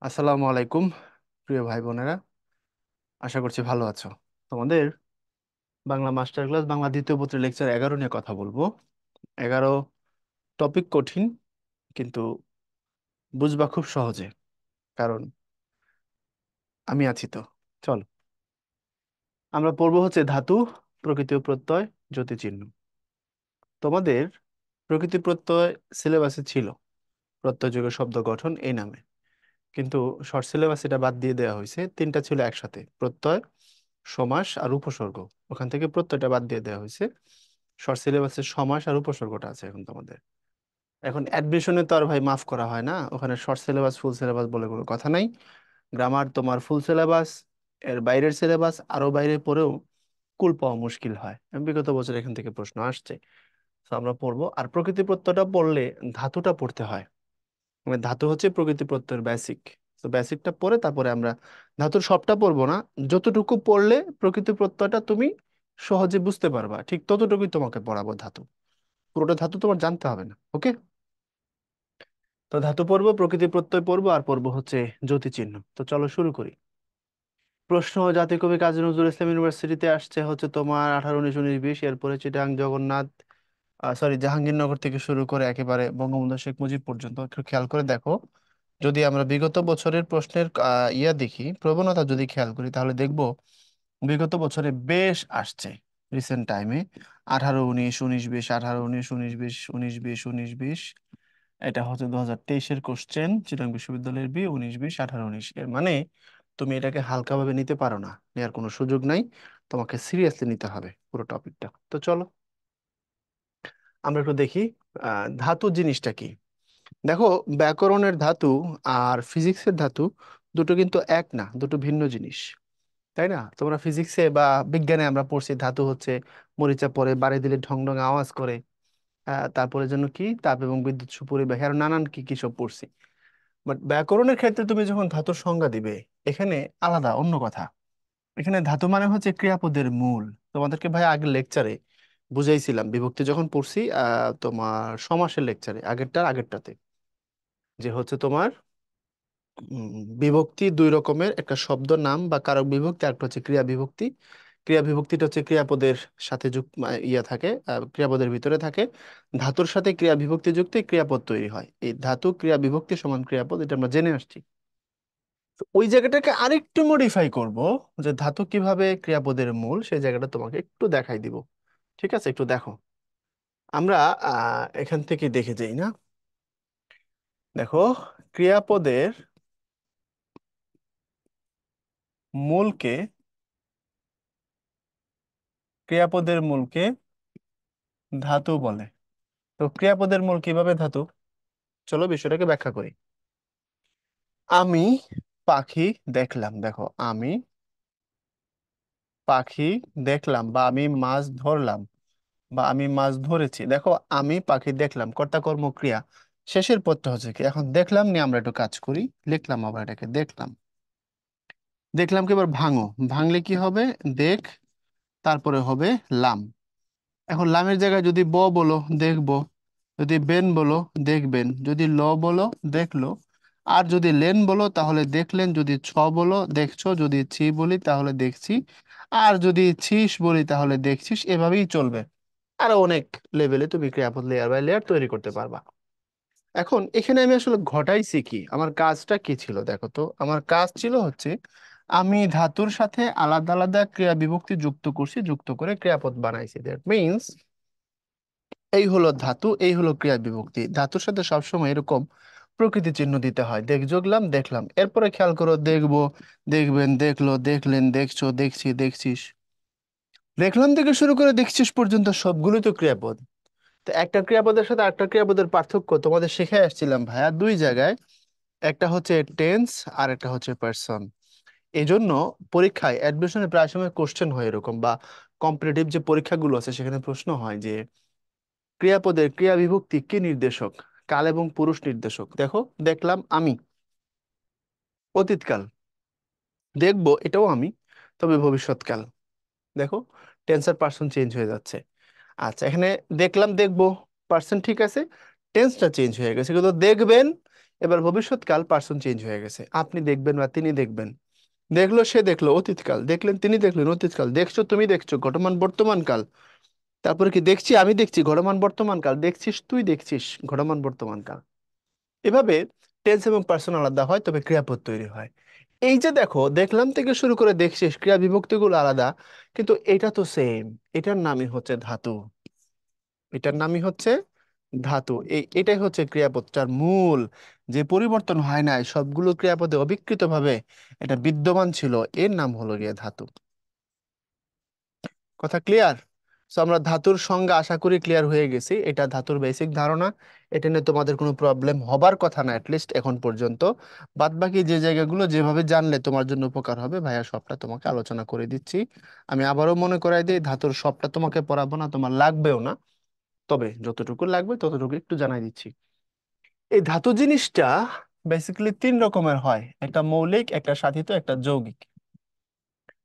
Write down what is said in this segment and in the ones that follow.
আসসালামু আলাইকুম, প্রিয় ভাই বোনেরা। আশা করছি ভালো আছো। তোমাদের বাংলা মাস্টার ক্লাস বাংলা দ্বিতীয় পত্রের লেকচার 11 নিয়ে কথা বলবো। 11 টপিক কঠিন, কিন্তু বুঝবা খুব সহজে, কারণ আমি আছি তো। চলো, আমরা পড়বো হচ্ছে ধাতু, প্রকৃতি ও প্রত্যয়, জ্যোতিচিহ্ন। তোমাদের প্রকৃতি প্রত্যয় সিলেবাসে ছিল প্রত্যয়যুগের শব্দ গঠন এই নামে, কিন্তু শর্ট সিলেবাস এটা বাদ দিয়ে দেওয়া হয়েছে। তিনটা ছিল একসাথে, প্রত্যয়, সমাস আর উপসর্গ। ওখান থেকে প্রত্যয়টা বাদ দিয়ে দেওয়া হয়েছে। শর্ট সিলেবাসে সমাস আর উপসর্গটা আছে এখন তোমাদের। এখন অ্যাডমিশনে তো আর ভাই মাফ করা হয় না, ওখানে শর্ট সিলেবাস ফুল সিলেবাস বলে কোনো কথা নাই। গ্রামার তোমার ফুল সিলেবাস, এর বাইরের সিলেবাস আরো বাইরে পড়েও কুল পাওয়া মুশকিল হয়। বিগত বছর এখান থেকে প্রশ্ন আসছে। তো আমরা পড়বো। আর প্রকৃতি প্রত্যয়টা পড়লে ধাতুটা পড়তে হয়। মানে ধাতু হচ্ছে প্রকৃতি প্রত্যয়ের বেসিক। তো বেসিকটা পড়ে তারপরে আমরা ধাতুর সবটা পড়বো না, যতটুকু পড়লে প্রকৃতি প্রত্যয়টা তুমি সহজে বুঝতে পারবা, ঠিক ততটুকুই তোমাকে পড়াবো ধাতু। পুরোটা ধাতু তোমার জানতে হবে না, ওকে? তো ধাতু পড়বো, প্রকৃতি প্রত্যয় পড়বো, আর পড়বো হচ্ছে জ্যোতিচিহ্ন। তো চলো শুরু করি। প্রশ্ন: জাতীয় কবি কাজী নজরুল ইসলাম ইউনিভার্সিটিতে আসছে হচ্ছে তোমার 18, 19, 19, 20। এরপরে চিটাগাং জগন্নাথ, সরি, জাহাঙ্গীরনগর থেকে শুরু করে একেবারে বঙ্গবন্ধু শেখ মুজিব পর্যন্ত একটু খেয়াল করে দেখো। যদি আমরা বিগত বছরের প্রশ্নের দেখি, প্রবণতা যদি খেয়াল করি, তাহলে দেখব বিগত বছরে বেশ আসছে। রিসেন্ট টাইমে 18, 19, 19, 20, 18, 19, 19, 20, 19, 20, 19, 20। এটা হচ্ছে 2023-এর কোশ্চেন, চিটাগং বিশ্ববিদ্যালয়ের বি 19, 20, 18, 19। এর মানে তুমি এটাকে হালকাভাবে নিতে পারো না, নেওয়ার কোনো সুযোগ নাই। তোমাকে সিরিয়াসলি নিতে হবে পুরো টপিকটা। তো চলো আমরা একটু দেখি ধাতু জিনিসটা কি। দেখো, ব্যাকরণের ধাতু আর ফিজিক্সের ধাতু দুটো কিন্তু এক না, দুটো ভিন্ন জিনিস। তাই না? তোমরা ফিজিক্সে বা বিজ্ঞানে আমরা পড়ছি ধাতু হচ্ছে মরিচা পড়ে বাড়ি দিলে ঢং ঢং আওয়াজ করে। তারপরে জন্য কি তাপ এবং বিদ্যুৎ সুপরিবাহী আর নানান কি কি সব পড়ছি। বাট ব্যাকরণের ক্ষেত্রে তুমি যখন ধাতুর সংজ্ঞা দিবে, এখানে আলাদা অন্য কথা। এখানে ধাতু মানে হচ্ছে ক্রিয়াপদের মূল। তোমাদেরকে ভাই আগের লেকচারে বুঝাইছিলাম, বিভক্তি যখন পড়ছি তোমার সমাসের লেকচারে, আগেরটাতে, যে হচ্ছে তোমার উম, বিভক্তি দুই রকমের, একটা শব্দ নাম বা কারক বিভক্তি, একটা হচ্ছে ক্রিয়া বিভক্তি। ক্রিয়া বিভক্তিটা হচ্ছে ক্রিয়াপদের সাথে যুক্ত, ইয়ে থাকে, ক্রিয়াপদের ভিতরে থাকে। ধাতুর সাথে ক্রিয়া বিভক্তি যুক্ত ক্রিয়াপদ তৈরি হয়। এই ধাতু ক্রিয়া বিভক্তি সমান ক্রিয়াপদ, এটা আমরা জেনে আসছি। তো ওই জায়গাটাকে আরেকটু মডিফাই করব, যে ধাতু কিভাবে ক্রিয়াপদের মূল, সেই জায়গাটা তোমাকে একটু দেখাই দিব। ঠিক আছে, একটু দেখো। আমরা এখান থেকে দেখে যাই না। দেখো, ক্রিয়াপদের মূলকে ক্রিয়াপদের মূলকে ধাতু বলে। তো ক্রিয়াপদের মূল কিভাবে ধাতু, চলো বিষয়টাকে ব্যাখ্যা করি। আমি পাখি দেখলাম, দেখো, আমি পাখি দেখলাম, বা আমি মাছ ধরলাম, বা আমি মাছ ধরেছি। দেখো, আমি পাখি দেখলাম, কর্তা কর্ম ক্রিয়া। শেষের পদটা হচ্ছে কি, এখন দেখলাম নিয়ে আমরা একটু কাজ করি। লিখলাম, আবার এটাকে দেখলাম। দেখলাম কি, এবার ভাঙো। ভাঙলে কি হবে? দেখ, তারপরে হবে লাম। এখন লামের জায়গায় যদি ব বলো, দেখবো। যদি বেন বলো, দেখবেন। যদি ল বলো, দেখলো। আর যদি লেন বলো, তাহলে দেখলেন। যদি ছ বলো, দেখছো। যদি ছি বলি, তাহলে দেখছি। আর যদি ছিস বলি, তাহলে দেখছিস। এভাবেই চলবে। আরো অনেক লেভেলে তুমি ক্রিয়াপদ লেয়ার বাই লেয়ার তৈরি করতে পারবা। এখন এখানে আমি আসলে ঘটাইছি কি, আমার কাজটা কি ছিল দেখো তো। আমার কাজ ছিল হচ্ছে, আমি ধাতুর সাথে আলাদা আলাদা ক্রিয়া বিভক্তি যুক্ত করছি, যুক্ত করে ক্রিয়াপদ বানাইছি। দ্যাট মিনস, এই হলো ধাতু, এই হলো ক্রিয়া বিভক্তি। ধাতুর সাথে সবসময় এরকম প্রকৃতি চিহ্ন দিতে হয়। দেখ যোগলাম, দেখলাম। এরপরে খেয়াল করো, দেখবো, দেখবেন, দেখলো, দেখলেন, দেখছো, দেখছি, দেখছিস। দেখলাম থেকে শুরু করে দেখছিস পর্যন্ত সবগুলোই তো ক্রিয়াপদ। তো একটা ক্রিয়াপদের সাথে একটা ক্রিয়াপদের পার্থক্য তোমাদের শিখে আসছিলাম ভাইয়া দুই জায়গায়। একটা হচ্ছে টেন্স, আর একটা হচ্ছে পার্সন। এই জন্য পরীক্ষায় অ্যাডমিশনে প্রায় সময় কোশ্চেন হয় এরকম, বা কম্পিটিটিভ যে পরীক্ষাগুলো আছে সেখানে প্রশ্ন হয় যে ক্রিয়াপদের ক্রিয়া বিভক্তি কি নির্দেশক, কাল এবং পুরুষ নির্দেশক। দেখো, দেখলাম আমি, অতীতকাল। দেখবো, এটাও আমি, তবে ভবিষ্যৎকাল। দেখো, টেন্স আর পার্সন চেঞ্জ হয়ে যাচ্ছে। আচ্ছা, এখানে দেখলাম, দেখবো, পার্সন ঠিক আছে, টেন্সটা চেঞ্জ হয়ে গেছে, কিন্তু দেখবেন এবার ভবিষ্যৎকাল, পার্সন চেঞ্জ হয়ে গেছে, আপনি দেখবেন বা তিনি দেখবেন, দেখলো সে দেখলো অতীতকাল, দেখলেন তিনি দেখলেন অতীতকাল, দেখছো তুমি দেখছো ঘটমান বর্তমান কাল, তারপরে কি দেখছি আমি দেখছি ঘটমান বর্তমান কাল, দেখছিস তুই দেখছিস ঘটমান বর্তমান কাল। এভাবে টেন্স এবং পার্সন আলাদা হয়, তবে ক্রিয়াপদ তৈরি হয়। এই যে দেখো, দেখলাম থেকে শুরু করে দেখছিস, ক্রিয়া বিভক্তি গুলো আলাদা, কিন্তু এটা তো সেম। এটার নামই হচ্ছে ধাতু। এটার নামই হচ্ছে ধাতু। এটাই হচ্ছে ক্রিয়াপদটার মূল, যে পরিবর্তন হয় নাই, সবগুলো ক্রিয়াপদে অবিকৃত ভাবে এটা বিদ্যমান ছিল, এর নাম হলো গিয়ে ধাতু। কথা ক্লিয়ার? তো আমরা ধাতুর সংজ্ঞা আশা করি ক্লিয়ার হয়ে গেছি, এটা ধাতুর বেসিক ধারণা। এটা নিয়ে তোমাদের কোনো প্রবলেম হবার কথা না, অ্যাটলিস্ট এখন পর্যন্ত। বাদ বাকি যে জায়গাগুলো যেভাবে জানলে তোমার জন্য উপকার হবে, ভাইয়া সবটা তোমাকে আলোচনা করে দিচ্ছি। আমি আবারও মনে করাই দিই, ধাতুর সবটা তোমাকে পড়াবো না, তোমার লাগবেও না, তবে যতটুকু লাগবে ততটুকু একটু জানাই দিচ্ছি। এই ধাতু জিনিসটা বেসিক্যালি তিন রকমের হয়, একটা মৌলিক, একটা সাধিত, একটা যৌগিক।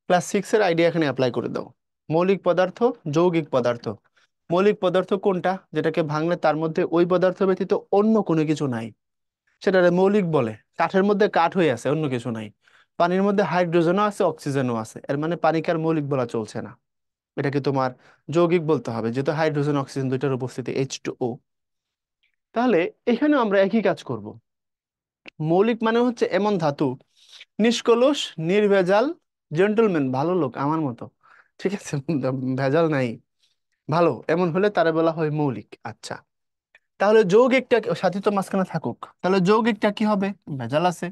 ক্লাস 6 এর আইডিয়া এখানে অ্যাপ্লাই করে দাও। মৌলিক পদার্থ, যৌগিক পদার্থ। মৌলিক পদার্থ কোনটা? যেটাকে ভাঙলে তার মধ্যে ওই পদার্থ ব্যতীত অন্য কোনো কিছু নাই, সেটারে মৌলিক বলে। কাঠের মধ্যে কাঠ হয়ে আছে, অন্য কিছু নাই। পানির মধ্যে হাইড্রোজেনও আছে, অক্সিজেনও আছে, এর মানে পানিকে আর মৌলিক বলা চলছে না, এটাকে তোমার যৌগিক বলতে হবে, যেহেতু হাইড্রোজেন অক্সিজেন দুইটার উপস্থিতি H2O। তাহলে এখানেও আমরা একই কাজ করব। মৌলিক মানে হচ্ছে এমন ধাতু, নিষ্কলুষ, নির্ভেজাল, জেন্টলম্যান, ভালো লোক আমার মতো, ঠিক আছে, ভেজাল নাই, ভালো, এমন হলে তারা বলা হয় মৌলিক। আচ্ছা, তাহলে যৌগিকটা সাথে তো মাঝখানে থাকুক, তাহলে যৌগিকটা কি হবে? ভেজাল আছে,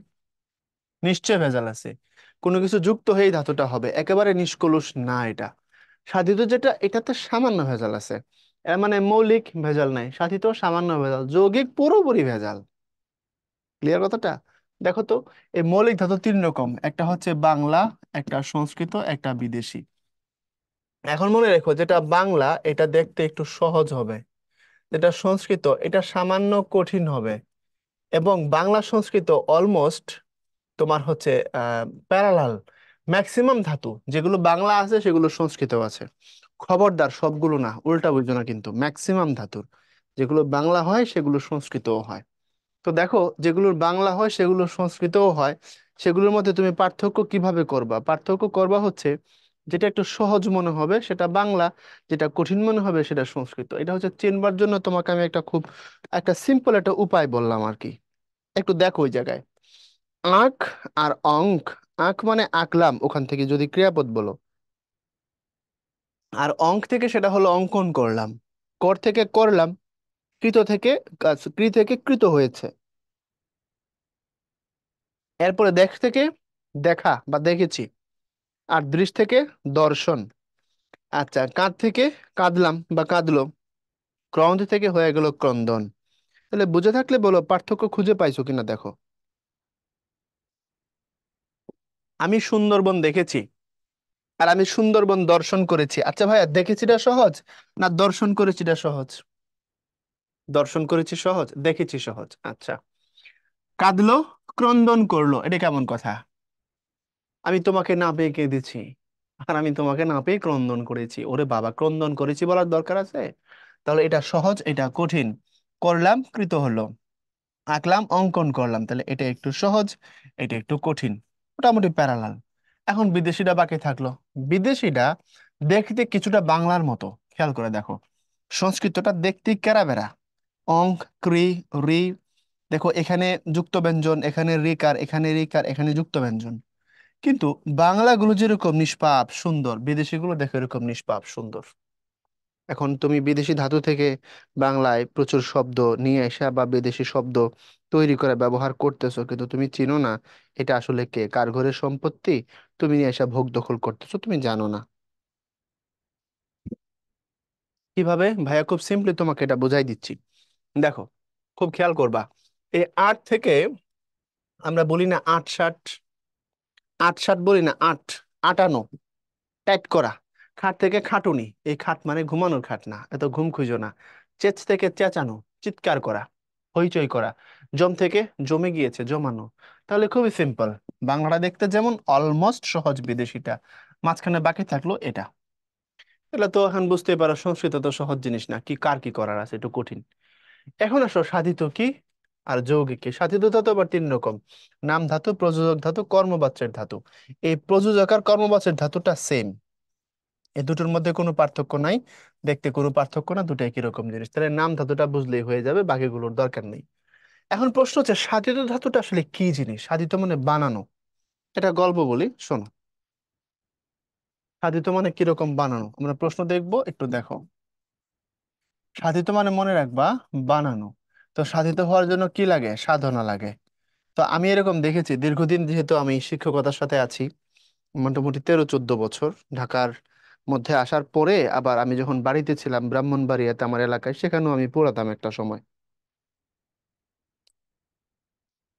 নিশ্চয় ভেজাল আছে, কোনো কিছু যুক্ত হয়েই ধাতুটা হবে, একেবারে নিষ্কলুষ না এটা। সাধিত যেটা, এটাতে সামান্য ভেজাল আছে, এর মানে মৌলিক ভেজাল নাই, সাধিত সামান্য ভেজাল, যৌগিক পুরোপুরি ভেজাল। ক্লিয়ার কথাটা? দেখো তো, এই মৌলিক ধাতু তিন রকম, একটা হচ্ছে বাংলা, একটা সংস্কৃত, একটা বিদেশি। এখন মনে রেখো, যেটা বাংলা এটা দেখতে একটু সহজ হবে, যেটা সংস্কৃত এটা সামান্য কঠিন হবে, এবং বাংলা সংস্কৃত অলমোস্ট তোমার হচ্ছে প্যারালাল। ম্যাক্সিমাম ধাতু যেগুলো বাংলা আছে সেগুলো সংস্কৃত আছে। খবরদার, সবগুলো না, উল্টা বুঝো না, কিন্তু ম্যাক্সিমাম ধাতুর যেগুলো বাংলা হয় সেগুলো সংস্কৃতও হয়। তো দেখো, যেগুলোর বাংলা হয় সেগুলো সংস্কৃতও হয়, সেগুলোর মধ্যে তুমি পার্থক্য কিভাবে করবা? পার্থক্য করবা হচ্ছে, যেটা একটু সহজ মনে হবে সেটা বাংলা, যেটা কঠিন মনে হবে সেটা সংস্কৃত। এটা হচ্ছে চেনবার জন্য তোমাকে আমি একটা খুব একটা সিম্পল একটা উপায় বললাম আর কি। একটু দেখো ওই জায়গায়, আঁক আর অঙ্ক। আঁক মানে আঁকলাম, ওখান থেকে যদি ক্রিয়াপদ বলো, আর অঙ্ক থেকে সেটা হলো অঙ্কন করলাম, কর থেকে করলাম, কৃত থেকে কৃ থেকে কৃত হয়েছে। এরপরে দেখ থেকে দেখা বা দেখেছি, আর দৃশ থেকে দর্শন। আচ্ছা, কাঁধ থেকে কাঁদলাম বা কাঁদলো, ক্রন্দ থেকে হয়ে গেল ক্রন্দন। তাহলে বুঝে থাকলে বলো, পার্থক্য খুঁজে পাইছো কিনা দেখো। আমি সুন্দরবন দেখেছি, আর আমি সুন্দরবন দর্শন করেছি। আচ্ছা ভাইয়া, দেখেছিটা সহজ না দর্শন করেছিটা সহজ? দর্শন করেছি সহজ, দেখেছি সহজ। আচ্ছা, কাঁদলো, ক্রন্দন করলো, এটা কেমন কথা? আমি তোমাকে না পেয়ে কেঁদেছি, আর আমি তোমাকে না পেয়ে ক্রন্দন করেছি। ওরে বাবা, ক্রন্দন করেছি বলার দরকার আছে? তাহলে এটা সহজ, এটা কঠিন। করলাম, কৃত হলো, আঁকলাম, অঙ্কন করলাম, তাহলে এটা একটু সহজ, এটা একটু কঠিন, মোটামুটি প্যারালাল। এখন বিদেশিটা বাকি থাকলো। বিদেশিটা দেখতে কিছুটা বাংলার মতো, খেয়াল করে দেখো। সংস্কৃতটা দেখতে ক্যারাবেরা, অঙ্ক, ক্রি, রি, দেখো এখানে যুক্ত ব্যঞ্জন, এখানে রিকার, এখানে রিকার, এখানে যুক্ত ব্যঞ্জন। কিন্তু বাংলাগুলো যেরকম নিষ্পাপ সুন্দর, বিদেশিগুলো দেখো এরকম নিষ্পাপ সুন্দর। এখন তুমি বিদেশি ধাতু থেকে বাংলায় প্রচুর শব্দ নিয়ে আসা বা বিদেশি শব্দ তৈরি করে ব্যবহার করতেছো, কিন্তু তুমি চিনো না এটা আসলে কে, কার ঘরের সম্পত্তি, তুমি নিয়ে এসে ভোগ দখল করতেছো, তুমি জানো না। কিভাবে ভাইয়া? খুব সিম্পলি তোমাকে এটা বোঝাই দিচ্ছি। দেখো, খুব খেয়াল করবা, এই আট থেকে আমরা বলি না আট ষাট, আট ষাট বলি না, আট, আটানো, টাইট করা। খাট থেকে খাটুনি, এই খাট মানে ঘুমানোর খাট না, এত ঘুম খুঁজো না। চেচ থেকে চেঁচানো, চিৎকার করা, হইচই করা। জম থেকে জমে গিয়েছে, জমানো। তাহলে খুবই সিম্পল, বাংলাটা দেখতে যেমন অলমোস্ট সহজ, বিদেশিটা মাঝখানে বাকি থাকলো এটা। এটা তো এখন বুঝতেই পারো, সংস্কৃত তো সহজ জিনিস না, কি কার কি করার আছে, একটু কঠিন। এখন আসো সাধিত কি? আর যৌগিক কি? সাধিত ধাতু আবার তিন রকম: নাম ধাতু, প্রযোজক ধাতু, কর্মবাচ্যের ধাতু। এই প্রযোজক আর কর্মবাচ্যের ধাতুটা সেম, এই দুটোর মধ্যে কোনো পার্থক্য নাই, দেখতে কোনো পার্থক্য না, দুটাই কিরকম জিনিস। তাহলে নাম ধাতুটা বুঝলেই হয়ে যাবে, বাকিগুলোর দরকার নেই। এখন প্রশ্ন হচ্ছে সাধিত ধাতুটা আসলে কি জিনিস? সাধিত মানে বানানো। এটা গল্প বলি, শোনো। সাধিত মানে কিরকম বানানো, আমরা প্রশ্ন দেখবো, একটু দেখো। সাধিত মানে মনে রাখবা বানানো। তো সাধিত হওয়ার জন্য কি লাগে? সাধনা লাগে। তো আমি এরকম দেখেছি, দীর্ঘদিন যেহেতু আমি শিক্ষকতার সাথে আছি, মোটামুটি 13-14 বছর ঢাকার মধ্যে আসার পরে, আবার আমি যখন বাড়িতে ছিলাম ব্রাহ্মণবাড়িয়াতে আমার এলাকায়, সেখানেও আমি পড়াতাম একটা সময়।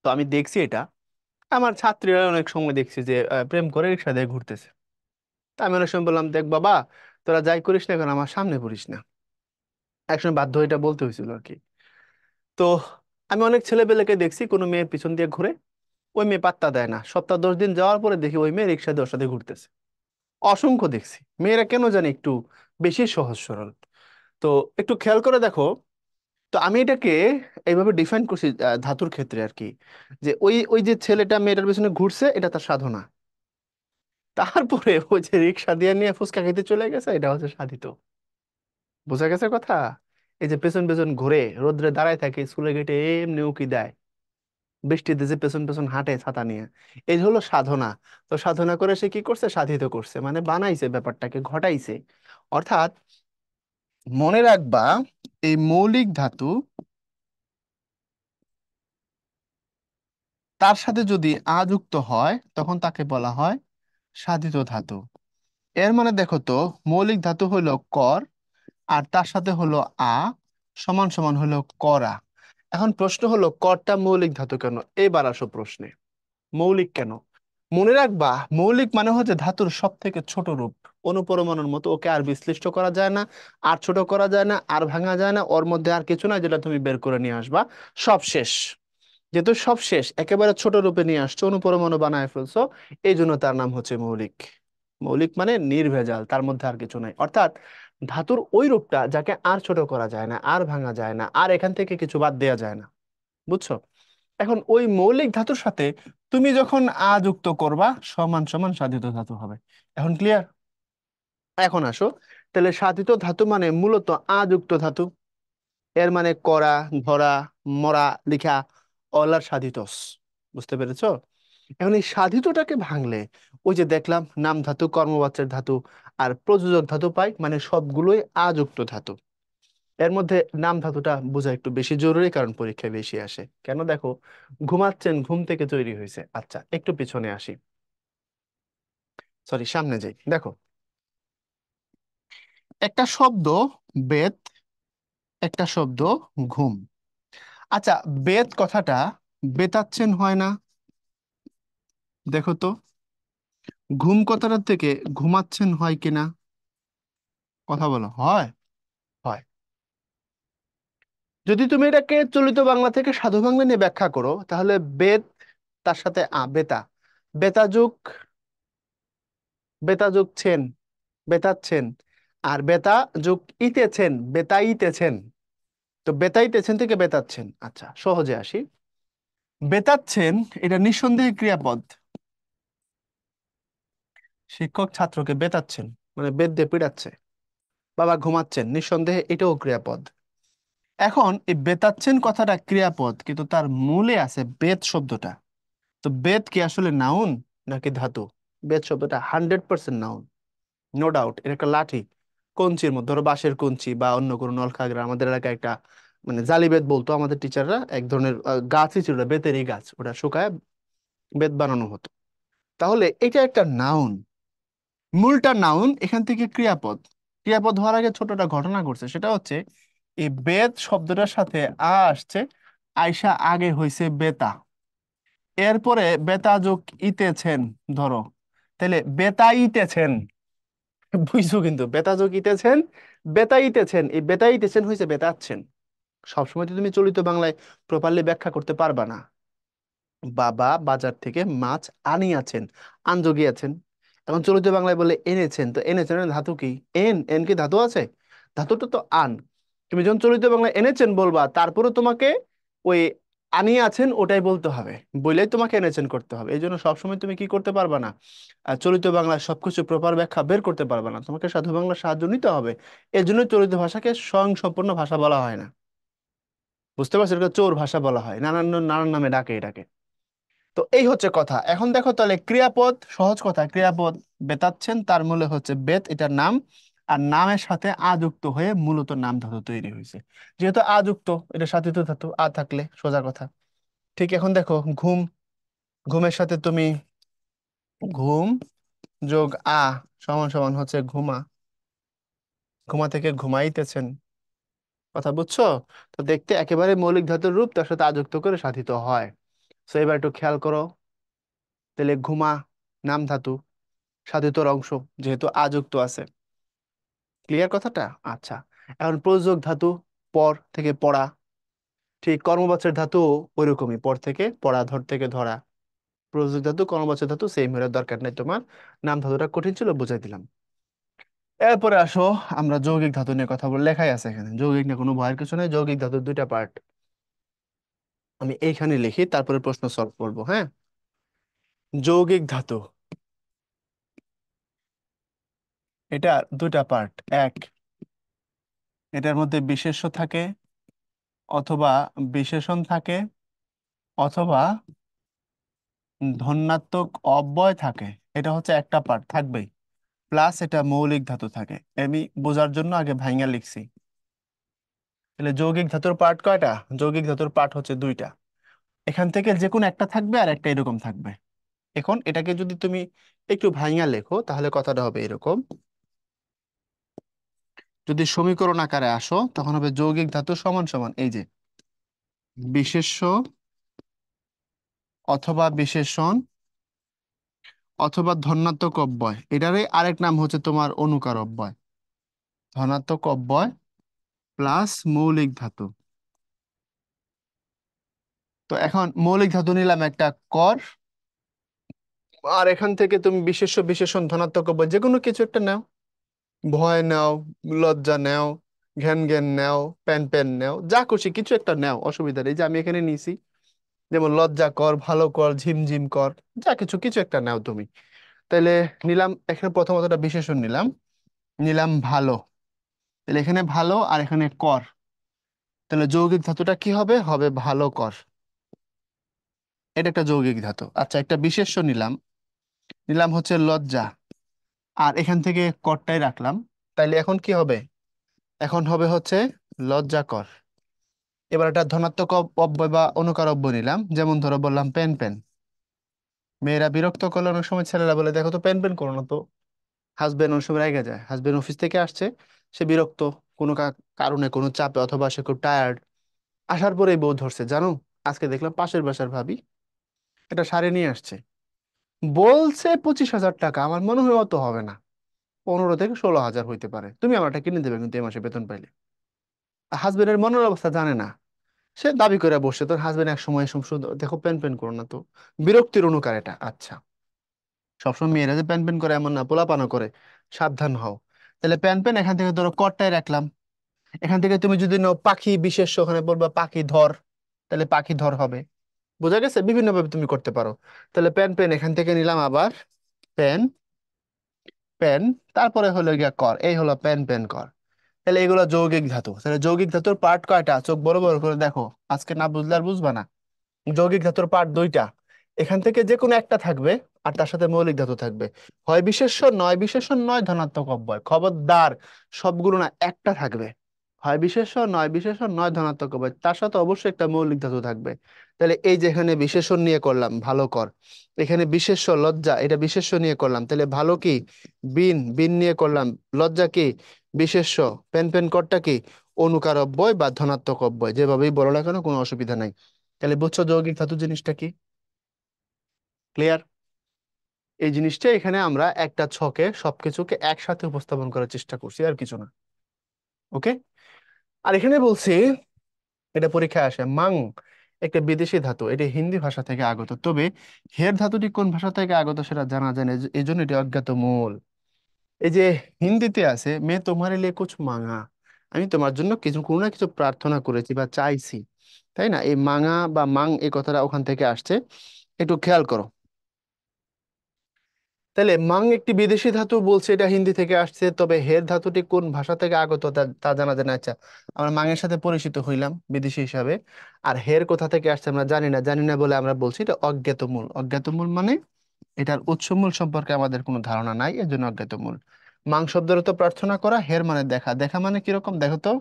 তো আমি দেখছি এটা, আমার ছাত্রীরা অনেক সময় দেখছি যে প্রেম করে রিক্সা দিয়ে ঘুরতেছে। তা আমি অনেক সময় বললাম, দেখ বাবা, তোরা যাই করিস না এখন আমার সামনে পড়িস না। একসময় বাধ্য হয়ে এটা বলতে হয়েছিল আর কি। তো আমি অনেক ছেলেপেলেকে দেখছি কোনো মেয়ের পিছন দিয়ে ঘুরে, ওই মেয়ে পাত্তা দেয় না। সপ্তাহ 10 দিন যাওয়ার পরে দেখি ওই মেয়ে রিক্সা দিয়ে ওর সাথে ঘুরতেছে। অসংখ্য দেখছি। মেয়েরা কেন জানি একটু বেশি সহজ সরল। তো একটু খেয়াল করে দেখো। তো আমি এটাকে এইভাবে ডিফাইন করছি ধাতুর ক্ষেত্রে আর কি, যে ওই ওই যে ছেলেটা মেয়েটার পিছনে ঘুরছে, এটা তার সাধনা। তারপরে ওই যে রিক্সা দিয়ে নিয়ে ফুচকা খেতে চলে গেছে, এটা হচ্ছে সাধিত। বোঝা গেছে কথা? এই যে পেছন পেছন ঘুরে রোদ্রে দাঁড়ায় থাকে স্কুলের গেটে, এমনি উকি দেয়, বৃষ্টিতে যে পেছন পেছন হাঁটে ছাতা নিয়ে, এই হলো সাধনা। তো সাধনা করে সে কি করছে? সাধিত করছে, মানে বানাইছে, ব্যাপারটাকে ঘটাইছে। অর্থাৎ মনে রাখবা, এই মৌলিক ধাতু তার সাথে যদি আ যুক্ত হয় তখন তাকে বলা হয় সাধিত ধাতু। এর মানে দেখো তো, মৌলিক ধাতু হলো কর, আর তার সাথে হলো আ, সমান সমান হলো করা। এখন প্রশ্ন হলো, করটা মৌলিক ধাতু কেন? এবার আসো প্রশ্নে। মৌলিক কেন? মনে রাখবা, মৌলিক মানে হচ্ছে ধাতুর সব থেকে ছোট রূপ, অনুপরমাণুর মতো। ওকে আর বিশ্লিষ্ট করা যায় না, আর ছোট করা যায় না, আর ভাঙা যায় না, ওর মধ্যে আর কিছু না যেটা তুমি বের করে নিয়ে আসবা। সব শেষ। যেহেতু সব শেষ, একেবারে ছোট রূপে নিয়ে আসছো, অনুপরমাণু বানায় ফেলছো, এই জন্য তার নাম হচ্ছে মৌলিক। মৌলিক মানে নির্ভেজাল, তার মধ্যে আর কিছু নাই। অর্থাৎ ধাতুর ওই রূপটা যাকে আর ছোট করা যায় না, আর ভাঙা যায় না, আর এখান থেকে কিছু বাদ দেওয়া যায় না। বুঝছো? এখন ওই মৌলিক ধাতুর সাথে তুমি যখন আ যুক্ত করবা, সমান সমান সাধিত ধাতু হবে। এখন ক্লিয়ার? এখন আসো, তাহলে সাধিত ধাতু মানে মূলত আ যুক্ত ধাতু। এর মানে করা, ধরা, মরা, লিখা, অলার সাধিতস। বুঝতে পেরেছো? এখন এই সাধিতটাকে ভাঙলে ওই যে দেখলাম নাম ধাতু, কর্মবাচ্যের ধাতু আর প্রযোজক ধাতু পাই, মানে সবগুলোই আযুক্ত ধাতু। এর মধ্যে নাম ধাতুটা বোঝা একটু বেশি জরুরি, কারণ পরীক্ষায় বেশি আসে। কেন দেখো, ঘুমাচ্ছেন, ঘুম থেকে তৈরি হয়েছে। আচ্ছা, একটু পিছনে আসি, সরি সামনে যাই। দেখো, একটা শব্দ বেত, একটা শব্দ ঘুম। আচ্ছা, বেত কথাটা বেতাচ্ছেন হয় না? দেখো তো, ঘুম কথাটা থেকে ঘুমাচ্ছেন হয় কিনা? কথা বলো, হয়? হয়। যদি তুমি এটাকে চলিত বাংলা থেকে সাধু বাংলা নিয়ে ব্যাখ্যা করো, তাহলে বেত, তার সাথে বেতা, বেতা যুগ, বেতা যুগ ছেন, বেতাচ্ছেন। আর বেতা যুগ ইতেছেন, বেতাইতেছেন। তো বেতাইতেছেন থেকে বেতাচ্ছেন। আচ্ছা, সহজে আসি। বেতাচ্ছেন, এটা নিঃসন্দেহে ক্রিয়াপদ। শিক্ষক ছাত্রকে বেতাচ্ছেন, মানে বেত দিয়ে পিটাচ্ছে। বাবা ঘুমাচ্ছেন, নিঃসন্দেহে এটাও ক্রিয়াপদ। এখন এই বেতাচ্ছেন কথাটা ক্রিয়াপদ, কিন্তু তার মূলে আছে বেত শব্দটা। তো বেত কি আসলে নাউন নাকি ধাতু? বেত শব্দটা 100% নাউন, নো ডাউট। এটা একটা লাঠি, কঞ্চির মধ্যে, ধরো বাঁশের কঞ্চি বা অন্য কোনো নলখাগড়া। আমাদের এলাকায় একটা, মানে জালি বেত বলতো আমাদের টিচাররা, এক ধরনের গাছই ছিল, ওটা বেতেরই গাছ, ওটা শুকায় বেত বানানো হতো। তাহলে এটা একটা নাউন, মূলটা নাউন, এখান থেকে ক্রিয়াপদ। ক্রিয়াপদ হওয়ার আগে ছোটটা ঘটনা ঘটছে, সেটা হচ্ছে এই বেত শব্দটার সাথে আসছে, আইসা আগে হইছে বেতা, এরপরে বেতা যোগ ইতেছেন, ধরো, তাহলে বেতাইতেছেন। বুঝছো? কিন্তু বেতা যোগ ইতেছেন, বেতাইতেছেন, এই বেতাইতেছেন হয়েছে বেতাচ্ছেন। সবসময় তো তুমি চলিত বাংলায় প্রপারলি ব্যাখ্যা করতে পারবা না। বাবা বাজার থেকে মাছ আনিয়াছেন, আনযোগিয়াছেন। এখন চলিত বাংলায় বলে এনেছেন, তো এনেছেন এর ধাতু কি? এন, এন কি ধাতু আছে? ধাতুটা তো আন। তুমি যখন চলিত বাংলায় এনেছেন বলবা, তারপরে তোমাকে ওই আনি আছেন ওটাই বলতে হবে, বলেই তোমাকে এনেছেন করতে হবে। এই জন্য সবসময় তুমি কি করতে পারবা না, চলিত বাংলার সবকিছু প্রপার ব্যাখ্যা বের করতে পারবে না, তোমাকে সাধু বাংলার সাহায্য নিতে হবে। এর জন্য চলিত ভাষাকে স্বয়ংসম্পূর্ণ ভাষা বলা হয় না। বুঝতে পারছো, এটা চোর ভাষা বলা হয়, নানান নানান নামে ডাকে এটাকে। তো এই হচ্ছে কথা। এখন দেখো তাহলে ক্রিয়াপদ, সহজ কথা, ক্রিয়াপদ বেতাচ্ছেন, তার মূলে হচ্ছে বেত, এটার নাম। আর নামের সাথে আ যুক্ত হয়ে মূলত নাম ধাতু তৈরি হয়েছে। যেহেতু আ যুক্ত, এটা সাধিত ধাতু, আ থাকলে সোজা কথা। ঠিক এখন দেখো ঘুম, ঘুমের সাথে তুমি ঘুম যোগ আ সমান সমান হচ্ছে ঘুমা, ঘুমা থেকে ঘুমাইতেছেন। কথা বুঝছো? তো দেখতে একেবারে মৌলিক ধাতুর রূপ, তার সাথে আযুক্ত করে সাধিত হয়। তো এবার একটু খেয়াল করো, তাহলে ঘুমা নাম ধাতু, সাধিতর অংশ, যেহেতু আযুক্ত আছে। ক্লিয়ার কথাটা? আচ্ছা। এখন প্রযোজক ধাতু, পর থেকে পড়া। ঠিক কর্মবাচক ধাতু ওইরকমই, পর থেকে পড়া, ধর থেকে ধরা। প্রযোজক ধাতু কর্মবাচক ধাতু সেম, এর দরকার নাই তোমার। নাম ধাতুটা কঠিন ছিল, বুঝাই দিলাম। এরপরে আসো, আমরা যৌগিক ধাতু নিয়ে কথা বলে, লেখাই আছে এখানে যৌগিক নিয়ে, কোনো ভয়ের কিছু নেই। যৌগিক ধাতুর দুইটা পার্ট, আমি এইখানে লিখি, তারপরে প্রশ্ন সলভ করবো, হ্যাঁ। যৌগিক ধাতু, এটা দুইটা পার্ট। এক, এটার মধ্যে বিশেষ্য থাকে, অথবা বিশেষণ থাকে, অথবা ধন্যাত্মক অব্যয় থাকে। এটা হচ্ছে একটা পার্ট থাকবেই, প্লাস এটা মৌলিক ধাতু থাকে। আমি বোঝার জন্য আগে ভাইঙ্গা লিখছি। তাহলে যৌগিক ধাতুর পার্ট কয়টা? যৌগিক ধাতুর পার্ট হচ্ছে দুইটা। এখান থেকে যে কোনো একটা থাকবে, আর একটা এরকম থাকবে। এখন এটাকে যদি তুমি একটু ভাইঙ্গা লেখো, তাহলে কথাটা হবে এরকম। যদি সমীকরণ আকারে আসো, তখন হবে যৌগিক ধাতু সমান সমান এই যে বিশেষ্য অথবা বিশেষণ অথবা ধনাত্মক অব্যয়, এটারই আরেক নাম হচ্ছে তোমার অনুকার অব্যয়। ধনাত্মক অব্যয় প্লাস মৌলিক ধাতু। তো এখন মৌলিক ধাতু নিলাম একটা কর, আর এখান থেকে তুমি বিশেষ্য বিশেষণ ধনাত্মক অব্যয় যে কোনো কিছু একটা নাও। ভয় নাও, লজ্জা নাও, ঘ্যান জ্ঞান নাও, প্যান প্যান নাও, যা খুশি কিছু একটা নাও, অসুবিধা নেই। যে আমি এখানে নিছি, যেমন লজ্জা কর, ভালো কর, ঝিমঝিম কর, যা কিছু কিছু একটা নাও তুমি। তাইলে নিলাম, এখানে প্রথমত একটা বিশেষণ নিলাম, নিলাম ভালো। তাহলে এখানে ভালো আর এখানে কর, তাহলে যৌগিক ধাতুটা কি হবে? হবে ভালো কর। এটা একটা যৌগিক ধাতু। আচ্ছা, একটা বিশেষ্য নিলাম, নিলাম হচ্ছে লজ্জা, আর এখান থেকে করটাই রাখলাম। তাইলে এখন কি হবে? এখন হবে হচ্ছে লজ্জা কর। এবার একটা ধনাত্মক অব্যয় বা অনুকার অব্যয় নিলাম, যেমন ধরো বললাম পেন পেন। মেয়েরা বিরক্ত করলে অনেক সময় ছেলেরা বলে, দেখো তো পেন পেন করো না তো। হাজবেন্ড অনেক সময় রেগে যায়, হাজবেন্ড অফিস থেকে আসছে, সে বিরক্ত কোনো কারণে, কোনো চাপে, অথবা সে খুব টায়ার্ড। আসার পরেই বউ ধরছে, জানো আজকে দেখলাম পাশের বাসার ভাবি এটা শাড়ি নিয়ে আসছে, বলছে 25,000 টাকা। আমার মনে হয় অত হবে না, 15 থেকে 16 হাজার হইতে পারে, তুমি আমারটা কিনে দেবে কিন্তু এই মাসে বেতন পাইলে। হাজবেন্ডের মনের অবস্থা জানে না, সে দাবি করে বসছে। তোর হাজবেন্ড এক সময় এসব শুধু, দেখো প্যান প্যান করো না তো। বিরক্তির অনুকার এটা। আচ্ছা, সবসময় মেয়েরা যে প্যান প্যান করে এমন না, পোলাপানও করে, সাবধান হও। তাহলে প্যান প্যান, এখান থেকে ধরো কটটাই রাখলাম। এখান থেকে তুমি যদি নাও পাখি বিশেষ্য, ওখানে বলবা পাখি ধর, তাহলে পাখি ধর হবে। বোঝা গেছে? বিভিন্ন ভাবে তুমি করতে পারো। তাহলে প্যান প্যান এখান থেকে নিলাম আবার, প্যান প্যান, তারপরে হলো গিয়া কর, এই হলো প্যান প্যান কর। তাহলে এগুলো যৌগিক ধাতু। তাহলে যৌগিক ধাতুর পার্ট কয়টা? চোখ বড় বড় করে দেখো, আজকে না বুঝলে আর বুঝবা না। যৌগিক ধাতুর পার্ট দুইটা, এখান থেকে যে কোনো একটা থাকবে, আর তার সাথে মৌলিক ধাতু থাকবে। হয় বিশেষ্য, নয় বিশেষণ, নয় ধনাত্মক অব্যয়। খবরদার, সবগুলো না, একটা থাকবে। হয় বিশেষ্য, নয় বিশেষণ, নয় ধনাত্মক অব্যয়, তার সাথে অবশ্যই একটা মৌলিক ধাতু থাকবে। তাহলে এই যে এখানে বিশেষণ নিয়ে করলাম ভালো কর, এখানে বিশেষ্য লজ্জা, এটা বিশেষ্য নিয়ে করলাম, তাহলে ভালো কি বিন, বিন নিয়ে করলাম, লজ্জা কি বিশেষ্য, পেন পেন করটা কি অনুকার অব্যয় বা ধনাত্মক অব্যয়, যেভাবেই বলো না কেন কোনো অসুবিধা নাই। তাহলে বুঝছো যৌগিক ধাতু জিনিসটা কি? ক্লিয়ার? এই জিনিসটা এখানে আমরা একটা ছকে সবকিছুকে একসাথে উপস্থাপন করার চেষ্টা করছি, আর কিছু না। ওকে। আর এখানে বলছি, এটা পরীক্ষায় আসে, মাং একটা বিদেশি ধাতু, এটা হিন্দি ভাষা থেকে আগত, তবে হের ধাতুটি কোন ভাষা থেকে আগত সেটা জানা যায় না, এই জন্য এটি অজ্ঞাত মূল। এই যে হিন্দিতে আছে, মে তোমারে লিয়ে কুছ মাঙ্গা, আমি তোমার জন্য কিছু কোনো না কিছু প্রার্থনা করেছি বা চাইছি। তাই না? এই মাঙা বা মাং এই কথাটা ওখান থেকে আসছে, একটু খেয়াল করো। তাহলে মাং একটি বিদেশি ধাতু বলছে, এটা হিন্দি থেকে আসছে, তবে হের ধাতুটি কোন ভাষা থেকে আগত তা তা জানা যায় না। আচ্ছা, আমরা মাঙের সাথে পরিচিত হইলাম বিদেশি হিসাবে, আর হের কোথা থেকে আসছে আমরা জানি না। জানি না বলে আমরা বলছি এটা অজ্ঞাত মূল। অজ্ঞাত মূল মানে এটার উৎসমূল সম্পর্কে আমাদের কোনো ধারণা নাই, এর জন্য অজ্ঞাত মূল। মাং শব্দের তো প্রার্থনা করা, হের মানে দেখা। দেখা মানে কিরকম দেখো তো,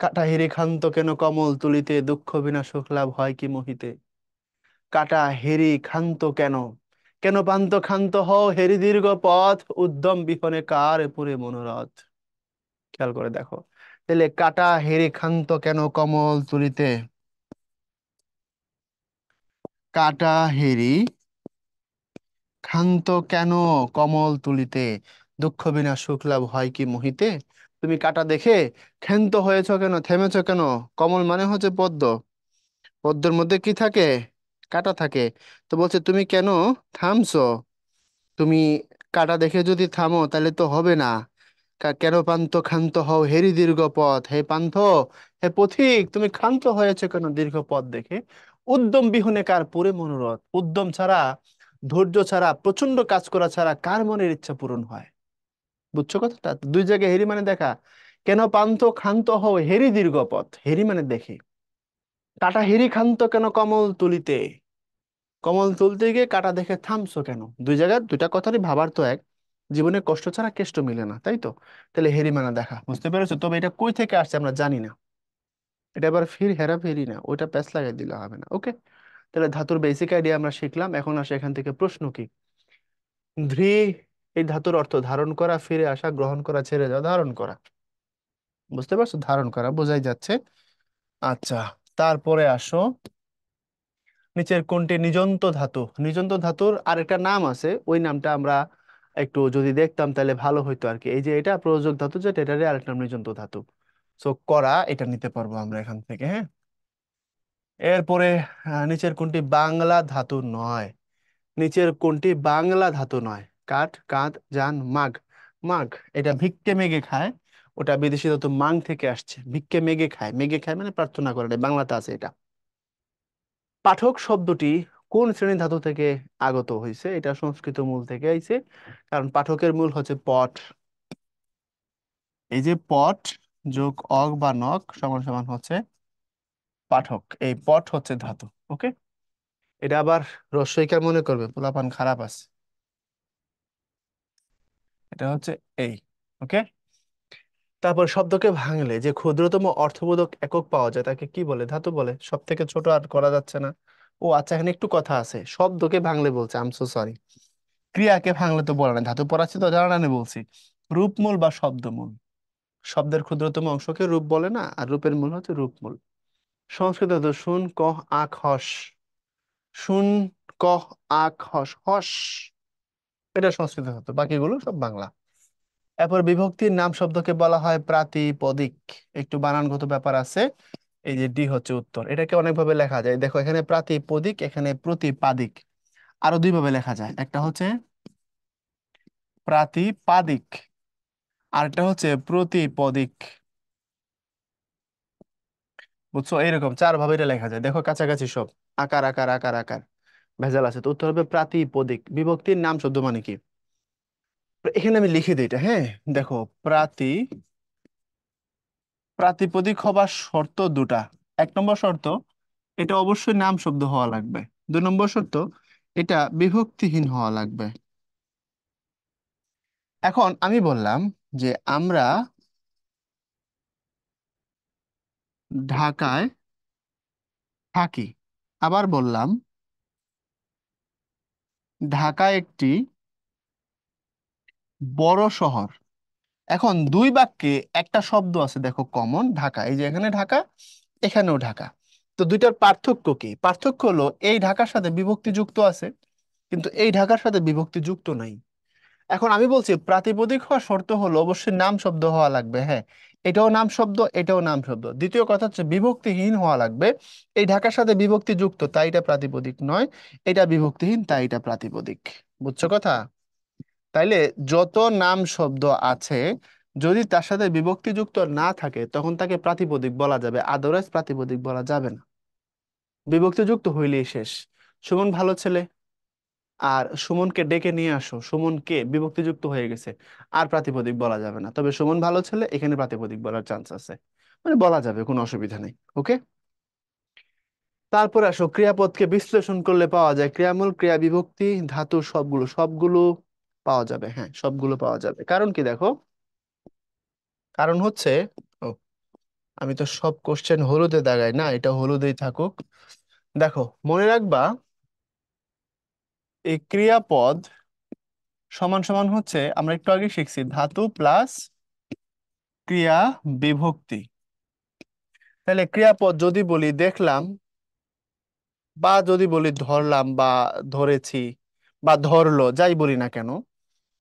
কাটা হেরি ক্ষান্ত কেন কমল তুলিতে, দুঃখ বিনা সুখ লাভ হয় কি মোহিতে। কাটা হেরি ক্ষান্ত কেন, কেন পান্ত ক্ষান্ত হও হেরি দীর্ঘ পথ, উদ্যম বিহনে কার পুরে মনোরথ। খেয়াল করে দেখো, তাহলে কাটা হেরি ক্ষান্ত কেন কমল তুলিতে, কাটা হেরি ক্ষান্ত কেন কমল তুলিতে, দুঃখ বিনা সুখ লাভ হয় কি মোহিতে। তুমি কাটা দেখে ক্ষান্ত হয়েছ কেন, থেমেছো কেন? কমল মানে হচ্ছে পদ্ম, পদ্মের মধ্যে কি থাকে? কাটা থাকে। তো বলছে তুমি কেন থামছো? তুমি কাটা দেখে যদি থামো তাহলে তো হবে না। কেন পান্থ ক্ষান্ত হও হেরি দীর্ঘ পথ, হে পান্থ, হে পথিক, তুমি ক্ষান্ত হয়েছে কেন দীর্ঘ পথ দেখে? উদ্যম বিহনে কার পুরে মনোরথ। উদ্যম ছাড়া, ধৈর্য ছাড়া, প্রচন্ড কাজ করা ছাড়া কার মনের ইচ্ছা পূরণ হয়? বুঝছো কথাটা? দুই জায়গায় হেরি মানে দেখা। কেন পান্থ ক্ষান্ত হও হেরি দীর্ঘ পথ, হেরি মানে দেখে। কাটা হেরি ক্ষান্ত কেন কমল তুলিতে, কমল তুলতে গিয়ে কাটা দেখে থামছো কেন? দুই জায়গায় দুইটা কথারই ভাবার তো এক। জীবনে কষ্ট ছাড়া কেষ্ট মিলে না, তাই তো? তাহলে হেরিমানা দেখা, বুঝতে পেরেছো? তবে এটা কই থেকে আসছে আমরা জানি না। এটা আবার ফির হেরা ফেরি না, ওইটা প্যাচ লাগাই দিলে হবে না। ওকে, তাহলে ধাতুর বেসিক আইডিয়া আমরা শিখলাম। এখন আসে এখান থেকে প্রশ্ন কি। ধৃ এই ধাতুর অর্থ ধারণ করা, ফিরে আসা, গ্রহণ করা, ছেড়ে যাওয়া। ধারণ করা, বুঝতে পারছো? ধারণ করা বোঝাই যাচ্ছে। আচ্ছা, তারপরে আসো, নিচের কোনটি নিযন্ত ধাতু? নিযন্ত ধাতুর আরেকটা নাম আছে, ওই নামটা আমরা একটু যদি দেখতাম তাহলে ভালো হইতো আর কি। এই যে এটা প্রযোজক ধাতু, যেটা এটারই আরেক নাম নিযন্ত ধাতু। সো করা এটা নিতে পারবো আমরা এখান থেকে, হ্যাঁ। এরপরে নিচের কোনটি বাংলা ধাতু নয়? নিচের কোনটি বাংলা ধাতু নয়? কাঠ, কাঁধ, জান, মাগ। মাগ এটা ভিক্ষে মেগে খায়, ওটা বিদেশি ধাতু মাং থেকে আসছে। ভিক্ষে মেগে খায়, মেগে খায় মানে প্রার্থনা করে, এটা বাংলাতে আছে এটা। পাঠক শব্দটি কোন শ্রেণী ধাতু থেকে আগত হয়েছে? এটা সংস্কৃত মূল থেকে আইছে, কারণ পাঠকের মূল হচ্ছে পট। এই যে পট যোগ অগ বা নক সমান সমান হচ্ছে পাঠক, এই পট হচ্ছে ধাতু। ওকে, এটা আবার রস্বইকার মনে করবে, পোলাপান খারাপ আছে। এটা হচ্ছে এই, ওকে। তারপর শব্দকে ভাঙলে যে ক্ষুদ্রতম অর্থবোধক একক পাওয়া যায় তাকে কি বলে? ধাতু বলে। সব থেকে ছোট আর করা যাচ্ছে না। ও আচ্ছা, এখানে একটু কথা আছে, শব্দকে ভাঙলে বলছে, আই এম সো সরি। ক্রিয়াকে ভাঙলে তো বলা নাই, ধাতু পড়াচ্ছি তো জানা নেই বলছি। রূপমূল বা শব্দমূল, শব্দের ক্ষুদ্রতম অংশকে রূপ বলে না, আর রূপের মূল হচ্ছে রূপমূল। সংস্কৃত তো শুন কহ আখ হস, শুন কহ আখ হস, হস এটা সংস্কৃত হতো, বাকিগুলো সব বাংলা। এরপর বিভক্তির নাম শব্দকে বলা হয় প্রাতিপদিক। একটু বানানগত ব্যাপার আছে, এই যে ডি হচ্ছে উত্তর। এটাকে অনেকভাবে লেখা যায়, দেখো এখানে প্রাতিপদিক, এখানে প্রতিপাদিক। আরো দুইভাবে লেখা যায়, একটা হচ্ছে প্রাতিপাদিক, আরেকটা হচ্ছে প্রতিপদিক। বুঝছো? এইরকম চার ভাবে এটা লেখা যায়, দেখো কাছাকাছি সব। আকার আকার আকার আকার, ভেজাল আছে। তো উত্তর হবে প্রাতিপদিক। বিভক্তির নাম শব্দ মানে কি? এখানে আমি লিখে দিই এটা, হ্যাঁ। দেখো, প্রাতিপদিক হবার শর্ত দুটা। এক নম্বর শর্ত, এটা অবশ্যই নাম শব্দ হওয়া লাগবে। দুই নম্বর শর্ত, এটা বিভক্তিহীন হওয়া লাগবে। এখন আমি বললাম যে আমরা ঢাকায় থাকি, আবার বললাম ঢাকা একটি বড় শহর। এখন দুই বাক্যে একটা শব্দ আছে দেখো কমন, ঢাকা। এই যে এখানে ঢাকা, এখানেও ঢাকা। তো দুইটার পার্থক্য কি? পার্থক্য হলো এই ঢাকার সাথে বিভক্তি যুক্ত আছে, কিন্তু এই ঢাকার সাথে বিভক্তি যুক্ত নাই। এখন আমি বলছি প্রাতিপদিক হওয়ার শর্ত হলো অবশ্যই নাম শব্দ হওয়া লাগবে, হ্যাঁ। এটাও নাম শব্দ, এটাও নাম শব্দ। দ্বিতীয় কথা হচ্ছে বিভক্তিহীন হওয়া লাগবে। এই ঢাকার সাথে বিভক্তি যুক্ত, তাই এটা প্রাতিপদিক নয়। এটা বিভক্তিহীন, তাই এটা প্রাতিপদিক। বুঝছো কথা? তাইলে যত নাম শব্দ আছে যদি তার সাথে বিভক্তি যুক্ত না থাকে তখন তাকে প্রাতিপদিক বলা যাবে, আদারওয়াইজ প্রাতিপদিক বলা যাবে না। বিভক্তি যুক্ত হইলেই শেষ। সুমন ভালো ছেলে, আর সুমনকে ডেকে নিয়ে আসো, সুমন কে বিভক্তিযুক্ত হয়ে গেছে, আর প্রাতিপদিক বলা যাবে না। তবে সুমন ভালো ছেলে এখানে প্রাতিপদিক বলার চান্স আছে, মানে বলা যাবে, কোনো অসুবিধা নেই। ওকে, তারপরে আসো, ক্রিয়াপদকে বিশ্লেষণ করলে পাওয়া যায় ক্রিয়ামূল, ক্রিয়া বিভক্তি, ধাতু, সবগুলো সবগুলো পাওয়া যাবে। হ্যাঁ, সবগুলো পাওয়া যাবে। কারণ কি দেখো, কারণ হচ্ছে, ও, আমি তো সব কোশ্চেন হলুদে দাগাই না, এটা হলুদেই থাকুক। দেখো, মনে রাখবা, এই ক্রিয়াপদ সমান সমান হচ্ছে, আমরা একটু আগে শিখছি, ধাতু প্লাস ক্রিয়া বিভক্তি। তাহলে ক্রিয়াপদ যদি বলি দেখলাম, বা যদি বলি ধরলাম, বা ধরেছি, বা ধরলো, যাই বলি না কেন,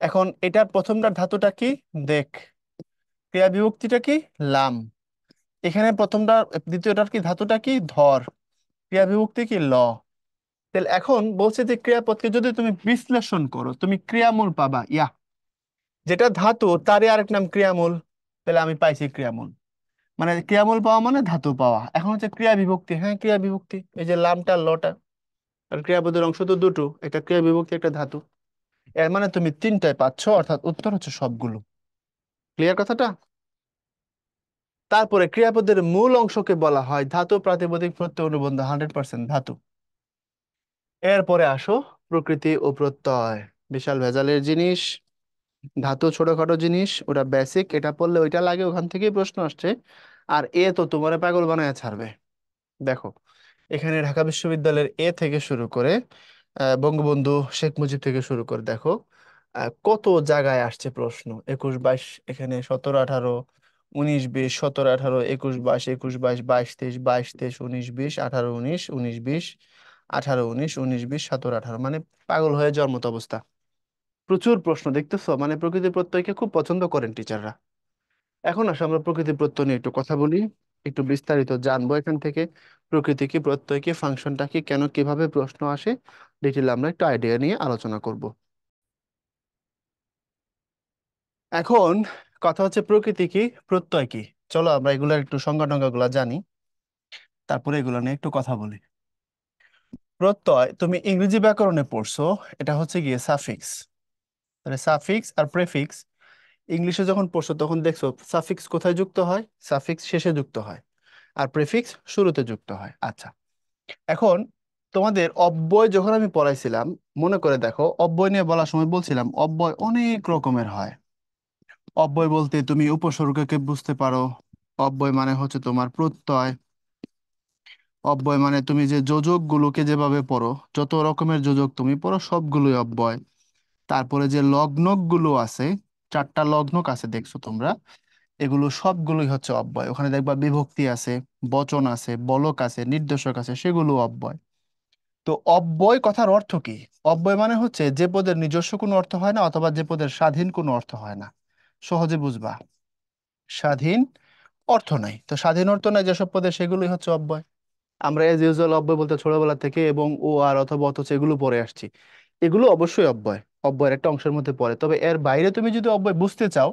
এখন এটার প্রথমটার ধাতুটা কি, দেখ, ক্রিয়া বিভক্তিটা কি, লাম, এখানে প্রথমটা, দ্বিতীয়টার কি ধাতুটা কি, ধর, ক্রিয়া বিভক্তি কি, ল। তাহলে এখন বলছে যে ক্রিয়াপদকে যদি তুমি বিশ্লেষণ করো তুমি ক্রিয়ামূল পাবা, ইয়া, যেটা ধাতু তারই আরেক নাম ক্রিয়ামূল। তাহলে আমি পাইছি ক্রিয়ামূল, মানে ক্রিয়ামূল পাওয়া মানে ধাতু পাওয়া। এখন হচ্ছে ক্রিয়া বিভক্তি, হ্যাঁ ক্রিয়া বিভক্তি, এই যে লামটা লটা, আর ক্রিয়াপদের অংশ তো দুটো, একটা ক্রিয়া বিভক্তি একটা ধাতু। এর মানে তুমি তিনটায় পাচ্ছ, অর্থাৎ উত্তর হচ্ছে সবগুলো। ক্লিয়ার কথাটা? তারপরে ক্রিয়াপদের মূল অংশকে বলা হয় ধাতু, প্রাতিপদিক, প্রত্যয়, অনুবন্ধ, 100% ধাতু। এরপরে আসো, প্রকৃতি ও প্রত্যয়, বিশাল ভেজালের জিনিস। ধাতু ছোটখাটো জিনিস, ওটা বেসিক, এটা পড়লে ওইটা লাগে, ওখান থেকেই প্রশ্ন আসছে। আর এ তো তোমার পাগল বানায় ছাড়বে। দেখো, এখানে ঢাকা বিশ্ববিদ্যালয়ের এ থেকে শুরু করে বঙ্গবন্ধু শেখ মুজিব থেকে শুরু করে দেখো, কত জায়গায় আসছে প্রশ্ন, 21 22, এখানে 17 18, 19 20, 17 18, 21 22, 21 22, 22 23, 22 23, 19 20, 18 19, 19 20, 18 19, 19 20, 17 18, মানে পাগল হয়ে যাওয়ার মতো অবস্থা। প্রচুর প্রশ্ন দেখতেছো, মানে প্রকৃতি প্রত্যয়কে খুব পছন্দ করেন টিচাররা। এখন আসলে আমরা প্রকৃতি প্রত্যয় নিয়ে একটু কথা বলি, একটু বিস্তারিত জানবো এখান থেকে। প্রকৃতি কি, প্রত্যয় কি, ফাংশনটা কি, কেন কিভাবে প্রশ্ন আসে, ডিটেল আমরা একটু আইডিয়া নিয়ে আলোচনা করব। এখন কথা হচ্ছে প্রকৃতি কি, প্রত্যয় কি। চলো আমরা এগুলোর একটু সংজ্ঞা টঙ্গা গুলা জানি, তারপরে এগুলো নিয়ে একটু কথা বলি। প্রত্যয় তুমি ইংরেজি ব্যাকরণে পড়ছো, এটা হচ্ছে গিয়ে সাফিক্স। মানে সাফিক্স আর প্রেফিক্স, ইংলিশে যখন পড়ছো তখন দেখছো সাফিক্স কোথায় যুক্ত হয়, সাফিক্স শেষে যুক্ত হয়, আর প্রেফিক্স শুরুতে যুক্ত হয়। আচ্ছা, এখন তোমাদের অব্যয় যখন আমি পড়াইছিলাম, মনে করে দেখো, অব্যয় নিয়ে বলার সময় বলছিলাম অব্যয় অনেক রকমের হয়। অব্যয় বলতে তুমি উপসর্গকে বুঝতে পারো, অব্যয় মানে হচ্ছে তোমার প্রত্যয়, অব্যয় মানে তুমি যে যোজক গুলোকে যেভাবে পড়ো, যত রকমের যোজক তুমি পড়ো সবগুলোই অব্যয়। তারপরে যে লগ্নক গুলো আছে, 4টা লগ্নক আছে দেখছো তোমরা, এগুলো সবগুলোই হচ্ছে অব্যয়। ওখানে দেখবা বিভক্তি আছে, বচন আছে, বলক আছে, নির্দেশক আছে, সেগুলো অব্যয়। তো অব্যয় কথার অর্থ কি? অব্যয় মানে হচ্ছে যে পদের নিজস্ব কোনো অর্থ হয় না, অথবা যে পদের স্বাধীন কোনো অর্থ হয় না। সহজে বুঝবা, স্বাধীন অর্থ নাই, তো স্বাধীন অর্থ নাই যেসব পদের, সেগুলোই হচ্ছে অব্যয়। আমরা এজ ইউজুয়াল অব্যয় বলতে ছোটবেলা থেকে এবং ও আর অথবা অথচ এগুলো পড়ে আসছি, এগুলো অবশ্যই অব্যয়, অব্যয়ের একটা অংশের মধ্যে পড়ে। তবে এর বাইরে তুমি যদি অব্যয় বুঝতে চাও,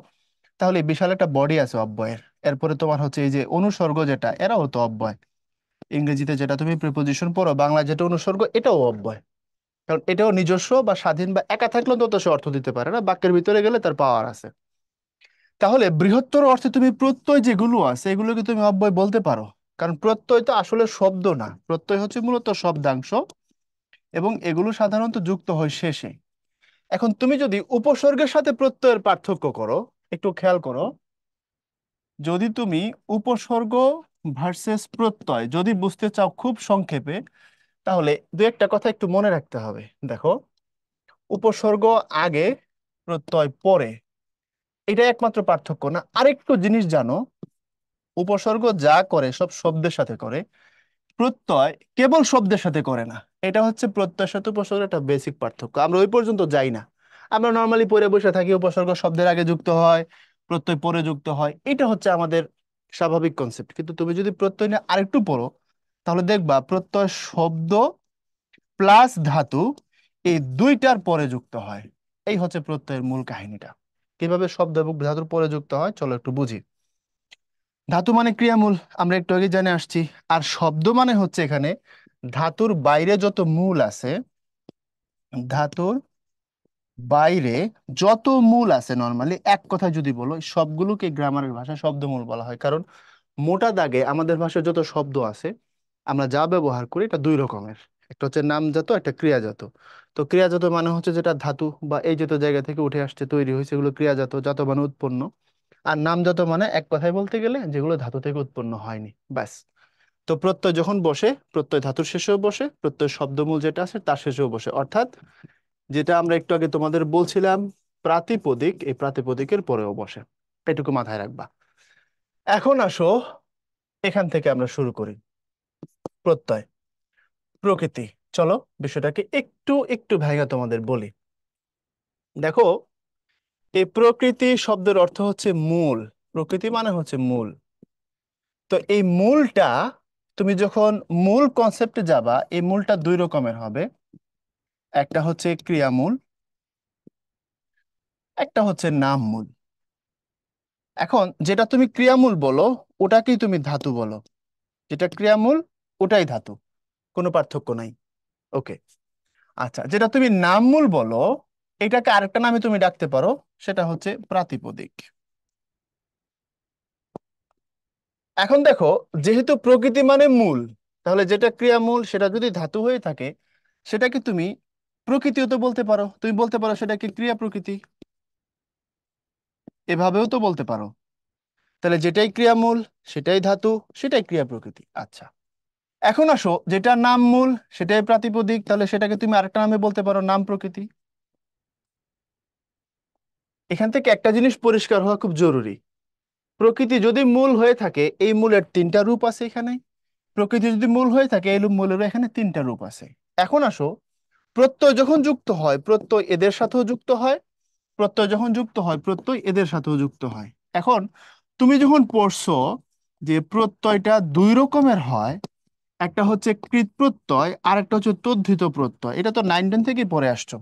তাহলে বিশাল একটা বডি আছে অব্যয়ের। এরপরে তোমার হচ্ছে এই যে অনুসর্গ, যেটা এরাও তো অব্যয়। ইংরেজিতে যেটা তুমি প্রিপোজিশন পড়ো, বাংলায় যেটা অনুসর্গ, এটাও অব্যয়। কারণ এটাও নিজস্ব বা স্বাধীন, বা একা থাকলেও তো সে অর্থ দিতে পারে না, বাক্যের ভিতরে গেলে তার পাওয়ার আছে। তাহলে বৃহত্তর অর্থে তুমি প্রত্যয় যেগুলো আছে এগুলোকে তুমি অব্যয় বলতে পারো। কারণ প্রত্যয় তো আসলে শব্দ না, প্রত্যয় হচ্ছে মূলত শব্দাংশ, এবং এগুলো সাধারণত যুক্ত হয় শেষে। এখন তুমি যদি উপসর্গের সাথে প্রত্যয়ের পার্থক্য করো, একটু খেয়াল করো, যদি তুমি উপসর্গ ভার্সেস প্রত্যয় যদি বুঝতে চাও খুব সংক্ষেপে, তাহলে দু একটা কথা একটু মনে রাখতে হবে। দেখো, উপসর্গ আগে, প্রত্যয় পরে, এটা একমাত্র পার্থক্য না। আরেকটু জিনিস জানো, উপসর্গ যা করে সব শব্দের সাথে করে, প্রত্যয় কেবল শব্দের সাথে করে না। এটা হচ্ছে প্রত্যয়ের সাথে উপসর্গের একটা বেসিক পার্থক্য, আমরা ওই পর্যন্ত যাই না। আমরা নর্মালি পড়ে বসে থাকি উপসর্গ শব্দের আগে যুক্ত হয়, প্রত্যয় পরে যুক্ত হয়, এটা হচ্ছে আমাদের স্বাভাবিক কনসেপ্ট। কিন্তু তুমি যদি প্রত্যয় নিয়ে আরেকটু পড়ো, তাহলে দেখবা প্রত্যয় শব্দ প্লাস ধাতু, এই দুইটার পরে যুক্ত হয়। এই হচ্ছে প্রত্যয়ের মূল কাহিনীটা। কিভাবে শব্দ এবং ধাতুর পরে যুক্ত হয় চলো একটু বুঝি। ধাতু মানে ক্রিয়ামূল, আমরা একটু আগে জেনে আসছি। আর শব্দ মানে হচ্ছে এখানে ধাতুর বাইরে যত মূল আছে, ধাতুর বাইরে যত মূল আছে, নর্মালি এক কথায় যদি বলো এই সবগুলোকে গ্রামারের ভাষায় শব্দমূল বলা হয়। কারণ মোটা দাগে আমাদের ভাষায় যত শব্দ আছে আমরা যা ব্যবহার করি এটা দুই রকমের, একটা হচ্ছে নামজাত, একটা ক্রিয়াজাত। তো ক্রিয়াজাত মানে হচ্ছে যেটা ধাতু বা এই যত জায়গা থেকে উঠে আসছে তৈরি হয়েছে এগুলো ক্রিয়াজাত, জাত মানে উৎপন্ন। আর নামজাত মানে এক কথায় বলতে গেলে যেগুলো ধাতু থেকে উৎপন্ন হয়নি, ব্যাস। তো প্রত্যয় যখন বসে, প্রত্যয় ধাতুর শেষেও বসে, প্রত্যয় শব্দমূল যেটা আছে তার শেষেও বসে, অর্থাৎ যেটা আমরা একটু আগে তোমাদের বলছিলাম প্রাতিপদিক, এই প্রাতিপদিকের পরেও বসে। এটুকু মাথায় রাখবা। এখন আসো এখান থেকে আমরা শুরু করি। প্রত্যয়, প্রকৃতি। চলো বিষয়টাকে একটু একটু ভাইয়া তোমাদের বলি। দেখো, এই প্রকৃতি শব্দের অর্থ হচ্ছে মূল। প্রকৃতি মানে হচ্ছে মূল। তো এই মূলটা, তুমি যখন মূল কনসেপ্টে যাবা, এই মূলটা দুই রকমের হবে। একটা হচ্ছে ক্রিয়ামূল, একটা হচ্ছে নামমূল। এখন যেটা তুমি ক্রিয়ামূল বলো ওটাকেই তুমি ধাতু বলো, যেটা ক্রিয়ামূল ওটাই ধাতু, কোনো পার্থক্য নাই। ওকে। আচ্ছা, যেটা তুমি নামমূল বলো এটাকে আরেকটা নামে তুমি ডাকতে পারো, সেটা হচ্ছে প্রাতিপদিক। এখন দেখো, যেহেতু প্রকৃতি মানে মূল, তাহলে যেটা ক্রিয়ামূল সেটা যদি ধাতু হয়ে থাকে সেটাকে তুমি প্রকৃতিও তো বলতে পারো। তুমি বলতে পারো সেটাকে ক্রিয়া প্রকৃতি, এভাবেও তো বলতে পারো। তাহলে যেটাই ক্রিয়ামূল সেটাই ধাতু, সেটাই ক্রিয়া প্রকৃতি। আচ্ছা, এখন আসো যেটা নামমূল সেটাই প্রাতিপদিক, তাহলে সেটাকে তুমি আরেকটা নামে বলতে পারো নাম প্রকৃতি। এখান থেকে একটা জিনিস পরিষ্কার হওয়া খুব জরুরি। প্রকৃতি যদি মূল হয়ে থাকে, এই মূলের তিনটা রূপ আছে এখানে। প্রকৃতি যদি মূল হয়ে থাকে এই মূলের এখানে তিনটা রূপ আছে। এখন আসো, প্রত্যয় যখন যুক্ত হয় প্রত্যয় এদের সাথেও যুক্ত হয়, প্রত্যয় যখন যুক্ত হয় প্রত্যয় এদের সাথেও যুক্ত হয়। এখন তুমি যখন পড়ছো যে প্রত্যয়টা দুই রকমের হয়, একটা হচ্ছে কৃৎ প্রত্যয় আর একটা হচ্ছে তদ্ধিত প্রত্যয়, এটা তো 9-10 থেকে পড়ে আসছো।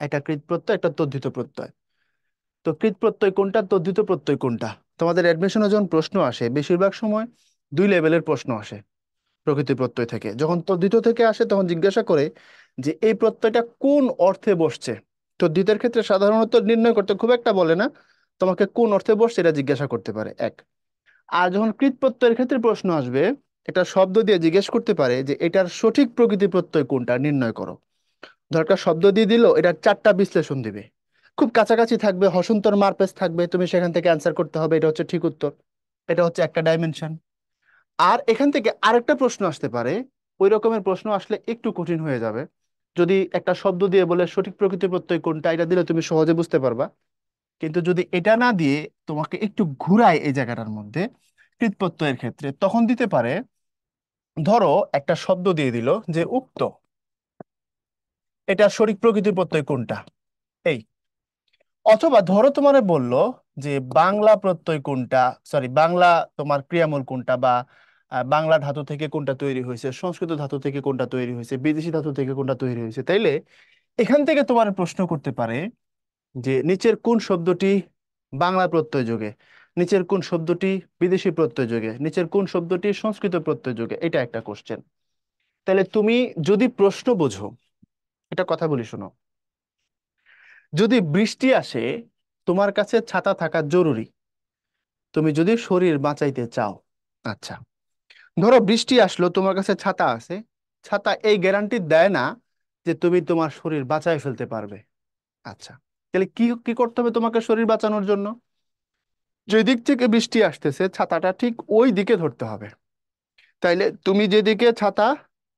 একটা কৃৎ প্রত্যয়, একটা তদ্ধিত প্রত্যয়। তো কৃৎ প্রত্যয় কোনটা, তদ্ধিত প্রত্যয় কোনটা? তোমাদের অ্যাডমিশনে যখন প্রশ্ন আসে বেশিরভাগ সময় দুই লেভেলের প্রশ্ন আসে। প্রকৃতি প্রত্যয় থেকে যখন তদ্ধিত থেকে আসে তখন জিজ্ঞাসা করে যে এই প্রত্যয়টা কোন অর্থে বসছে। তদ্ধিতের ক্ষেত্রে সাধারণত নির্ণয় করতে খুব একটা বলে না, তোমাকে কোন অর্থে বসছে এটা জিজ্ঞাসা করতে পারে, এক। আর যখন কৃৎ প্রত্যয়ের ক্ষেত্রে প্রশ্ন আসবে, এটা শব্দ দিয়ে জিজ্ঞেস করতে পারে যে এটার সঠিক প্রকৃতি প্রত্যয় কোনটা নির্ণয় করো। দরকার শব্দ দিয়ে দিল, এটার চারটা বিশ্লেষণ দিবে, খুব কাছাকাছি থাকবে, হসন্তর মারপেস থাকবে, তুমি সেখান থেকে অ্যান্সার করতে হবে এটা হচ্ছে ঠিক উত্তর। এটা হচ্ছে একটা ডাইমেনশন। আর এখান থেকে আরেকটা প্রশ্ন আসতে পারে, ওই রকমের প্রশ্ন আসলে একটু কঠিন হয়ে যাবে। যদি একটা শব্দ দিয়ে বলে সঠিক প্রকৃতি প্রত্যয় কোনটা, এটা দিলে তুমি সহজে বুঝতে পারবা। কিন্তু যদি এটা না দিয়ে তোমাকে একটু ঘুরায় এই জায়গাটার মধ্যে কৃৎ প্রত্যয়ের ক্ষেত্রে, তখন দিতে পারে, ধরো একটা শব্দ দিয়ে দিল যে উক্ত, এটা সঠিক প্রকৃতি প্রত্যয় কোনটা, এই। অথবা ধরো তোমারে বললো যে বাংলা প্রত্যয় কোনটা, সরি বাংলা তোমার ক্রিয়ামূল কোনটা, বা বাংলা ধাতু থেকে কোনটা তৈরি হয়েছে, সংস্কৃত ধাতু থেকে কোনটা তৈরি হয়েছে, বিদেশি ধাতু থেকে কোনটা তৈরি হয়েছে, তাইলে এখান থেকে তোমার প্রশ্ন করতে পারে যে নিচের কোন শব্দটি বাংলা প্রত্যয় যোগে, নিচের কোন শব্দটি বিদেশি প্রত্যয় যোগে, নিচের কোন শব্দটি সংস্কৃত প্রত্যয় যোগে, এটা একটা কোশ্চেন। তাহলে তুমি যদি প্রশ্ন বোঝো, এটা কথা বলি শোনো, যদি বৃষ্টি আসে তোমার কাছে ছাতা থাকা জরুরি, তুমি যদি শরীর বাঁচাইতে চাও। আচ্ছা, ধরো বৃষ্টি আসলো তোমার কাছে ছাতা আছে, ছাতা এই গ্যারান্টি দেয় না যে তুমি তোমার শরীর বাঁচায় ফেলতে পারবে। আচ্ছা, তাহলে কি কি করতে হবে তোমাকে শরীর বাঁচানোর জন্য? যে দিক থেকে বৃষ্টি আসতেছে ছাতাটা ঠিক ওই দিকে ধরতে হবে। তাইলে তুমি যেদিকে ছাতা,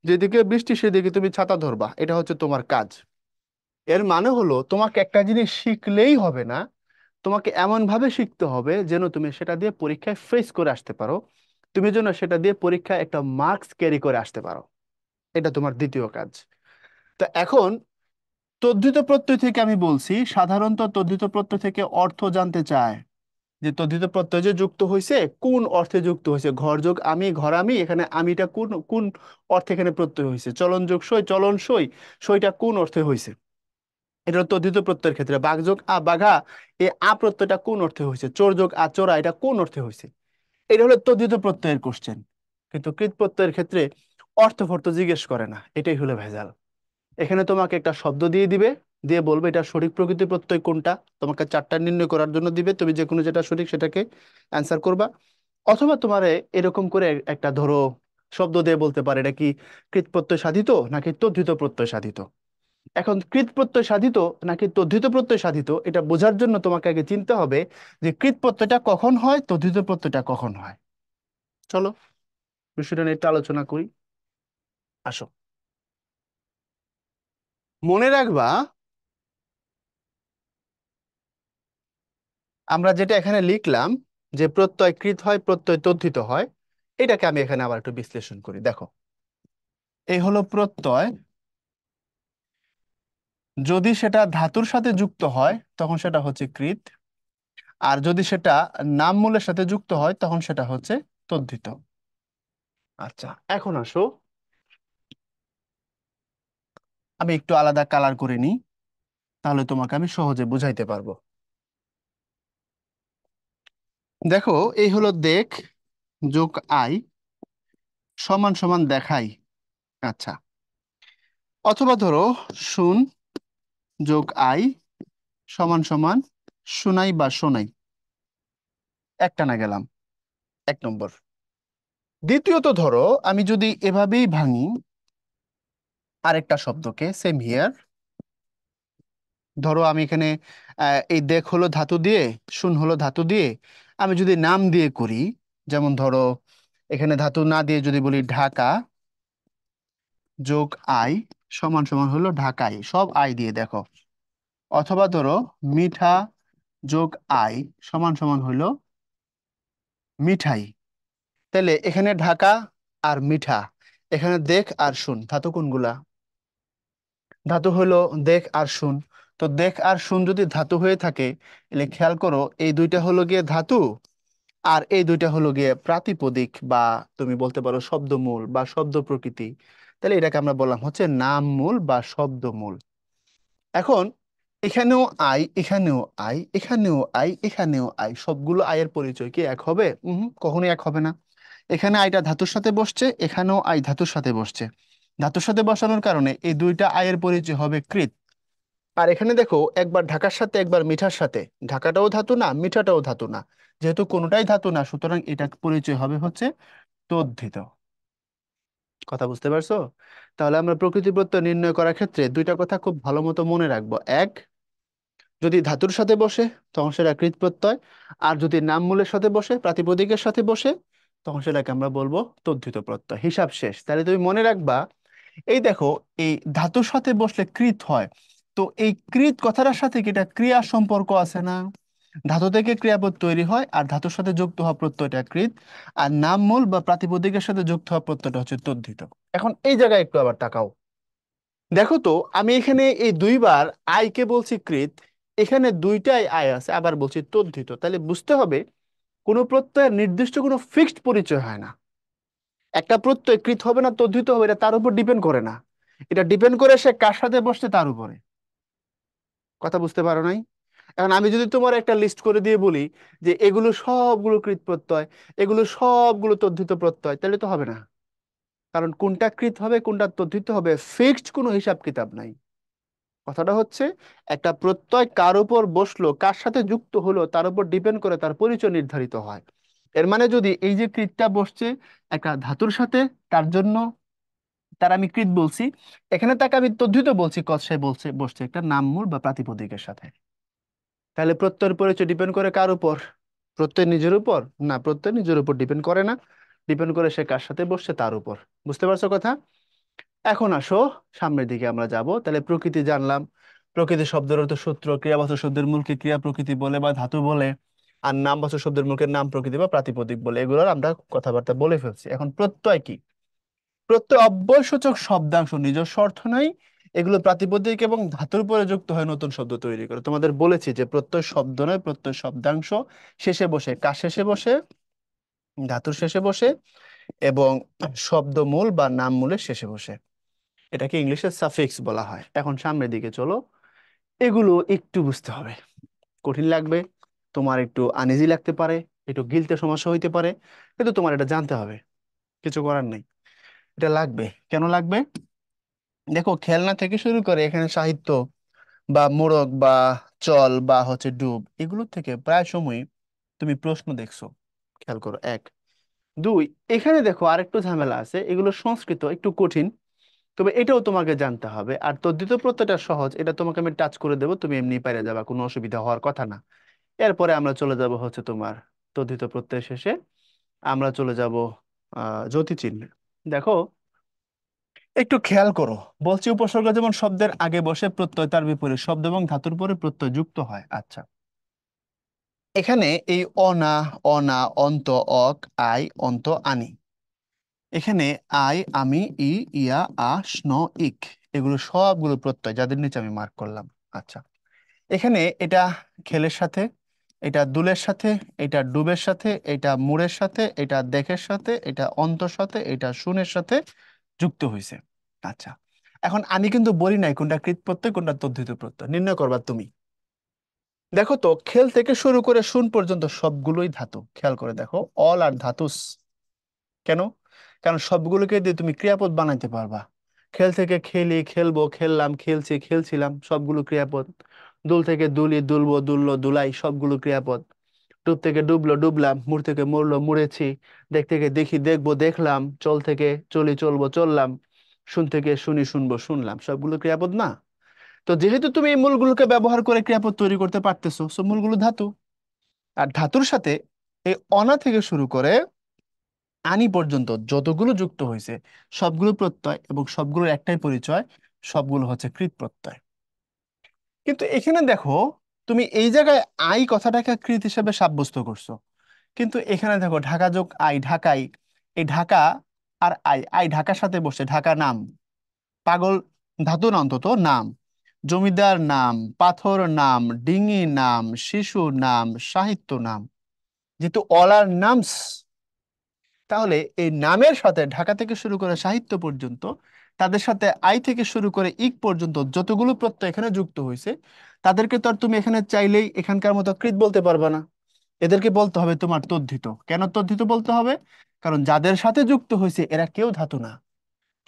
যেদিকে বৃষ্টি সেদিকে তুমি ছাতা ধরবা, এটা হচ্ছে তোমার কাজ। এর মানে হলো তোমাকে একটা জিনিস শিখলেই হবে না, তোমাকে এমন ভাবে শিখতে হবে যেন তুমি সেটা দিয়ে পরীক্ষায় ফেস করে আসতে পারো, তুমি যেন সেটা দিয়ে পরীক্ষায় একটা মার্কস ক্যারি করে আসতে পারো। এটা তোমার দ্বিতীয় কাজ। তো এখন তদ্ধিত প্রত্যয় থেকে আমি বলছি, সাধারণত তদ্ধিত প্রত্যয় থেকে অর্থ জানতে চায় যে তদ্ধিত প্রত্যয় যে যুক্ত হয়েছে কোন অর্থে যুক্ত হয়েছে, ঘর যোগ আমি, ঘর আমি, এখানে আমিটা কোন কোন অর্থে এখানে প্রত্যয় হয়েছে, চলন যোগ সই, চলন সই, সইটা কোন অর্থে হয়েছে। এটা হলো তদ্ধিত প্রত্যয়ের ক্ষেত্রে। বাঘ যোগ আ বাঘা, এই আ প্রত্যয়টা কোন অর্থে হয়েছে? চোর যোগ আ চোরা, এটা কোন অর্থে হয়েছে? এটা হলো তদ্ধিত প্রত্যয়ের কোশ্চেন। কিন্তু কৃত প্রত্যয়ের ক্ষেত্রে অর্থ জিজ্ঞেস করে না, এটাই হলো ভেজাল। এখানে তোমাকে একটা শব্দ দিয়ে দিবে, দিয়ে বলবে এটা সঠিক প্রকৃতি প্রত্যয় কোনটা, তোমাকে চারটা নির্ণয় করার জন্য দিবে, তুমি যে কোনো যেটা সঠিক সেটাকে অ্যান্সার করবা। অথবা তোমারে এরকম করে একটা ধরো শব্দ দিয়ে বলতে পারে এটা কি কৃত প্রত্যয় সাধিত নাকি তদ্ধিত প্রত্যয় সাধিত। এখন কৃত প্রত্যয় সাধিত নাকি তদ্ধিত প্রত্যয় সাধিত এটা বোঝার জন্য তোমাকে আগে চিনতে হবে যে কৃত প্রত্যয়টা কখন হয়, তদ্ধিত প্রত্যয়টা কখন হয়। চলো বিষয়টা নিয়ে একটু আলোচনা করি। আসো, মনে রাখবা আমরা যেটা এখানে লিখলাম যে প্রত্যয় কৃত হয় প্রত্যয় তদ্ধিত হয়, এটাকে আমি এখানে আবার একটু বিশ্লেষণ করি। দেখো, এই হলো প্রত্যয়, যদি সেটা ধাতুর সাথে যুক্ত হয় তখন সেটা হচ্ছে কৃত, আর যদি সেটা নামমূলের সাথে যুক্ত হয় তখন সেটা হচ্ছে তদ্ধিত। আচ্ছা, এখন আসো, আমি একটু আলাদা কালার করে নিই, তাহলে তোমাকে আমি সহজে বুঝাইতে পারবো। দেখো, এই হলো দেখ যোগ আই সমান সমান দেখাই। আচ্ছা, অথবা ধরো শুন যোগ আই সমান সমান শুনাই বা শোনাই। একটানা গেলাম, এক নম্বর। দ্বিতীয়ত ধরো আমি যদি এভাবেই ভাঙি আরেকটা শব্দকে, সেম হিয়ার, ধরো আমি এখানে এই দেখ হলো ধাতু দিয়ে, শুন হলো ধাতু দিয়ে, আমি যদি নাম দিয়ে করি, যেমন ধরো এখানে ধাতু না দিয়ে যদি বলি ঢাকা যোগ আই সমান সমান হলো ঢাকাই, সব আই দিয়ে দেখো। অথবা ধরো মিঠা যোগ আই সমান সমান হলো মিঠাই। তাহলে এখানে ঢাকা আর মিঠা, এখানে দেখ আর শুন, ধাতু কোনগুলা? ধাতু হলো দেখ আর শুন। তো দেখ আর শুন যদি ধাতু হয়ে থাকে, এলে খেয়াল করো এই দুইটা হলো গিয়ে ধাতু, আর এই দুইটা হলো গিয়ে প্রাতিপদিক, বা তুমি বলতে পারো শব্দমূল বা শব্দ প্রকৃতি। তাহলে এটাকে আমরা বললাম হচ্ছে নাম মূল বা শব্দমূল। এখন এখানেও আই, এখানেও আই, এখানেও আই, এখানেও আই, সবগুলো আয়ের পরিচয় কি এক হবে? কখনোই এক হবে না। এখানে আইটা ধাতুর সাথে বসছে, এখানেও আই ধাতুর সাথে বসছে। ধাতুর সাথে বসানোর কারণে এই দুইটা আয়ের পরিচয় হবে কৃত। আর এখানে দেখো, একবার ঢাকার সাথে একবার মিঠার সাথে, ঢাকাটাও ধাতু না মিঠাটাও ধাতু না, যেহেতু কোনোটাই ধাতু না সুতরাং এটা পরিচয় হবে হচ্ছে তদ্ধিত। কথা বুঝতে পারছো? তাহলে আমরা প্রকৃতি প্রত্যয় নির্ণয় করার ক্ষেত্রে দুইটা কথা খুব ভালো মতো মনে রাখবো। এক, যদি ধাতুর সাথে বসে তখন সেটা কৃত প্রত্যয়, আর যদি নামমূলের সাথে বসে প্রাতিপদিকের সাথে বসে তখন সেটাকে আমরা বলবো তদ্ধিত প্রত্যয়। হিসাব শেষ। তাহলে তুমি মনে রাখবা, এই দেখো, এই ধাতুর সাথে বসলে কৃত হয়, তো এই কৃত কথাটার সাথে কি এটা ক্রিয়া সম্পর্ক আছে না? ধাতু থেকে ক্রিয়াপদ তৈরি হয় আর ধাতুর সাথে যুক্ত হওয়া প্রত্যয়টা কৃত, আর নামমূল বা প্রাতিপদিকের সাথে যুক্ত হওয়া প্রত্যয়টা হচ্ছে তদ্ধিত। এখন এই জায়গায় একটু আবার তাকাও, দেখো তো আমি এখানে এই দুইবার আই কে বলছি কৃত, এখানে দুইটাই আয় আছে, আবার বলছি তদ্ধিত। তাহলে বুঝতে হবে কোনো প্রত্যয়ের নির্দিষ্ট কোনো ফিক্সড পরিচয় হয় না। একটা প্রত্যয় কৃত হবে না তদ্ধিত হবে এটা তার উপর ডিপেন্ড করে না, এটা ডিপেন্ড করে সে কার সাথে বসছে তার উপরে। কথা বুঝতে পারো নাই? এখন আমি যদি তোমার একটা লিস্ট করে দিয়ে বলি যে এগুলো সবগুলো কৃত প্রত্যয়, এগুলো সবগুলো তদ্ধিত প্রত্যয়, তাহলে তো হবে না। কারণ কোনটা কৃত হবে কোনটা তদ্ধিত হবে ফিক্সড কোনো হিসাব কিতাব নাই। কথাটা হচ্ছে একটা প্রত্যয় কার উপর বসলো কার সাথে যুক্ত হলো তার উপর ডিপেন্ড করে তার পরিচয় নির্ধারিত হয়। এর মানে যদি এই যে কৃতটা বসছে একটা ধাতুর সাথে, তার জন্য তার আমি কৃত বলছি, এখানে তাকে আমি তদ্ধিত বলছি কস সে বলছে বসছে একটা নামমূল বা প্রাতিপদিকের সাথে। তাহলে প্রত্যয়ের পরিচয় ডিপেন্ড করে কার উপর? প্রত্যয় নিজের উপর? না, প্রত্যয় নিজের উপর ডিপেন্ড করে না, ডিপেন্ড করে সে কার সাথে বসছে তার উপর। বুঝতে পারছো কথা? এখন আসো, সামনের দিকে আমরা যাব। তাহলে প্রকৃতি জানলাম, প্রকৃতি শব্দের অর্থ সূত্র, ক্রিয়াবাচক শব্দের মূলকে ক্রিয়া প্রকৃতি বলে বা ধাতু বলে, আর নামবাচক শব্দের মূলকে নাম প্রকৃতি বা প্রাতিপদিক বলে, এগুলোর আমরা কথাবার্তা বলে ফেলছি। এখন প্রত্যয় কি? প্রত্যয় অব্যয়সূচক শব্দাংশ, নিজস্ব অর্থ নাই, এগুলো প্রাতিপদিক এবং ধাতুর উপরে যুক্ত হয় নতুন শব্দ তৈরি করে। তোমাদের বলেছি যে প্রত্যয় শব্দ নয়, প্রত্যয় শব্দাংশ। শেষে বসে, কার শেষে বসে? ধাতুর শেষে বসে, এবং শব্দমূল বা নাম মূলের শেষে বসে। এটাকে ইংলিশে সাফিক্স বলা হয়। এখন সামনের দিকে চলো, এগুলো একটু বুঝতে হবে, কঠিন লাগবে, তোমার একটু আনইজি লাগতে পারে, একটু গিলতে সমস্যা হইতে পারে, কিন্তু তোমার এটা জানতে হবে, কিছু করার নেই, এটা লাগবে। কেন লাগবে? দেখো, খেলনা থেকে শুরু করে এখানে সাহিত্য বা মোড়ক বা চল বা হচ্ছে ডুব, এগুলো থেকে প্রায় সময় তুমি প্রশ্ন দেখছো, খেয়াল করো। এক, দুই, এখানে দেখো আরেকটু ঝামেলা আছে, এগুলো সংস্কৃত একটু কঠিন, তবে এটাও তোমাকে জানতে হবে। আর তদ্ধিত প্রত্যয়টা সহজ, এটা তোমাকে আমি টাচ করে দেবো, তুমি এমনি পারে যাবা, কোনো অসুবিধা হওয়ার কথা না। এরপরে আমরা চলে যাব হচ্ছে তোমার তদ্ধিত প্রত্যয় শেষে আমরা চলে যাব যতি চিহ্নে। দেখো, একটু খেয়াল করো, বলছি উপসর্গ যেমন শব্দের আগে বসে প্রত্যয় তার বিপরীত শব্দ এবং ধাতুর পরে প্রত্যয় যুক্ত হয়। আচ্ছা, এখানে এই অনা, অনা, অন্ত, অক, আই, অন্ত, আনি, এখানে আই, আমি, ই, ইয়া, আ, স্ন, ইক, এগুলো সবগুলো প্রত্যয় যাদের নিচে আমি মার্ক করলাম। আচ্ছা, এখানে এটা খেলের সাথে, এটা দুলের সাথে, এটা ডুবের সাথে, এটা মুড়ের সাথে, এটা দেখের সাথে, এটা অন্তর সাথে, এটা শুনের সাথে যুক্ত হয়েছে। আচ্ছা, এখন আমি কিন্তু বলি নাই কোনটা কৃত প্রত্যয় কোনটা তদ্ধিত প্রত্যয়, নির্ণয় করবা তুমি। দেখো তো, খেল থেকে শুরু করে শুন পর্যন্ত সবগুলোই ধাতু, খেয়াল করে দেখো, অল আর ধাতুস। কেন? কারণ সবগুলোকে দিয়ে তুমি ক্রিয়াপদ বানাইতে পারবা। খেল থেকে খেলি, খেলবো, খেললাম, খেলছি, খেলছিলাম, সবগুলো ক্রিয়াপদ। দুল থেকে দুলি, দুলবো, দুললো, দুলাই, সবগুলো ক্রিয়াপদ। ডুব থেকে ডুবলো, ডুবলাম, মুড় থেকে মুড়লো, মুড়েছি, দেখ থেকে দেখি, দেখবো, দেখলাম, চল থেকে চলি, চলবো, চললাম, শুন থেকে শুনি, শুনবো, শুনলাম, সবগুলো ক্রিয়াপদ না? তো যেহেতু তুমি এই মূলগুলোকে ব্যবহার করে ক্রিয়াপদ তৈরি করতে পারতেছো, সো মূলগুলো ধাতু। আর ধাতুর সাথে এই অনা থেকে শুরু করে আনি পর্যন্ত যতগুলো যুক্ত হয়েছে সবগুলো প্রত্যয়, এবং সবগুলোর একটাই পরিচয়, সবগুলো হচ্ছে কৃত প্রত্যয়। কিন্তু এখানে দেখো, তুমি এই জায়গায় আই কথাটাকে কৃত হিসেবে সাব্যস্ত করছো, কিন্তু এখানে দেখো ঢাকা যোগ আই, ঢাকাই, এই ঢাকা আর আই, আই ঢাকার সাথে বসে, ঢাকা নাম, পাগল ধাতু না অন্তত নাম, জমিদার নাম, পাথর নাম, ডিঙি নাম, শিশু নাম, সাহিত্য নাম, যেহেতু অল আর নামস, তাহলে এই নামের সাথে ঢাকা থেকে শুরু করে সাহিত্য পর্যন্ত, তাদের সাথে আই থেকে শুরু করে ইক পর্যন্ত যতগুলো প্রত্যয় এখানে যুক্ত হয়েছে, তাদেরকে তো আর তুমি এখানে চাইলেই এখানকার মতো কৃত বলতে পারবে না, এদেরকে বলতে হবে তোমার তদ্ধিত। কেন তদ্ধিত বলতে হবে? কারণ যাদের সাথে যুক্ত হয়েছে এরা কেউ ধাতু না।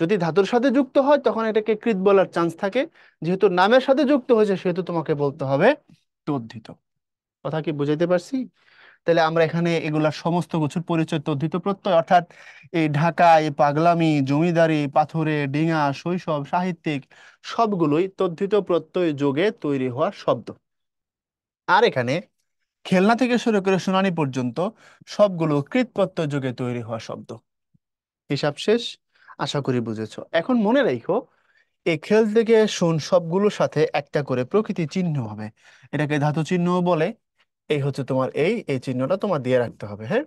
যদি ধাতুর সাথে যুক্ত হয় তখন এটাকে কৃত বলার চান্স থাকে, যেহেতু নামের সাথে যুক্ত হয়েছে সেহেতু তোমাকে বলতে হবে তদ্ধিত। কথা কি বুঝাইতে পারছি? তাহলে আমরা এখানে এগুলা সমস্ত কিছুর পরিচয় তদ্ধিত প্রত্যয়, অর্থাৎ এই ঢাকায়, পাগলামি, জমিদারি, পাথরে, ডিঙা, শৈশব, সাহিত্যিক, সবগুলোই তদ্ধিত প্রত্যয় যোগে তৈরি হওয়া শব্দ। আর এখানে খেলনা থেকে শুরু করে শুনানি পর্যন্ত সবগুলো কৃত প্রত্যয় যোগে তৈরি হওয়া শব্দ। হিসাব শেষ? আশা করি বুঝেছো। এখন মনে রাখো, এই খেল থেকে শুন সবগুলোর সাথে একটা করে প্রকৃতি চিহ্ন হবে, এটাকে ধাতু চিহ্ন বলে। এই হচ্ছে তোমার এই এই চিহ্নটা তোমার দিয়ে রাখতে হবে, হ্যাঁ।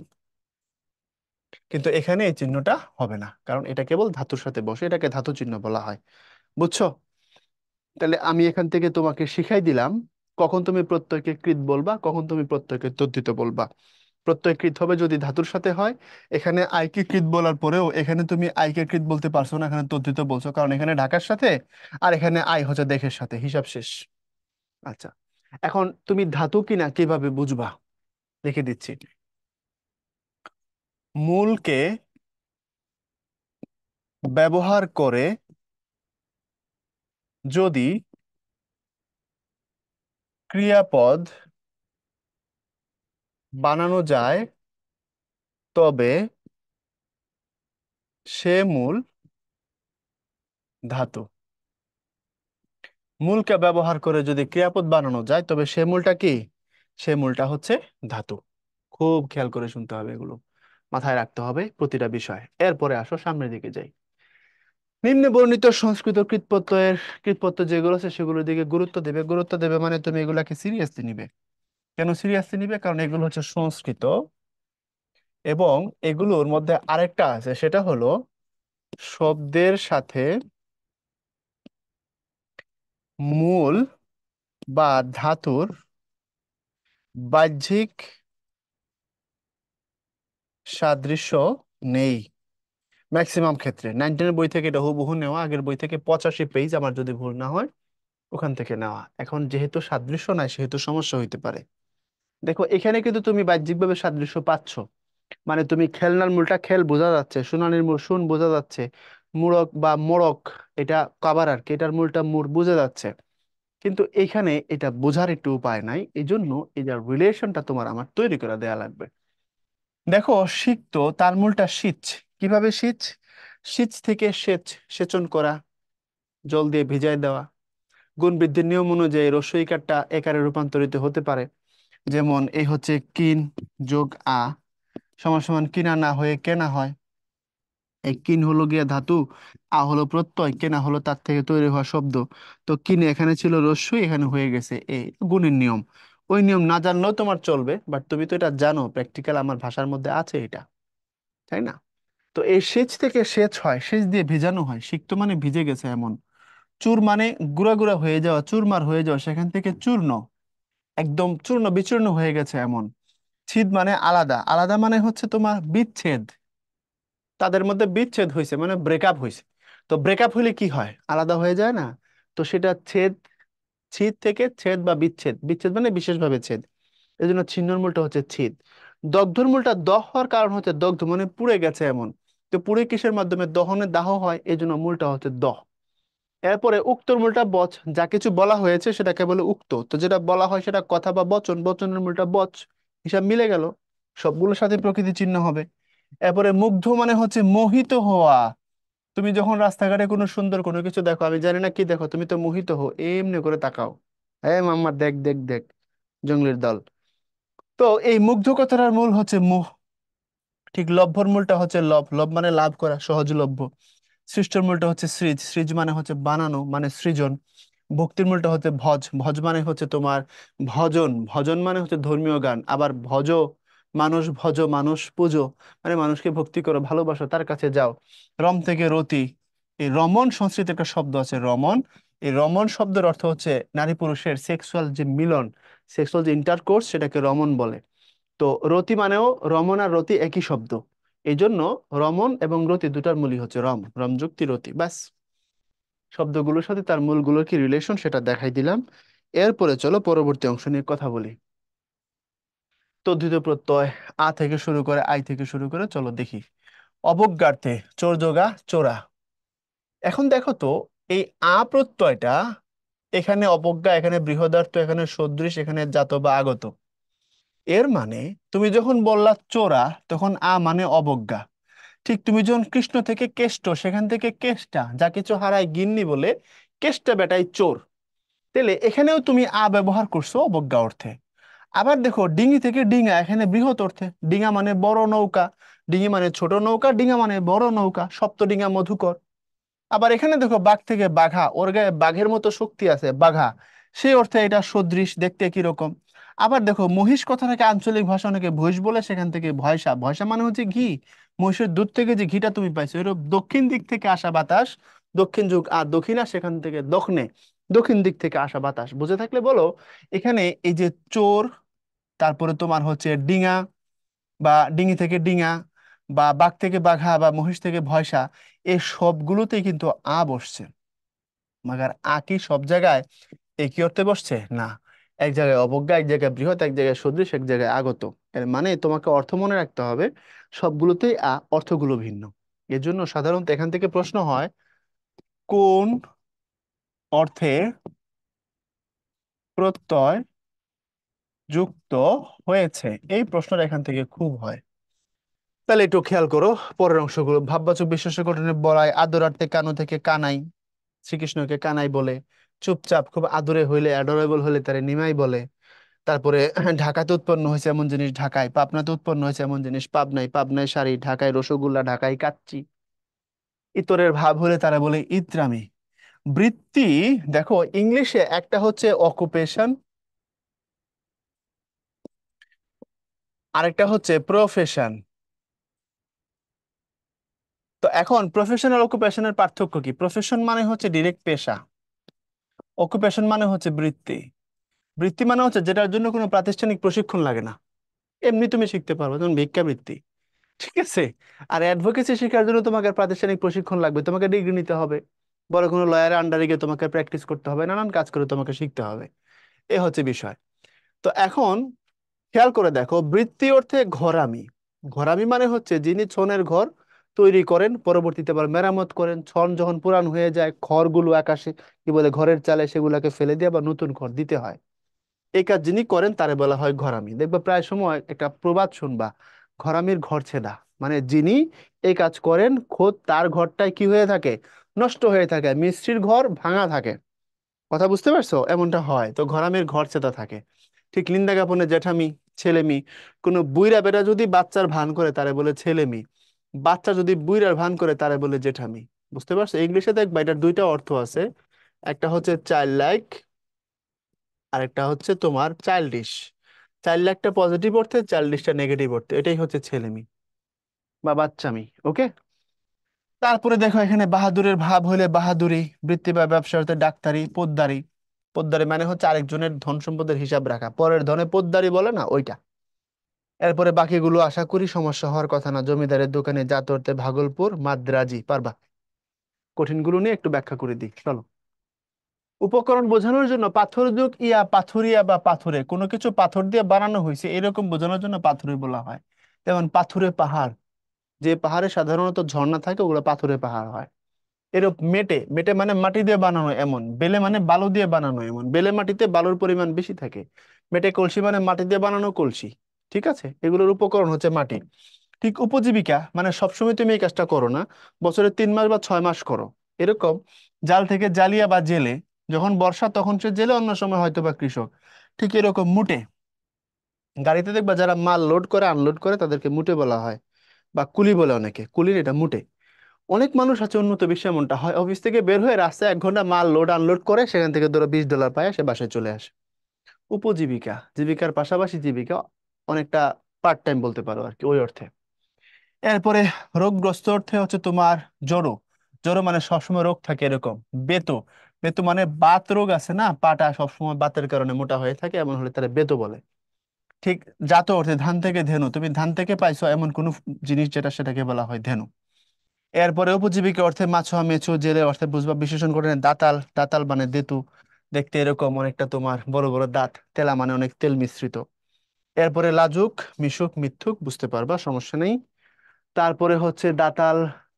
কিন্তু এখানে এই চিহ্নটা হবে না, কারণ এটা কেবল ধাতুর সাথে বসে, এটাকে ধাতু চিহ্ন বলা হয়। বুঝছো? তাহলে আমি এখান থেকে তোমাকে শিখাই দিলাম কখন তুমি প্রত্যয়কে কৃত বলবা, কখন তুমি প্রত্যয়কে তদ্ধিত বলবা। প্রত্যয় কৃত হবে যদি ধাতুর সাথে হয়। এখানে আইকে কৃত বলার পরেও এখানে তুমি আইকে কৃত বলতে পারছো না, এখানে তদ্ধিত বলছো, কারণ এখানে ঢাকার সাথে আর এখানে আই হচ্ছে দেখের সাথে। হিসাব শেষ। আচ্ছা, এখন তুমি ধাতু কিনা কিভাবে বুঝবা, লিখে দিচ্ছি। মূলকে ব্যবহার করে যদি ক্রিয়াপদ বানানো যায় তবে সে মূল ধাতু। মূলকে ব্যবহার করে যদি ক্রিয়াপদ বানানো যায় তবে সে মূলটা কি? সে মূলটা হচ্ছে ধাতু। খুব খেয়াল করে শুনতে হবে, এগুলো মাথায় রাখতে হবে প্রতিটা বিষয়। এরপরে আসো সামনের দিকে যাই। নিম্নে বর্ণিত সংস্কৃত কৃৎপত্তর যেগুলো আছে সেগুলোর দিকে গুরুত্ব দেবে। গুরুত্ব দেবে মানে তুমি এগুলাকে সিরিয়াসলি নিবে। কেন সিরিয়াসলি নিবে? কারণ এগুলো হচ্ছে সংস্কৃত, এবং এগুলোর মধ্যে আরেকটা আছে, সেটা হলো শব্দের সাথে মূল বা ধাতুর বাহ্যিক সাদৃশ্য নেই। ম্যাক্সিমাম ক্ষেত্রে 19 বই থেকে এটা হুবহু নেওয়া, আগের বই থেকে 85 পেজ আমার যদি ভুল না হয়। ওখান থেকে নেওয়া। এখন যেহেতু সাদৃশ্য নাই সেহেতু সমস্যা হইতে পারে। দেখো এখানে কিন্তু তুমি বাহ্যিকভাবে সাদৃশ্য পাচ্ছ, মানে তুমি খেলনার মূলটা খেল বোঝা যাচ্ছে, শুনানির মূল শুন বোঝা যাচ্ছে, মূরক বা মোড়ক এটা কাবার আর কি, এটার মূলটা মুর বোঝা যাচ্ছে। কিন্তু এখানে এটা বোঝার একটু উপায় নাই, এই জন্য এই যে রিলেশনটা তোমার আমার তৈরি করে দেয়া লাগবে। দেখো সিক্ত তার মূলটা সিচ। কিভাবে সিচ? সিচ থেকে সেচ, সেচন করা, জল দিয়ে ভিজাই দেওয়া। গুণ বৃদ্ধির নিয়ম অনুযায়ী রস্বই কারটা একারে রূপান্তরিত হতে পারে। যেমন এই হচ্ছে কিন যোগ আ সমান সমান কিনা না হয়ে কেনা হয়। এই কিন হলো গিয়া ধাতু, আ হলো প্রত্যয়, কেনা হলো তার থেকে তৈরি হওয়া শব্দ। তো কিনে এখানে ছিল রস্যই, এখানে হয়ে গেছে এই গুণের নিয়ম। ওই নিয়ম না জানলেও তোমার চলবে, বাট তুমি তো এটা জানো, প্র্যাকটিক্যাল আমার ভাষার মধ্যে আছে এটা, তাই না? তো এই সেচ থেকে সেচ হয়, সেচ দিয়ে ভেজানো হয়। সিক্ত মানে ভিজে গেছে এমন। চুর মানে গুঁড়া গুঁড়া হয়ে যাওয়া, চুরমার হয়ে যাওয়া, সেখান থেকে চূর্ণ, একদম চূর্ণ বিচূর্ণ হয়ে গেছে এমন। ছিদ মানে আলাদা, আলাদা মানে হচ্ছে তোমার বিচ্ছেদ, তাদের মধ্যে বিচ্ছেদ হয়েছে মানে ব্রেকআপ হয়েছে। তো ব্রেকআপ হলে কি হয়, আলাদা হয়ে যায় না? তো সেটা ছেদ, ছিদ থেকে ছেদ বা বিচ্ছেদ, বিচ্ছেদ মানে বিশেষভাবে ছেদ, এই জন্য ছিন্নর মূলটা হচ্ছে ছিদ। দগ্ধর মূলটা দহ হওয়ার কারণ হচ্ছে দগ্ধ মানে পুড়ে গেছে এমন। তো পুড়ে কিসের মাধ্যমে, দহনে দাহ হয়, এই জন্য মূলটা হচ্ছে দহ। এরপরে উক্তর মূলটা বচ, যা কিছু বলা হয়েছে সেটাকে বলে উক্ত, তো যেটা বলা হয় সেটা কথা বা বচন, বচনের মূলটা বচ। হিসাব মিলে গেল, সবগুলোর সাথে প্রকৃতি চিহ্ন হবে। এরপরে মুগ্ধ মানে হচ্ছে মোহিত হওয়া। তুমি যখন রাস্তাঘাটে কোনো সুন্দর কোনো কিছু দেখো, আমি জানি না কি দেখো, তুমি তো মোহিত হো, এমনি করে তাকাও, হ্যাঁ মাম্মা দেখ দেখ দেখ, জঙ্গলির দল। তো এই মুগ্ধ কথাটার মূল হচ্ছে মোহ। ঠিক লভ্যর মূলটা হচ্ছে লভ, লভ মানে লাভ করা, সহজলভ্য। সৃষ্টর মূলটা হচ্ছে সৃজ, সৃজ মানে হচ্ছে বানানো মানে সৃজন। ভক্তির মূলটা হচ্ছে ভজ, ভজ মানে হচ্ছে তোমার ভজন, ভজন মানে হচ্ছে ধর্মীয় গান। আবার ভজ মানুষ, ভজ মানুষ পুজো, মানে মানুষকে ভক্তি করো, ভালোবাসো, তার কাছে যাও। রম থেকে রতি, এই রমন সংস্কৃত একটা শব্দ আছে রমন। এই রমন শব্দের অর্থ হচ্ছে নারী পুরুষের সেক্সুয়াল যে মিলন, সেক্সুয়াল যে ইন্টারকোর্স, সেটাকে রমন বলে। তো রতি মানেও, রমন আর রতি একই শব্দ, এই জন্য রমন এবং রতি দুটার মূলই হচ্ছে রম, রম যুক্তি রতি, ব্যাস। শব্দগুলোর সাথে তার মূলগুলোর কি রিলেশন সেটা দেখাই দিলাম। এরপরে চলো পরবর্তী অংশ নিয়ে কথা বলি। তদ্ধিত প্রত্যয়, আ থেকে শুরু করে আই থেকে শুরু করে চলো দেখি। অবজ্ঞার্থে, চোর যোগা চোরা। এখন দেখো তো, এই আ প্রত্যয়টা, এখানে অবজ্ঞা, এখানে বৃহদার্থ, এখানে সদৃশ, এখানে জাত বা আগত। এর মানে তুমি যখন বললা চোরা, তখন আ মানে অবজ্ঞা। ঠিক তুমি যখন কৃষ্ণ থেকে কেষ্ট, সেখান থেকে কেষ্টা, যা কিছু হারায় গিন্নি বলে, কেষ্টা বেটাই চোর। তাহলে এখানেও তুমি আ ব্যবহার করছো অবজ্ঞা অর্থে। আবার দেখো ডিঙি থেকে ডিঙা, এখানে বৃহৎ অর্থে, ডিঙা মানে বড় নৌকা, ডিঙি মানে ছোট নৌকা, ডিঙা মানে বড় নৌকা, সপ্তডিঙা মধুকর। আবার এখানে দেখো বাঘ থেকে বাঘা, ওর গায়ে বাঘের মতো শক্তি আছে বাঘা, সেই অর্থে এটা সদৃশ দেখতে কি রকম। আবার দেখো মহিষ কথাটাকে আঞ্চলিক ভাষা অনেকে ভৈষ বলে, সেখান থেকে ভয়সা, ভয়সা মানে হচ্ছে ঘি, মহিষের দুধ থেকে যে ঘিটা তুমি পাইছো, এরকম দক্ষিণ দিক থেকে আসা বাতাস, দক্ষিণ যুগ আর দক্ষিণা, সেখান থেকে দক্ষিণে, দক্ষিণ দিক থেকে আসা বাতাস, বুঝে থাকলে বলো। এখানে এই যে চোর, তারপরে তোমার হচ্ছে ডিঙা বা ডিঙি থেকে ডিঙা, বা বাঘ থেকে বাঘা, বা মহিষ থেকে ভয়সা, এই সবগুলোতেই কিন্তু আ বসছে। মাগার আ কি সব জায়গায় একই অর্থে বসছে না, এক জায়গায় অবজ্ঞা, এক জায়গায় বৃহৎ, এক জায়গায় সদৃশ, এক জায়গায় আগত। এর মানে তোমাকে অর্থ মনে রাখতে হবে, সবগুলোতেই আ, অর্থগুলো ভিন্ন। এর জন্য সাধারণত এখান থেকে প্রশ্ন হয়, কোন অর্থে প্রত্যয় যুক্ত হয়েছে, এই প্রশ্নটা এখান থেকে খুব হয়। তাহলে একটু খেয়াল করো পরের অংশগুলো। ভাববাচক বিশেষ্য গঠনে বলায়, আদরার্থে কানু থেকে কানাই, শ্রীকৃষ্ণকে কানাই বলে। চুপচাপ খুব আদরে হইলে, অ্যাডোরেবল হলে তারে নিমাই বলে। তারপরে ঢাকাতে উৎপন্ন হয়েছে এমন জিনিস ঢাকায়, পাবনাতে উৎপন্ন হয়েছে এমন জিনিস পাবনায়, পাবনায় শাড়ি, ঢাকায় রসগোল্লা, ঢাকায় কাচ্চি। ইতরের ভাব হলে তারা বলে ইত্রামি। বৃত্তি, দেখো ইংলিশে একটা হচ্ছে অকুপেশন, আরেকটা হচ্ছে প্রফেশন। তো এখন প্রফেশনাল অকুপেশনের পার্থক্য কি? প্রফেশন মানে হচ্ছে ডিরেক্ট পেশা, অকুপেশন মানে হচ্ছে বৃত্তি। বৃত্তি মানে হচ্ছে যেটার জন্য কোনো প্রাতিষ্ঠানিক প্রশিক্ষণ লাগে না, এমনি তুমি শিখতে পারবে, যেমন ভিক্ষাবৃত্তি, ঠিক আছে? আর অ্যাডভোকেসি শেখার জন্য তোমাকে প্রাতিষ্ঠানিক প্রশিক্ষণ লাগবে, তোমাকে ডিগ্রি নিতে হবে। বড় কোনো লয়ারের আন্ডারে গিয়ে তোমাকে প্র্যাকটিস করতে হবে, নানান কাজ করে তোমাকে শিখতে হবে। এ হচ্ছে বিষয়। তো এখন খেয়াল করে দেখো, বৃত্তি অর্থে ঘরামি। ঘরামি মানে হচ্ছে যিনি ছনের ঘর তৈরি করেন, পরবর্তীতে আবার মেরামত করেন। ছন যখন পুরান হয়ে যায়, খড়গুলো আকাশে কি বলে ঘরের চালে, সেগুলোকে ফেলে দিয়ে আবার নতুন ঘর দিতে হয়। এই কাজ যিনি করেন তারে বলা হয় ঘরামি। দেখবা প্রায় সময় একটা প্রবাদ শুনবা, ঘরামির ঘর ছেঁদা। মানে যিনি এই কাজ করেন খোদ তার ঘরটাই কি হয়ে থাকে, নষ্ট হয়ে থাকে, মিস্ত্রির ঘর ভাঙা থাকে। কথা বুঝতে পারছো? এমনটা হয়। তো ঘরামির ঘর ছেঁদা থাকে। ঠিক নিন্দা জ্ঞাপনে জেঠামি, ছেলেমি। কোনো বুইরা বেটা যদি বাচ্চার ভান করে তারে বলে ছেলেমি, বাচ্চা যদি বুইরার ভান করে তারে বলে জেঠামি। বুঝতে পারছো? ইংলিশে দেখবা এটার দুইটা অর্থ আছে। একটা হচ্ছে চাইল্ড লাইক, আর একটা হচ্ছে তোমার চাইল্ডিশ। চাইল্ড লাইকটা পজিটিভ অর্থে, চাইল্ডিশটা নেগেটিভ অর্থে। এটাই হচ্ছে ছেলেমি বা বাচ্চামি। ওকে। তারপরে দেখো এখানে বাহাদুরের ভাব হলে বাহাদুরি, বৃত্তি বা ব্যবসা হতে ডাক্তারি, পোদ্দারি। পোদ্দারি মানে হচ্ছে আরেকজনের ধন সম্পদের হিসাব রাখা, পরের ধনে পোদ্দারি বলে না, ওইটা। এরপরে বাকিগুলো আশা করি সমস্যা হওয়ার কথা না। জমিদারের দোকানে যা ধরতে ভাগলপুর মাদ্রাজি, পারবা? কঠিনগুলো নিয়ে একটু ব্যাখ্যা করে দিই, চলো। উপকরণ বোঝানোর জন্য পাথর যুগ ইয়া পাথুরিয়া বা পাথরে, কোনো কিছু পাথর দিয়ে বানানো হয়েছে এরকম বোঝানোর জন্য পাথুরে বলা হয়। যেমন পাথুরে পাহাড়, যে পাহাড়ে সাধারণত ঝর্ণা থাকে ওগুলো পাথুরে পাহাড় হয়। এরকম মেটে, মেটে মানে মাটি দিয়ে বানানো এমন, বেলে মানে বালু দিয়ে বানানো এমন, বেলে মাটিতে বালুর পরিমাণ বেশি থাকে। মেটে কলসি মানে মাটি দিয়ে বানানো কলসি। ঠিক আছে, এগুলোর উপকরণ হচ্ছে মাটি। ঠিক উপজীবিকা মানে সবসময় তুমি এই কাজটা করো না, বছরে 3 মাস বা 6 মাস করো, এরকম। জাল থেকে জালিয়া বা জেলে, যখন বর্ষা তখন সে জেলে, অন্য সময় হয়তো বা কৃষক। ঠিক এরকম মুটে, গাড়িতে দেখবা যারা মাল লোড করে আনলোড করে তাদেরকে মুটে বলা হয়, বা কুলি বলে অনেকে, কুলির এটা মুটে। অনেক মানুষ আছে উন্নত বিশ্বে এমনটা হয়, অফিস থেকে বের হয়ে রাস্তায় 1 ঘন্টা মাল লোড আনলোড করে, সেখান থেকে ধরো $20 পায়, সে বাসায় চলে আসে। উপজীবিকা, জীবিকার পাশাপাশি জীবিকা, অনেকটা পার্ট টাইম বলতে পারো আর কি, ওই অর্থে। এরপরে রোগগ্রস্ত অর্থে হচ্ছে তোমার জড়ো। জড়ো মানে সবসময় রোগ থাকে এরকম। বেতো, বেতো মানে বাত রোগ আছে না, পাটা সবসময় বাতের কারণে মোটা হয়ে থাকে, এমন হলে তারা বেতো বলে। ঠিক জাত অর্থে ধান থেকে ধেনু, তুমি ধান থেকে পাইছো এমন কোন জিনিস যেটা, সেটাকে বলা হয় ধেনু। এরপরে উপজীবিকা অর্থে মাছুয়া মেছু, জেলে অর্থে বুঝবা বিশেষণ করে দাতাল, দাতাল মানে দেতু, দেখতে এরকম অনেকটা তোমার বড় বড় দাঁত, তেলা মানে অনেক তেল মিশ্রিত। এরপরে লাজুক, মিশুক, মিথ্যুক, বুঝতে পারবা, সমস্যা নেই। তারপরে হচ্ছে দাতাল,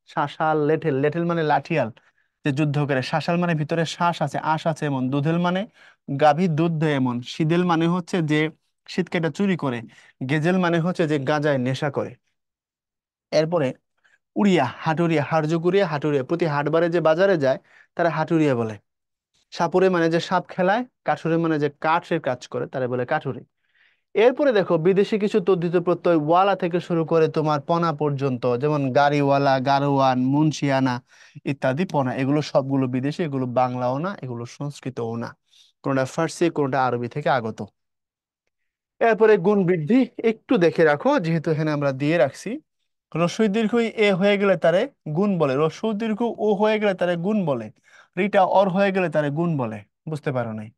শাসাল, লেঠেল, লেঠেল মানে লাঠিয়াল, যে যুদ্ধ করে। শাসাল মানে ভিতরে শ্বাস আছে, আঁশ আছে এমন। দুধেল মানে গাভীর দুধ দেয় এমন। শীদেল মানে হচ্ছে যে শীত কেটে চুরি করে। গেজেল মানে হচ্ছে যে গাঁজায় নেশা করে। এরপরে উড়িয়া, হাটুরিয়া, হাড়জুকুরিয়া, হাটুরিয়া, প্রতি হাটবারে যে বাজারে যায় তারা হাটুরিয়া বলে। সাপুরে মানে যে সাপ খেলায়, কাঠুরে মানে যে কাঠের কাজ করে, তারা বলে কাঠুরে। এরপরে দেখো বিদেশি কিছু তদ্ধিত প্রত্যয়, ওয়ালা থেকে শুরু করে তোমার পনা পর্যন্ত, যেমন গাড়িওয়ালা, গারোয়ান, মুন্সিয়ানা ইত্যাদি। পনা এগুলো সবগুলো বিদেশি, এগুলো বাংলাও না, এগুলো সংস্কৃতও না, কোনটা ফার্সি কোনটা আরবি থেকে আগত। এরপরে গুণ বৃদ্ধি একটু দেখে রাখো, যেহেতু এখানে আমরা দিয়ে রাখছি। রস্বই দীর্ঘ এ হয়ে গেলে তারে গুণ বলে, রস্বই দীর্ঘ ও হয়ে গেলে তারে গুণ বলে, রিটা অর হয়ে গেলে তারে গুণ বলে। বুঝতে পারো নাই?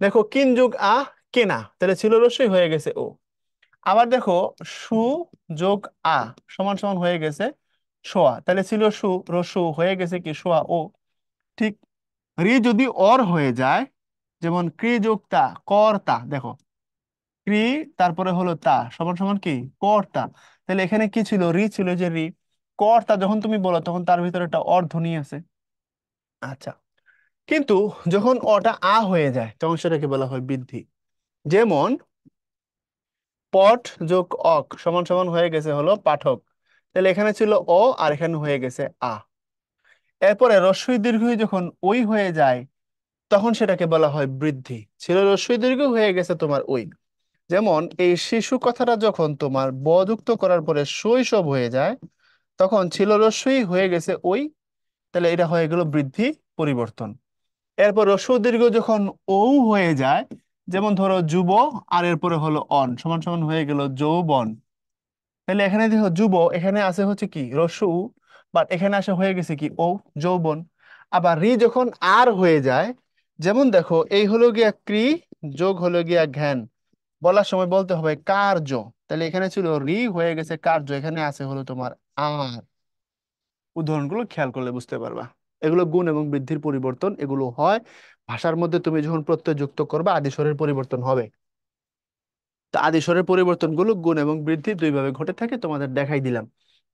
দেখো কিন যোগ আ, কেনা, তাহলে ছিল রস্বই, হয়ে গেছে ও। আবার দেখো সু যোগ আ সমান সমান হয়ে গেছে সোয়া, তাহলে ছিল সু, রসু, হয়ে গেছে কি সোয়া ও। ঠিক রি যদি অর হয়ে যায়, যেমন ক্রি যোগ তা, কর্তা, দেখো ক্রি, তারপরে হলো তা সমান সমান কি কর্তা। তাহলে এখানে কি ছিল, রি ছিল, যে রি। কর্তা যখন তুমি বলো তখন তার ভিতরে একটা অর্ধনী আছে। আচ্ছা, কিন্তু যখন অটা আ হয়ে যায় তখন সেটাকে বলা হয় বৃদ্ধি। যেমন পট যোগ অক সমান সমান হয়ে গেছে হলো পাঠক, তাহলে এখানে ছিল অ আর এখানে হয়ে গেছে আ। এরপরে রস্বই দীর্ঘই যখন ওই হয়ে যায় তখন সেটাকে বলা হয় বৃদ্ধি। ছিল রস্বই দীর্ঘ, হয়ে গেছে তোমার ওই। যেমন এই শিশু কথাটা যখন তোমার বযুক্ত করার পরে শৈশব হয়ে যায়, তখন ছিল রস্বই, হয়ে গেছে ওই, তাহলে এটা হয়ে গেল বৃদ্ধি, পরিবর্তন। এরপর হ্রস্ব ও দীর্ঘ যখন ও হয়ে যায়, যেমন ধরো যুব, আর এরপরে হলো অন সমান সমান হয়ে গেল যৌবন। তাহলে এখানে দেখো যুব, এখানে আছে হচ্ছে কি হ্রস্ব উ, বাট এখানে আসে হয়ে গেছে কি ও, যৌবন। আবার রি যখন আর হয়ে যায়, যেমন দেখো এই হলো গিয়া ক্রি, যোগ হলো গিয়া ঘ্যান, বলার সময় বলতে হবে কার্য, তাহলে এখানে ছিল রি, হয়ে গেছে কার্য, এখানে আছে হলো তোমার আর। উদাহরণগুলো খেয়াল করলে বুঝতে পারবা। এগুলো গুণ এবং বৃদ্ধির পরিবর্তন, এগুলো হয় ভাষার মধ্যে তুমি যখন প্রত্যয় যুক্ত করবে আদি স্বরের পরিবর্তন হবে। তো আদি স্বরের পরিবর্তনগুলো গুণ এবং বৃদ্ধি দুইভাবে ঘটে থাকে, তোমাদের দেখাই দিলাম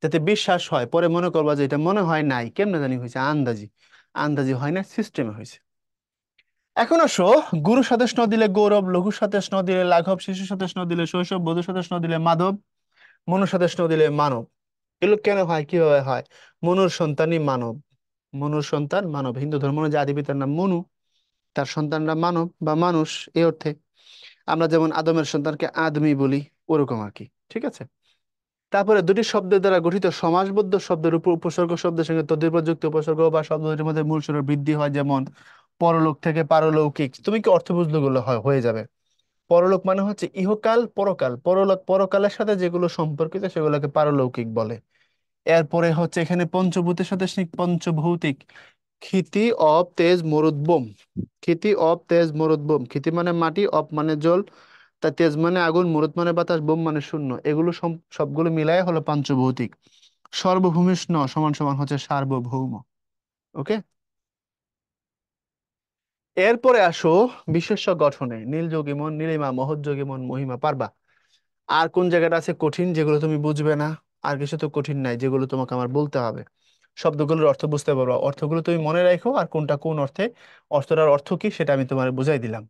যাতে বিশ্বাস হয়। পরে মনে করবা যে এটা মনে হয় নাই, কেমনে জানি হয়েছে, আন্দাজি। আন্দাজি হয় না, সিস্টেমে হয়েছে। এখন আসো, গুরু সাথে স্ন দিলে গৌরব, লঘু সাথে স্ন দিলে লাঘব, শিশু সাথে স্ন দিলে শৈশব, বধূ সাথে স্ন দিলে মাধব, মনু সাথে স্ন দিলে মানব। এগুলো কেন হয়, কিভাবে হয়? মনুর সন্তানই মানব। মনুর সন্তান মানব, হিন্দু ধর্ম অনুযায়ী আদি পিতার নাম মনু, তার সন্তানরা মানব বা মানুষ। এই অর্থে আমরা যেমন আদমের সন্তানকে আদমি বলি, ওরকম আর কি। ঠিক আছে। তারপরে দুটি শব্দের দ্বারা গঠিত সমাসবদ্ধ শব্দের উপর উপসর্গ শব্দের সঙ্গে তদ্বিপর্যুক্ত উপসর্গ বা শব্দ দুটির মধ্যে মূল স্বরের বৃদ্ধি হয়, যেমন পরলোক থেকে পারলৌকিক। তুমি কি অর্থ বুঝলে গুলো হয় হয়ে যাবে। পরলোক মানে হচ্ছে ইহকাল, পরকাল, পরলোক পরকালের সাথে যেগুলো সম্পর্কিত সেগুলোকে পারলৌকিক বলে। এরপরে হচ্ছে এখানে পঞ্চভূতের সাথে পঞ্চভৌতিক। ক্ষিতি, অপ, তেজ, মরুদ্যম। ক্ষিতি, অপ, তেজ, মরুদ্যম। ক্ষিতি মানে মাটি, অপ মানে জল, তা তেজ মানে আগুন, মরুদ মানে বাতাস, বোম মানে শূন্য। এগুলো সবগুলো মিলাই হলো পাঞ্চভৌতিক। সর্বভূমিষ্ণ সমান সমান হচ্ছে সার্বভৌম। ওকে। এরপরে আসো বিশেষ্য গঠনে। নীল যোগীমন, নীলিমা, মহৎযোগীমন, মহিমা। পারবা? আর কোন জায়গাটা আছে কঠিন যেগুলো তুমি বুঝবে না? আর কিছু তো কঠিন নাই যেগুলো তোমাকে আমার বলতে হবে। শব্দগুলোর অর্থ বুঝতে পারবা, অর্থগুলো তুমি মনে রাখো, আর কোনটা কোন অর্থে, অর্থটার অর্থ কি সেটা আমি তোমার বুঝাই দিলাম।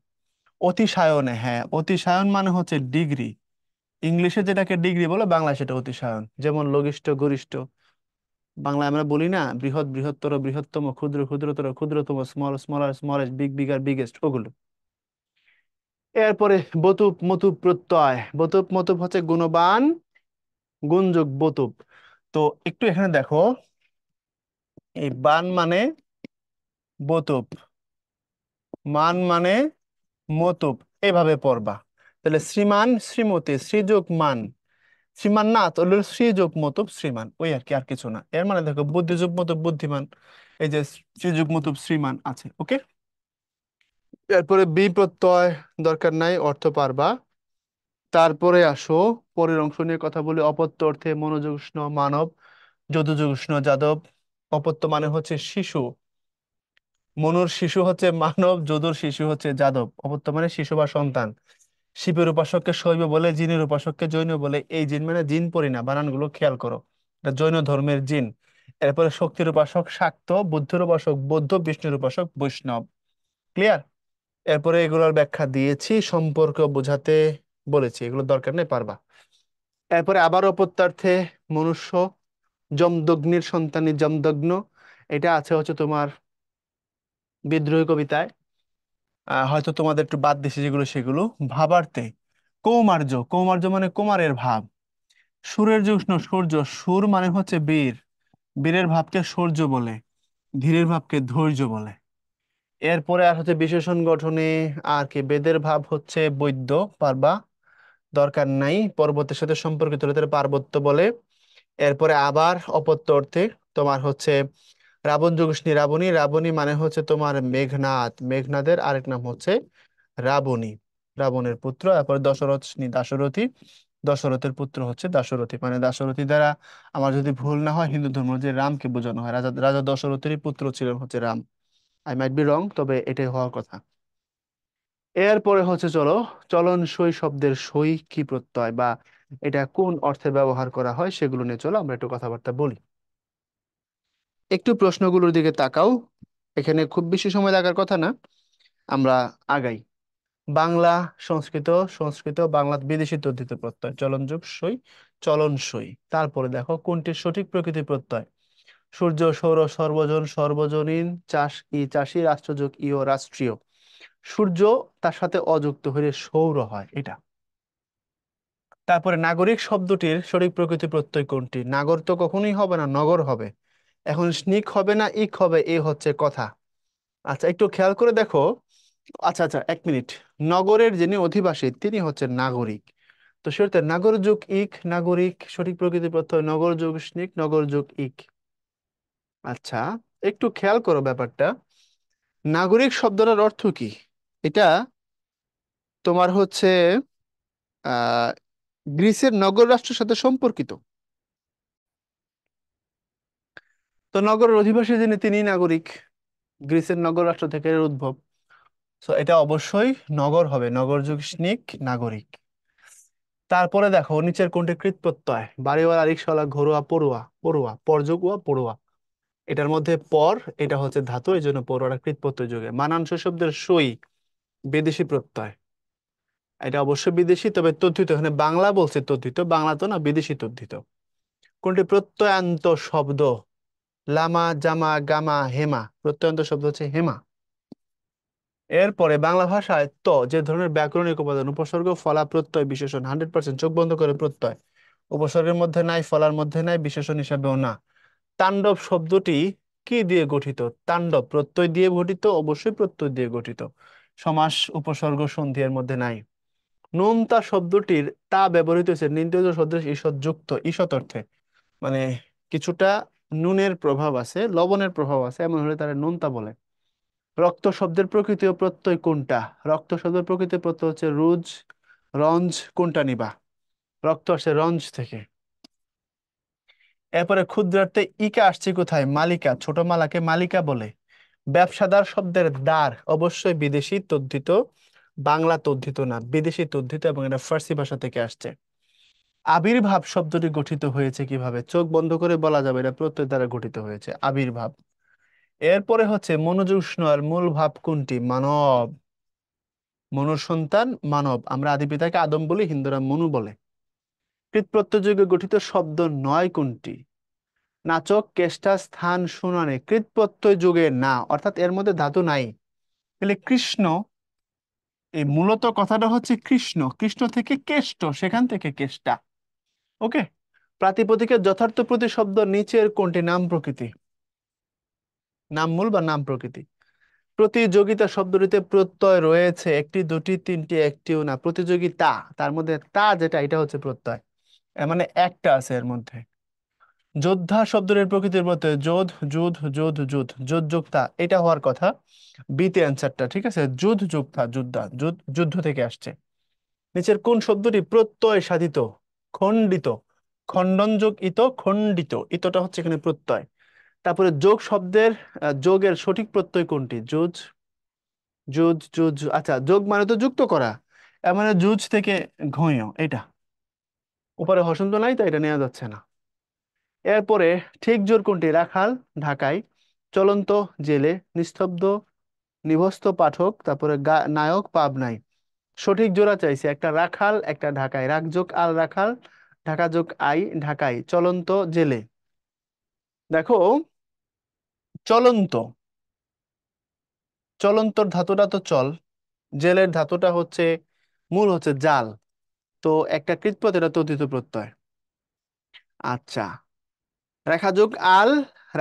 অতিশায়নে, হ্যাঁ, অতিশায়ন মানে হচ্ছে ডিগ্রি। ইংলিশে যেটাকে ডিগ্রি বলে, বাংলায় সেটা অতিশায়ন। যেমন লঘিষ্ঠ, গরিষ্ঠ। বাংলায় আমরা বলি না বৃহৎ, বৃহত্তর, বৃহত্তম, ক্ষুদ্র, ক্ষুদ্রতর, ক্ষুদ্রতম, small, smaller, smallest, big, bigger, biggest, ওগুলো। এরপরে বতুপ, মতুপ প্রত্যয়। বতুপ মতুপ হচ্ছে গুণবান, গুণযোগ বতুপ। তো একটু এখানে দেখো, এই বান মানে বতুপ, মান মানে মতুপ, এভাবে পড়বা। তাহলে শ্রীমান, শ্রীমতী, শ্রীযোগ মান। শ্রীমান না, তাহলে শ্রীযোগ মতুপ শ্রীমান, ওই আর কি, আর কিছু না। এর মানে দেখো বুদ্ধিযোগ মতুপ বুদ্ধিমান, এই যে শ্রীযোগ মতুপ শ্রীমান আছে। ওকে। এরপরে বি প্রত্যয় দরকার নাই, অর্থ পারবা। তারপরে আসো, পরের অংশ নিয়ে কথা বলি। অপত্য অর্থে মনোযোগ উষ্ণ মানব, যদুযোগ উষ্ণ যাদব। অপত্য মানে হচ্ছে শিশু, মনুর শিশু হচ্ছে মানব, যদুর শিশু হচ্ছে যাদব। অপত্য মানে শিশু বা সন্তান। শিবের উপাসককে শৈব বলে, জিনের উপাসককে জৈন বলে। এই জিন মানে জিন পড়ি না, বানানগুলো খেয়াল করো, এটা জৈন ধর্মের জিন। এরপরে শক্তির উপাসক শাক্ত, বুদ্ধের উপাসক বৌদ্ধ, বিষ্ণুর উপাসক বৈষ্ণব। ক্লিয়ার? এরপরে এগুলোর ব্যাখ্যা দিয়েছি, সম্পর্ক বোঝাতে বলেছি, এগুলো দরকার নেই, পারবা। এরপরে আবার অপত্যার্থে মনুষ্য, যমদগ্নির সন্তানী যমদগ্ন। এটা আছে হচ্ছে তোমার বিদ্রোহী কবিতায়। হয়তো তোমাদের একটু বাদ দিছে যেগুলো সেগুলো। ভাবার্থে কৌমার্য, কৌমার্য মানে কুমারের ভাব। সুরের যে উষ্ণ সূর্য, সুর মানে হচ্ছে বীর, বীরের ভাবকে শৌর্য বলে, ধীরের ভাবকে ধৈর্য বলে। এরপরে আর হচ্ছে বিশেষণ গঠনে, আর কি বেদের ভাব হচ্ছে বৈদ্য, পারবা? দরকার নাই, পর্বতের সাথে সম্পর্কিত হলে তারা পার্বত্য বলে। এরপরে আবার অপত্য অর্থে তোমার হচ্ছে রাবণ যোগিনী, রাবণী, রাবণী মানে হচ্ছে তোমার মেঘনাদ, মেঘনাদের আরেক নাম হচ্ছে রাবণী, রাবণের পুত্র। তারপরে দশরথ দাশরথী, দশরথের পুত্র হচ্ছে দাশরথী। মানে দাশরথী দ্বারা, আমার যদি ভুল না হয়, হিন্দু ধর্ম যে রামকে বোঝানো হয়, রাজা রাজা দশরথেরই পুত্র ছিলেন হচ্ছে Ram. I might be wrong, তবে এটাই হওয়ার কথা। এরপরে হচ্ছে চলো, চলন সই শব্দের সই কি প্রত্যয়, বা এটা কোন অর্থে ব্যবহার করা হয় সেগুলো নিয়ে চলো আমরা একটু কথাবার্তা বলি। একটু প্রশ্নগুলোর দিকে তাকাও, এখানে খুব বেশি সময় লাগার কথা না, আমরা আগাই। বাংলা, সংস্কৃত, সংস্কৃত বাংলা, বিদেশি তদ্ধিত প্রত্যয়, চলনযোগ সই, চলন সই। তারপরে দেখো কোনটি সঠিক প্রকৃতি প্রত্যয়। সূর্য, সৌর, সর্বজন, সর্বজনীন, চাষি, রাষ্ট্রযোগ ইও, রাষ্ট্রীয়। সূর্য, তার সাথে অযুক্ত হলে সৌর হয়, এটা। তারপরে নাগরিক শব্দটির সঠিক প্রকৃতি প্রত্যয় কোনটি? নাগর তো কখনোই হবে না, নগর হবে। এখন স্নিক হবে না ইক হবে, এ হচ্ছে কথা। আচ্ছা, একটু খেয়াল করে দেখো। আচ্ছা আচ্ছা, এক মিনিট। নগরের যিনি অধিবাসী তিনি হচ্ছেন নাগরিক। তো সেটা নাগর যোগ ইক, নাগরিক, সঠিক প্রকৃতি প্রত্যয় নগর যোগ স্নিক, নগর যোগ ইক। আচ্ছা, একটু খেয়াল করো ব্যাপারটা। নাগরিক শব্দটার অর্থ কি? এটা তোমার হচ্ছে আহ গ্রিসের নগর রাষ্ট্রের সাথে সম্পর্কিত। তো নগরের অধিবাসী যিনি তিনি নাগরিক। গ্রিসের নগর রাষ্ট্র থেকে এর উদ্ভব। তো এটা অবশ্যই নগর হবে, নগর যুগিক নাগরিক। তারপরে দেখো নিচের কোনটি কৃত প্রত্যয়? বাড়িওয়ালা, রিকশাওয়ালা, ঘরোয়া, পড়ুয়া। পড়ুয়া, পরযোগ পড়ুয়া। এটার মধ্যে পর, এটা হচ্ছে ধাতু, এই জন্য পড়ুয়াটা কৃত প্রত্যয় যুগে। মানানসই শব্দের সই বিদেশি প্রত্যয়। এটা অবশ্যই বিদেশি, তবে তদ্ধিত, এখানে বাংলা বলছে তদ্ধিত, বাংলা তো না, বিদেশি তদ্ধিত। কোনটি প্রত্যয়ান্ত শব্দ? লামা, জামা, গামা, হেমা। প্রত্যয়ান্ত শব্দ হচ্ছে হেমা। এরপরে বাংলা ভাষায় ত যে ধরনের ব্যাকরণিক উপাদান, উপসর্গ, ফলা, প্রত্যয়, বিশেষণ। 100% চোখ বন্ধ করে প্রত্যয়। উপসর্গের মধ্যে নাই, ফলার মধ্যে নাই, বিশেষণ হিসাবেও না। তাণ্ডব শব্দটি কি দিয়ে গঠিত? তাণ্ডব প্রত্যয় দিয়ে গঠিত, অবশ্যই প্রত্যয় দিয়ে গঠিত। সমাস, উপসর্গ, সন্ধি এর মধ্যে নাই। নোনতা শব্দটির তা ব্যবহৃত হয়েছে নির্দিষ্ট সদৃশ ঈষৎ যুক্ত, ঈষৎ অর্থে, মানে কিছুটা নুনের প্রভাব আছে, লবণের প্রভাব আছে, এমন হলে তারা নোনতা বলে। রক্ত শব্দের প্রকৃতি ও প্রত্যয় কোনটা? রক্ত শব্দের প্রকৃতি প্রত্যয় হচ্ছে রুজ, রঞ্জ। কোনটা নিবা? রক্ত আসে রঞ্জ থেকে। এরপরে ক্ষুদ্রার্থে ইকা আসছে কোথায়? মালিকা, ছোট মালাকে মালিকা বলে। ব্যবসাদার শব্দের দ্বার অবশ্যই বিদেশি তদ্ধিত, বাংলা তদ্ধিত না, বিদেশি তদ্ধিত, এবং এটা ফার্সি ভাষা থেকে আসছে। আবির্ভাব শব্দটি গঠিত হয়েছে কিভাবে? চোখ বন্ধ করে বলা যাবে, এটা প্রত্যয় দ্বারা গঠিত হয়েছে, আবির্ভাব। এরপরে হচ্ছে মনোজুষ্ণ আর মূল ভাব কোনটি? মানব। মনুর সন্তান মানব। আমরা আদি পিতাকে আদম বলি, হিন্দুরা মনু বলে। কৃৎপ্রত্যয় যুগে গঠিত শব্দ নয় কোনটি? নাচক, কেষ্টা, স্থান, শুনানি। কৃৎপ্রত্যয় যুগে না, অর্থাৎ এর মধ্যে ধাতু নাই। তাহলে কৃষ্ণ, এই মূলত কথাটা হচ্ছে কৃষ্ণ, কৃষ্ণ থেকে কেষ্ট, সেখান থেকে কেষ্টা। ওকে। প্রাতিপদিকের যথার্থ প্রতিশব্দ নিচের কোনটি? নাম প্রকৃতি। নাম মূল বা নাম প্রকৃতি। প্রতিযোগিতা শব্দটিতে প্রত্যয় রয়েছে একটি, দুটি, তিনটি, একটিও না। প্রতিযোগিতা, তার মধ্যে তা যেটা, এটা হচ্ছে প্রত্যয়, এর মানে একটা আছে এর মধ্যে। যোদ্ধা শব্দের প্রকৃতির মধ্যে যোধ, যুধ, যোধ, যুধ, যোধ যোক্তা, এটা হওয়ার কথা। বিতে অ্যান্সারটা ঠিক আছে, যুধ যোক্তা, যোদ্ধা, যুদ্ধ, যুদ্ধ থেকে আসছে। নিচের কোন শব্দটি প্রত্যয় সাধিত? খণ্ডিত। খণ্ডন যোগ ইত, খণ্ডিত, ইতটা হচ্ছে এখানে প্রত্যয়। তারপরে যোগ শব্দের যোগের সঠিক প্রত্যয় কোনটি? যুজ, যুজ, যুজ, আচ্ছা, যোগ মানে তো যুক্ত করা, এর মানে যুজ থেকে ঘয়, এটা উপরে হসন্ত নাই, তাই এটা নেওয়া যাচ্ছে না। এরপরে ঠিক জোর কোনটি? রাখাল, ঢাকাই, চলন্ত, জেলে, নিস্তব্ধ, নিভস্ত, পাঠক, তারপরে নায়ক, পাবনাই। সঠিক জোড়া চাইছে, একটা রাখাল, একটা ঢাকাই। রাখ যোগ আল, রাখাল, ঢাকা যোগ আই, ঢাকাই, চলন্ত, জেলে। দেখো, চলন্ত, চলন্তর ধাতুটা তো চল, জেলের ধাতুটা হচ্ছে, মূল হচ্ছে জাল। তো একটা কৃৎপ্রত্যয়, এটা তদ্ধিত প্রত্যয়। আচ্ছা, রেখা যোগ আল,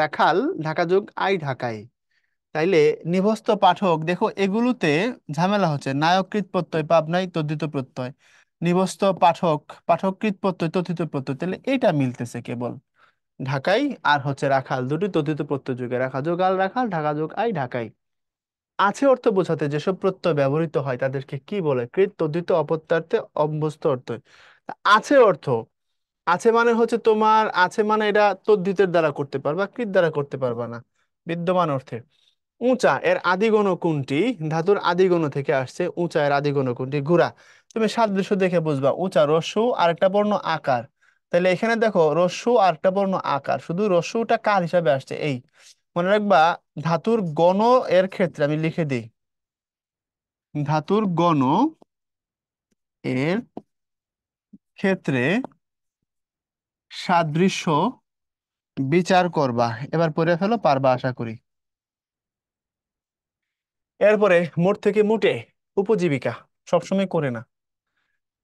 রাখাল, ঢাকা যোগ আই, ঢাকাই। তাইলে নিভস্ত, পাঠক, দেখো এগুলোতে ঝামেলা হচ্ছে। নায়ক কৃৎপ্রত্যয়, পাবনাই তদ্ধিত প্রত্যয়। নিভস্ত, পাঠক, পাঠক কৃৎপ্রত্যয়, তদ্ধিত প্রত্যয়, তাহলে এইটা মিলতেছে কেবল। ঢাকাই আর হচ্ছে রাখাল, দুটি তদ্ধিত প্রত্যয় যুগে। রাখা যোগ আল, রাখাল, ঢাকা যোগ আই, ঢাকাই। আছে অর্থ বোঝাতে যেসব প্রত্যয় ব্যবহৃত হয় তাদেরকে কি বলে? কৃৎ, তদ্ধিত, অপত্যার্থে, অভ্যস্ত অর্থ। আছে অর্থ, আছে মানে হচ্ছে তোমার, আছে মানে এটা তদ্ধিতের দ্বারা করতে পারবা, কৃৎ দ্বারা করতে পারবা না, বিদ্যমান অর্থে। উঁচা এর আদিগণ কোনটি? ধাতুর আদিগণ থেকে আসছে। উঁচা এর আদিগণ কোনটি? ঘোড়া। তুমি সাদৃশ্য দেখে বুঝবা। উঁচা রস্যু আর একটা বর্ণ আকার, তাহলে এখানে দেখো রস্যু আর একটা বর্ণ আকার, শুধু রস্যুটা কার হিসাবে আসছে এই, মনে রাখবা। ধাতুর গণ এর ক্ষেত্রে আমি লিখে দিই, ধাতুর গণ এর ক্ষেত্রে সাদৃশ্য বিচার করবা। এবার পড়ে ফেলো, পারবা আশা করি। এরপরে মোট থেকে মুটে, উপজীবিকা সবসময় করে না।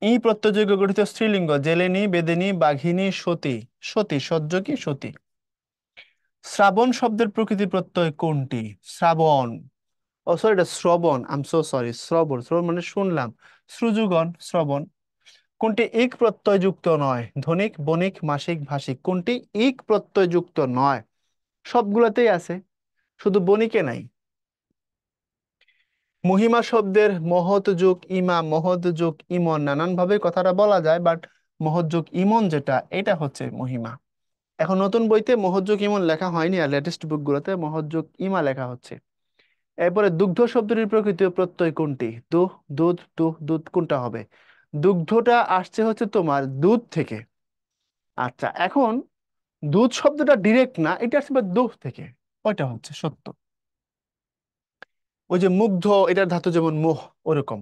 ই প্রত্যয়যোগ্য গঠিত স্ত্রীলিঙ্গ জেলেনী, বেদিনী, বাঘিনী, সতী। সতী, সহ্য কি সতী। শ্রাবণ শব্দের প্রকৃতি প্রত্যয় কোনটি? শ্রাবণ, ও সরি, এটা শ্রবণ, আই এম সো সরি, শ্রবণ, শ্রবণ মানে শুনলাম। শ্রুযুগণ, শ্রবণ। কোনটি ইক প্রত্যয় যুক্ত নয়? ধনিক, বণিক, মাসিক, ভাষিক। কোনটি ইক প্রত্যয় যুক্ত নয়? সবগুলাতেই আছে, শুধু বণিকে নাই। মহিমা শব্দের মহৎ যোগ ইমা, মহৎ যোগ ইমন, নানান ভাবে কথাটা বলা যায়, বাট মহৎ যোগ ইমন যেটা, এটা হচ্ছে মহিমা। এখন নতুন বইতে মহোজ্জক ইমন লেখা হয়নি, আর লেটেস্ট বুকগুলোতে মহোজ্জক ইমা লেখা হচ্ছে। এরপরে দুগ্ধ শব্দটির প্রকৃতি ও প্রত্যয় কোনটি? দুধ, দুধ কোনটা হবে? দুগ্ধটা আসছে হচ্ছে তোমার দুধ থেকে। আচ্ছা, এখন দুধ শব্দটা ডিরেক্ট না, এটা আসবে দুধ থেকে। ওইটা হচ্ছে সত্য। ওই যে মুগ্ধ, এটার ধাতু যেমন মোহ, ওরকম।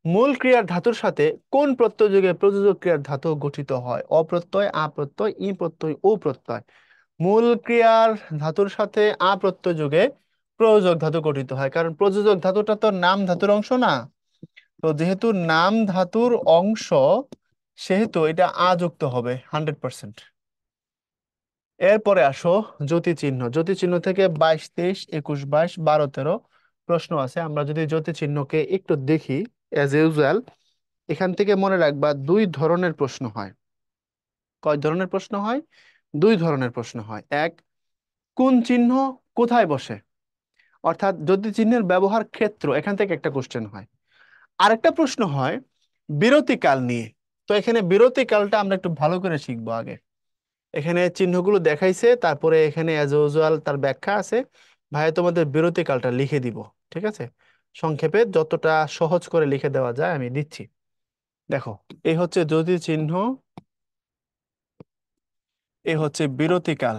মূল ক্রিয়ার ধাতুর সাথে কোন প্রত্যয় যোগে প্রযোজক ক্রিয়ার ধাতু গঠিত হয়? অপ্রত্যয়, আ প্রত্যয়, ই প্রত্যয়, ও প্রত্যয়। মূল ক্রিয়ার ধাতুর সাথে আ প্রত্যয় যোগে প্রযোজক ধাতু গঠিত হয়, কারণ প্রযোজক ধাতুটা তো নাম ধাতুর অংশ না। তো যেহেতু নাম ধাতুর অংশ, সেহেতু এটা আ যুক্ত হবে 100%। এরপরে আসো জ্যোতি চিহ্ন। জ্যোতি চিহ্ন থেকে 22, 23, 21, 22, 12, 13 প্রশ্ন আছে। আমরা যদি জ্যোতি চিহ্নকে একটু দেখি, অ্যাজ ইউজুয়াল, এখান থেকে মনে রাখবা দুই ধরনের প্রশ্ন হয়। কয় ধরনের প্রশ্ন হয়? দুই ধরনের প্রশ্ন হয়। এক, কোন চিহ্ন কোথায় বসে, অর্থাৎ জ্যোতি চিহ্নের ব্যবহার ক্ষেত্র, এখান থেকে একটা কোশ্চেন হয়। আরেকটা প্রশ্ন হয় বিরতিকাল নিয়ে। তো এখানে বিরতিকালটা আমরা একটু ভালো করে শিখবো আগে। এখানে চিহ্নগুলো দেখাইছে, তারপরে এখানে অ্যাজ ইউজুয়াল তার ব্যাখ্যা আছে। ভাই তোমাদের বিরতিকালটা লিখে দিব, ঠিক আছে? সংক্ষেপে যতটা সহজ করে লিখে দেওয়া যায় আমি দিচ্ছি। দেখো, এই হচ্ছে জ্যোতি চিহ্ন, এই হচ্ছে বিরতিকাল।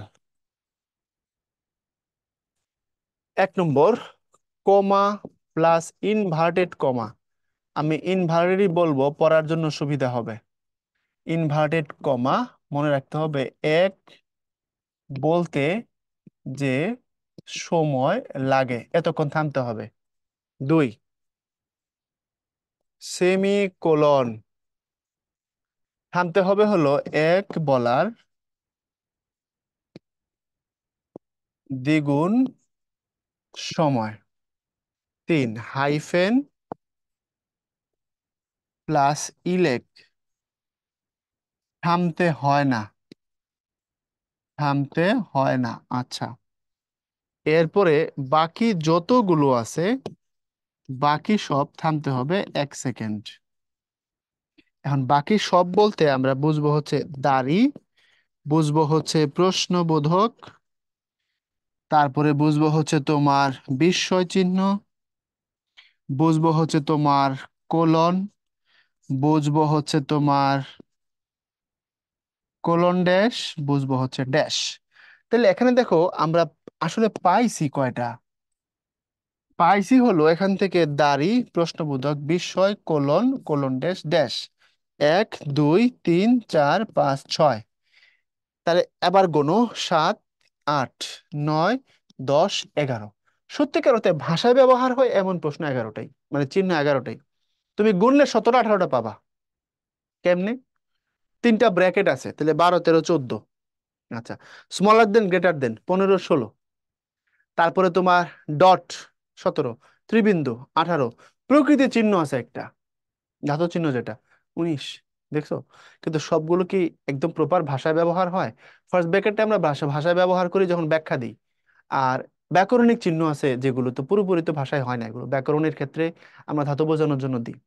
1 নম্বর, কমা প্লাস ইনভার্টেড কমা। আমি ইনভার্টেডই বলবো, পড়ার জন্য সুবিধা হবে। ইনভার্টেড কমা, মনে রাখতে হবে। এক, বলতে যে সময় লাগে এতক্ষণ থামতে হবে। দুই, সেমিকোলন, থামতে হবে হলো এক বলার দ্বিগুণ সময়। তিন, হাইফেন প্লাস ইলেক, থামতে হয় না, থামতে হয় না। আচ্ছা, এরপরে বাকি যতগুলো আছে, বাকি সব থামতে হবে 1 সেকেন্ড। এখন বাকি সব বলতে আমরা বুঝবো হচ্ছে দাড়ি, বুঝবো হচ্ছে প্রশ্নবোধক, তারপরে বুঝবো হচ্ছে তোমার বিস্ময় চিহ্ন, বুঝবো হচ্ছে তোমার কোলন, বুঝবো হচ্ছে তোমার কোলন ড্যাশ, বুঝবো হচ্ছে ড্যাশ। তাহলে এখানে দেখো আমরা আসলে পাইছি কয়টা? পাইছি হলো এখান থেকে দাড়ি, প্রশ্নবোধক, বিস্ময়, কোলন, কোলন ড্যাশ ড্যাশ। 1, 2, 3, 4, 5, 6। তাহলে এবার গোনো, 7, 8, 9, 10, 11। সত্যিকার অর্থে ভাষায় ব্যবহার হয় এমন প্রশ্ন 11টাই, মানে চিহ্ন 11টাই। তুমি গুনলে 17, 18টা পাবা। কেমনে? তিনটা ব্র্যাকেট আছে, তাহলে 12, 13, 14। আচ্ছা, স্মলার দেন গ্রেটার দেন 15, 16। তারপরে তোমার ডট 17, ত্রিবিন্দু 18, প্রকৃতি চিহ্ন আছে একটা, ধাতু চিহ্ন যেটা 19। দেখছো? কিন্তু সবগুলো কি একদম প্রপার ভাষায় ব্যবহার হয়? ফার্স্ট ব্র্যাকেটটা আমরা ভাষায় ব্যবহার করি যখন ব্যাখ্যা দিই। আর ব্যাকরণিক চিহ্ন আছে যেগুলো তো পুরোপুরি তো ভাষায় হয় না, এগুলো ব্যাকরণের ক্ষেত্রে আমরা ধাতু বোঝানোর জন্য দিই।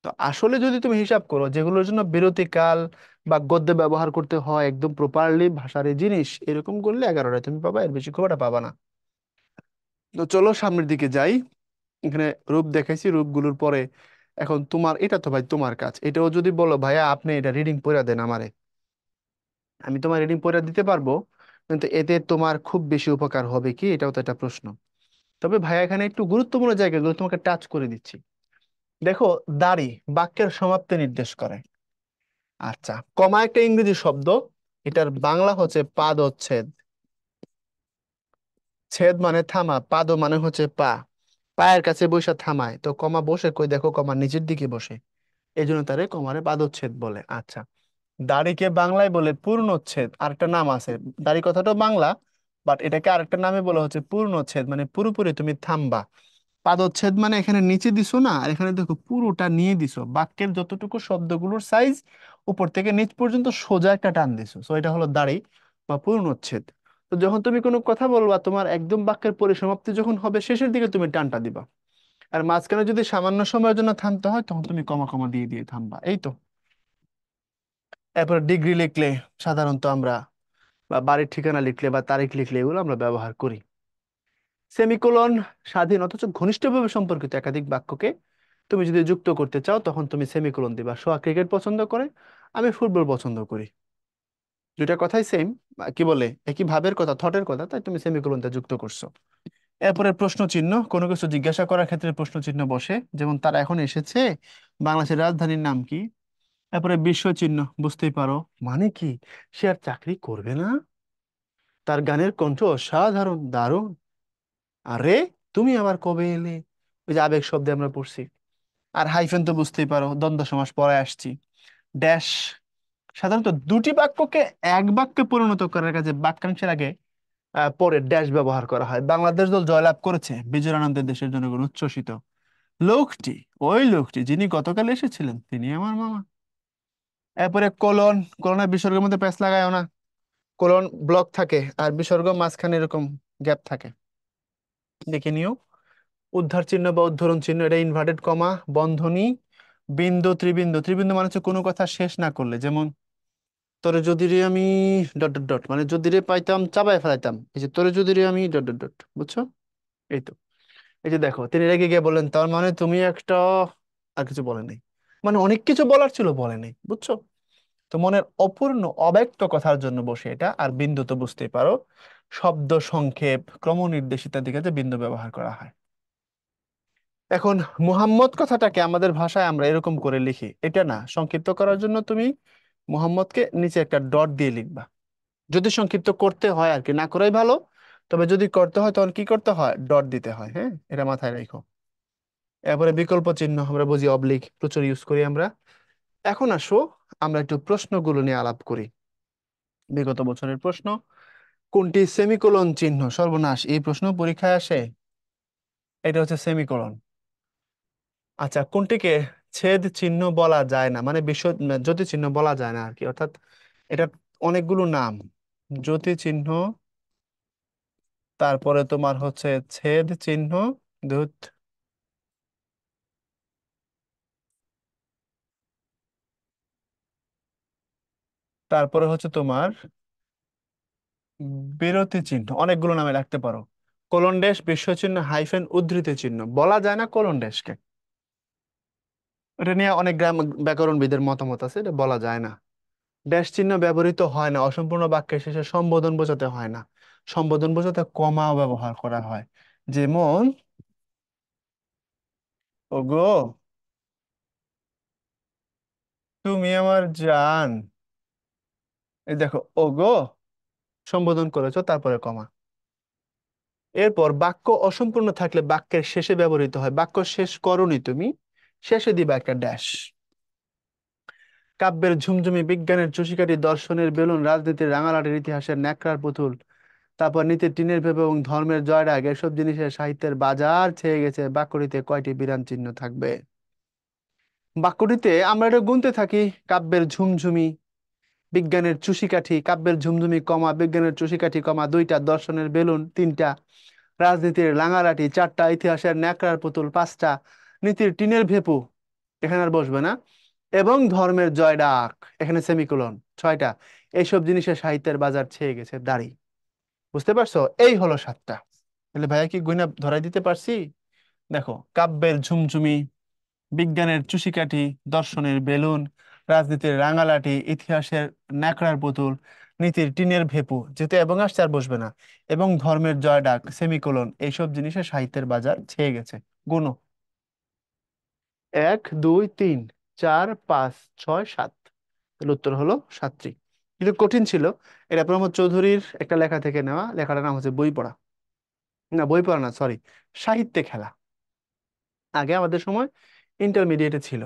তো আসলে যদি তুমি হিসাব করো যেগুলোর জন্য বিরতিকাল বা গদ্য ব্যবহার করতে হয় একদম প্রপারলি ভাষার এই জিনিস, এরকম করলে 11টা তুমি পাবা, এর বেশি খুব একটা পাবা না। তো চলো সামনের দিকে যাই। এখানে রূপ দেখাইছি, রূপগুলোর পরে এখন তোমার এটা তো ভাই তোমার কাজ, এটাও যদি বলো ভাইয়া আপনি এটা রিডিং পড়া দেন আমারে, আমি তোমার রিডিং পড়া দিতে পারবো। কিন্তু এতে তোমার খুব বেশি উপকার হবে কি, এটাও তো একটা প্রশ্ন। তবে ভাইয়া এখানে একটু গুরুত্বপূর্ণ জায়গাগুলো তোমাকে টাচ করে দিচ্ছি। দেখো, দাড়ি বাক্যের সমাপ্তি নির্দেশ করে। আচ্ছা, কমা একটা ইংরেজি শব্দ, এটার বাংলা হচ্ছে পাদচ্ছেদ। ছেদ মানে থামা, পাদ মানে হচ্ছে পা, পায়ের কাছে বসে থামায়। তো কমা বসে কই, দেখো কমা নিচের দিকে বসে, এই জন্য তারে কমারে পাদচ্ছেদ বলে। আচ্ছা, দাড়িকে বাংলায় বলে পূর্ণচ্ছেদ, আরেকটা নাম আছে। দাড়ি কথাটা বাংলা, বাট এটাকে আরেকটা নামে বলা হচ্ছে পূর্ণচ্ছেদ, মানে পুরোপুরি তুমি থামবা। পাদচ্ছেদ মানে এখানে নিচে দিছো না, আর এখানে দেখো পুরোটা নিয়ে দিছো, বাক্যের যতটুকু শব্দগুলোর সাইজ উপর থেকে নিচ পর্যন্ত সোজা একটা টান দিছো, সো এটা হলো দাড়ি বা পূর্ণচ্ছেদ। তো যখন তুমি কোনো কথা বলবা, তোমার একদম বাক্যের পরিসমাপ্তি যখন হবে শেষের দিকে তুমি টানটা দিবা। আর মাঝখানে যদি সামান্য সময়ের জন্য থামতে হয়, তখন তুমি কমা কমা দিয়ে দিয়ে থামবা, এই তো। এরপর ডিগ্রি লিখলে সাধারণত আমরা বা বাড়ির ঠিকানা লিখলে বা তারিখ লিখলে এগুলো আমরা ব্যবহার করি। সেমিকোলন স্বাধীন অথচ ঘনিষ্ঠভাবে সম্পর্কিত একাধিক বাক্যকে তুমি যদি যুক্ত করতে চাও তখন তুমি সেমিকোলন দিবা। সোয়া ক্রিকেট পছন্দ করে, আমি ফুটবল পছন্দ করি, দুইটা কথাই সেম, কি বলে একই ভাবের কথা, থটের কথা, তাই তুমি সেমিকোলনটা যুক্ত করছো। এরপরে প্রশ্ন চিহ্ন, কোনো কিছু জিজ্ঞাসা করার ক্ষেত্রে প্রশ্ন চিহ্ন বসে, যেমন তারা এখন এসেছে, বাংলাদেশের রাজধানীর নাম কি? এরপরে বিশ্ব চিহ্ন, বুঝতেই পারো মানে কি, সে আর চাকরি করবে না, তার গানের কণ্ঠ অসাধারণ দারুণ, আরে তুমি আবার কবে এলে, ওই যে আবেগ শব্দে আমরা পড়ছি। আর হাইফেন তো বুঝতেই পারো, দ্বন্দ্ব সমাস পরে আসছি। ড্যাশ, সাধারণত দুটি বাক্যকে এক বাক্যে পরিণত করার কাজে বাক্যাংশের আগে পরে ড্যাশ ব্যবহার করা হয়। বাংলাদেশ দল জয়লাভ করেছে, বিজয়ের আনন্দে দেশের জনগণ উচ্ছ্বসিত। লোকটি, ওই লোকটি যিনি গতকাল এসেছিলেন তিনি আমার মামা। এরপরে কোলন, কোলনের বিসর্গের মধ্যে প্যাঁচ লাগায় না, কোলন ব্লক থাকে আর বিসর্গ মাঝখানে এরকম গ্যাপ থাকে, দেখে নিও। উদ্ধার চিহ্ন বা উদ্ধরণ চিহ্ন, এটা ইনভার্টেড কমা, বন্ধনী, বিন্দু, ত্রিবিন্দু, ত্রিবিন্দু মানে হচ্ছে কোনো কথা শেষ না করলে, যেমন তোরে যদি রে আমি ডট ডট ডট, মানে যদি রে পাইতাম চাবায় ফেলাইতাম, এই যে তোরে যদি রে আমি ডট ডট ডট, বুঝছো? এই তো, এই যে দেখো তিনি রেগে গিয়ে বললেন তার মানে তুমি একটা, আর কিছু বলে নাই, মানে অনেক কিছু বলার ছিল বলে নাই, বুঝছো? তো মনের অপূর্ণ অব্যক্ত কথার জন্য বসে এটা, আর বিন্দু তো বুঝতেই পারো, শব্দ সংক্ষেপ ক্রমনির্দেশিতার দিকে যে বিন্দু ব্যবহার করা হয়। এখন মুহাম্মদ কথাটাকে আমাদের ভাষায় আমরা এরকম করে লিখি, এটা না, সংক্ষিপ্ত করার জন্য তুমি মুহাম্মদকে নিচে একটা ডট দিয়ে লিখবা, যদি সংক্ষিপ্ত করতে হয় আর কি, না করাই ভালো, তবে যদি করতে হয় তখন কি করতে হয়, ডট দিতে হয়, হ্যাঁ, এটা মাথায় রাখো। এরপরে বিকল্প চিহ্ন আমরা বুঝি অবলিক, প্রচুর ইউজ করি আমরা। এখন আসো আমরা একটু প্রশ্নগুলো নিয়ে আলাপ করি। বিগত বছরের প্রশ্ন, কোনটি সেমিকোলন চিহ্ন, সর্বনাশ, এই প্রশ্ন পরীক্ষায় আসে, এটা হচ্ছে সেমিকোলন। আচ্ছা, কোনটিকে ছেদ চিহ্ন বলা যায় না, মানে বিশ্ব জ্যোতি চিহ্ন বলা যায় না আর কি, অর্থাৎ এটা অনেকগুলো নাম, জ্যোতি চিহ্ন, তারপরে তোমার হচ্ছে ছেদ চিহ্ন, ধুত, তারপরে হচ্ছে তোমার বিরতি চিহ্ন, অনেকগুলো নামে রাখতে পারো। কোলন ড্যাশ, বিশ্ব চিহ্ন, হাইফেন, উদ্ধৃতি চিহ্ন, বলা যায় না কোলন ড্যাশকে, এটা নিয়ে অনেক ব্যাকরণবিদের মতামত আছে, এটা বলা যায় না। ড্যাশ চিহ্ন ব্যবহৃত হয় না অসম্পূর্ণ বাক্যের শেষে সম্বোধন বোঝাতে হয় না, সম্বোধন বোঝাতে কমাও ব্যবহার করা হয়, যেমন ওগো তুমি আমার জান, এই দেখো ওগো সম্বোধন করেছো তারপরে কমা। এরপর বাক্য অসম্পূর্ণ থাকলে বাক্যের শেষে ব্যবহৃত হয়, বাক্য শেষ করোনি তুমি, শেষে দিবা একটা ড্যাশ। কাব্যের ঝুমঝুমি, বিজ্ঞানের চুষিকাটি, দর্শনের বেলুন, রাজনীতির রাঙালাটির, ইতিহাসের ন্যাকড়ার পুতুল, তারপর নীতির টিনের ভেবে এবং ধর্মের জয়রাগ, এসব জিনিসের সাহিত্যের বাজার ছেয়ে গেছে, বাক্যটিতে কয়টি বিরাম চিহ্ন থাকবে? বাক্যটিতে আমরা এটা গুনতে থাকি, কাব্যের ঝুমঝুমি, বিজ্ঞানের চুষিকাঠি, কাব্যের ঝুমঝুমি কমা বিজ্ঞানের চুষিকাঠি কমা দুইটা, দর্শনের বেলুন তিনটা, রাজনীতির রাঙারাটি চারটা, ইতিহাসের ন্যাকড়ার পুতুল পাঁচটা, নীতির টিনের ভেপু, এখানে আর বসবে না, এবং ধর্মের জয় ডাক, এখানে সেমিকোলন ছয়টা, এইসব জিনিসের সাহিত্যের বাজার ছেয়ে গেছে দাড়ি। বুঝতে পারছো? এই হলো সাতটা। তাহলে ভাইয়া কি গুইনা ধরাই দিতে পারছি? দেখো, কাব্যের ঝুমঝুমি, বিজ্ঞানের চুষিকাঠি, দর্শনের বেলুন, রাজনীতির রাঙালাটি, ইতিহাসের ন্যাকড়ার পুতুল, নীতির টিনের ভেপু, যেতে এবং আসছে আর বসবে না, এবং ধর্মের জয় ডাক সেমিকোলন, এইসব জিনিসের সাহিত্যের বাজার ছেয়ে গেছে। গুনো, এক দুই তিন চার পাঁচ ছয় সাত, তাহলে উত্তর হলো সাতটি। কিন্তু কঠিন ছিল, এটা প্রমোদ চৌধুরীর একটা লেখা থেকে নেওয়া, লেখাটার নাম হচ্ছে বই পড়া, না বই পড়া না সরি, সাহিত্যে খেলা, আগে আমাদের সময় ইন্টারমিডিয়েটে ছিল।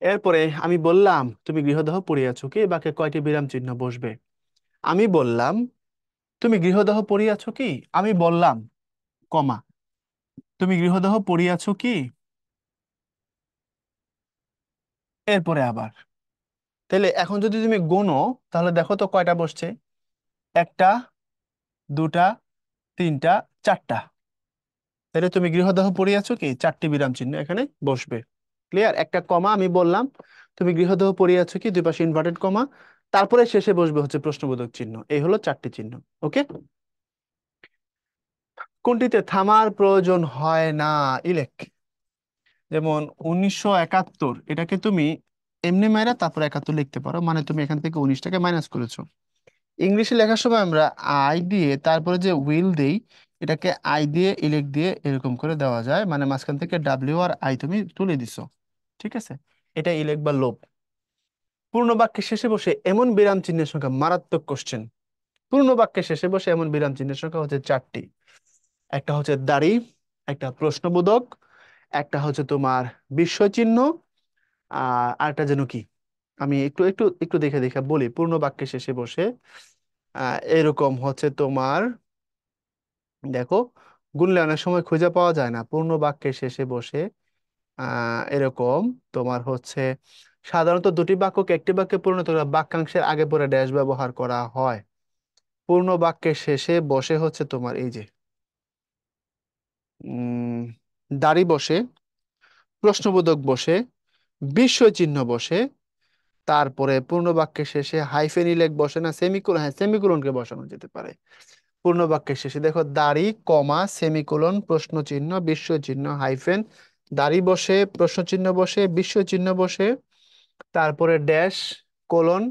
এরপরে আমি বললাম তুমি গৃহদাহ পড়িয়াছো কি, এই বাক্যে কয়টি বিরাম চিহ্ন বসবে? আমি বললাম তুমি গৃহদাহ পড়িয়াছো কি, আমি বললাম কমা, তুমি গৃহদাহ পড়িয়াছো কি, এরপরে আবার, তাহলে এখন যদি তুমি গোনো তাহলে দেখো তো কয়টা বসছে, একটা, দুটা, তিনটা, চারটা, তাহলে তুমি গৃহদাহ পড়িয়াছো কি, চারটি বিরাম চিহ্ন এখানে বসবে। ক্লিয়ার? একটা কমা, আমি বললাম তুমি গৃহদাহ পড়িয়াছো কি, দুই পাশে ইনভার্টেড কমা, তারপরে শেষে বসবে হচ্ছে প্রশ্নবোধক চিহ্ন। এই হলো চারটি চিহ্ন। ওকে। কোনটিতে থামার প্রয়োজন হয় না? ইলেক। যেমন 1971, এটাকে তুমি এমনি মাইরা তারপর 71 লিখতে পারো, মানে তুমি এখান থেকে 19টাকে মাইনাস করেছো। ইংলিশে লেখার সময় আমরা আই দিয়ে তারপরে যে উইল দেই, এটাকে আই দিয়ে ইলেক দিয়ে এরকম করে দেওয়া যায়, মানে মাঝখান থেকে ডাব্লিউ আর আই তুমি তুলে দিছো। ঠিক আছে, এটা ইলেক বা লোভ। পূর্ণ বাক্যের শেষে বসে এমন বিরাম চিহ্নের সংখ্যা, মারাত্মক কোশ্চেন। পূর্ণ বাক্যের শেষে বসে এমন বিরাম চিহ্নের সংখ্যা হচ্ছে চারটি। একটা হচ্ছে দাড়ি, একটা প্রশ্নবোধক, একটা হচ্ছে তোমার বিস্ময় চিহ্ন, আর আরেকটা যেন কি, আমি একটু একটু একটু দেখে দেখে বলি। পূর্ণ বাক্যের শেষে বসে এরকম হচ্ছে তোমার, দেখো, গুনলে অনেক সময় খুঁজে পাওয়া যায় না। পূর্ণ বাক্যের শেষে বসে এরকম তোমার হচ্ছে সাধারণত দুটি বাক্যকে একটি বাক্যে পরিণত করা বাক্যাংশের আগে পরে ড্যাশ ব্যবহার করা হয়। পূর্ণ বাক্যের শেষে বসে হচ্ছে তোমার এই যে উম দাড়ি বসে, প্রশ্নবোধক বসে, বিস্ময় চিহ্ন বসে, তারপরে পূর্ণ বাক্যের শেষে হাইফেন ইলেক বসে না, সেমিকোলন, হ্যাঁ সেমিকোলনকে বসানো যেতে পারে। পূর্ণ বাক্যের শেষে দেখো দাড়ি কমা সেমিকোলন প্রশ্ন চিহ্ন বিস্ময় চিহ্ন হাইফেন, দাড়ি বসে, প্রশ্ন চিহ্ন বসে, বিস্ময় চিহ্ন বসে, তারপরে ড্যাশ, কোলন,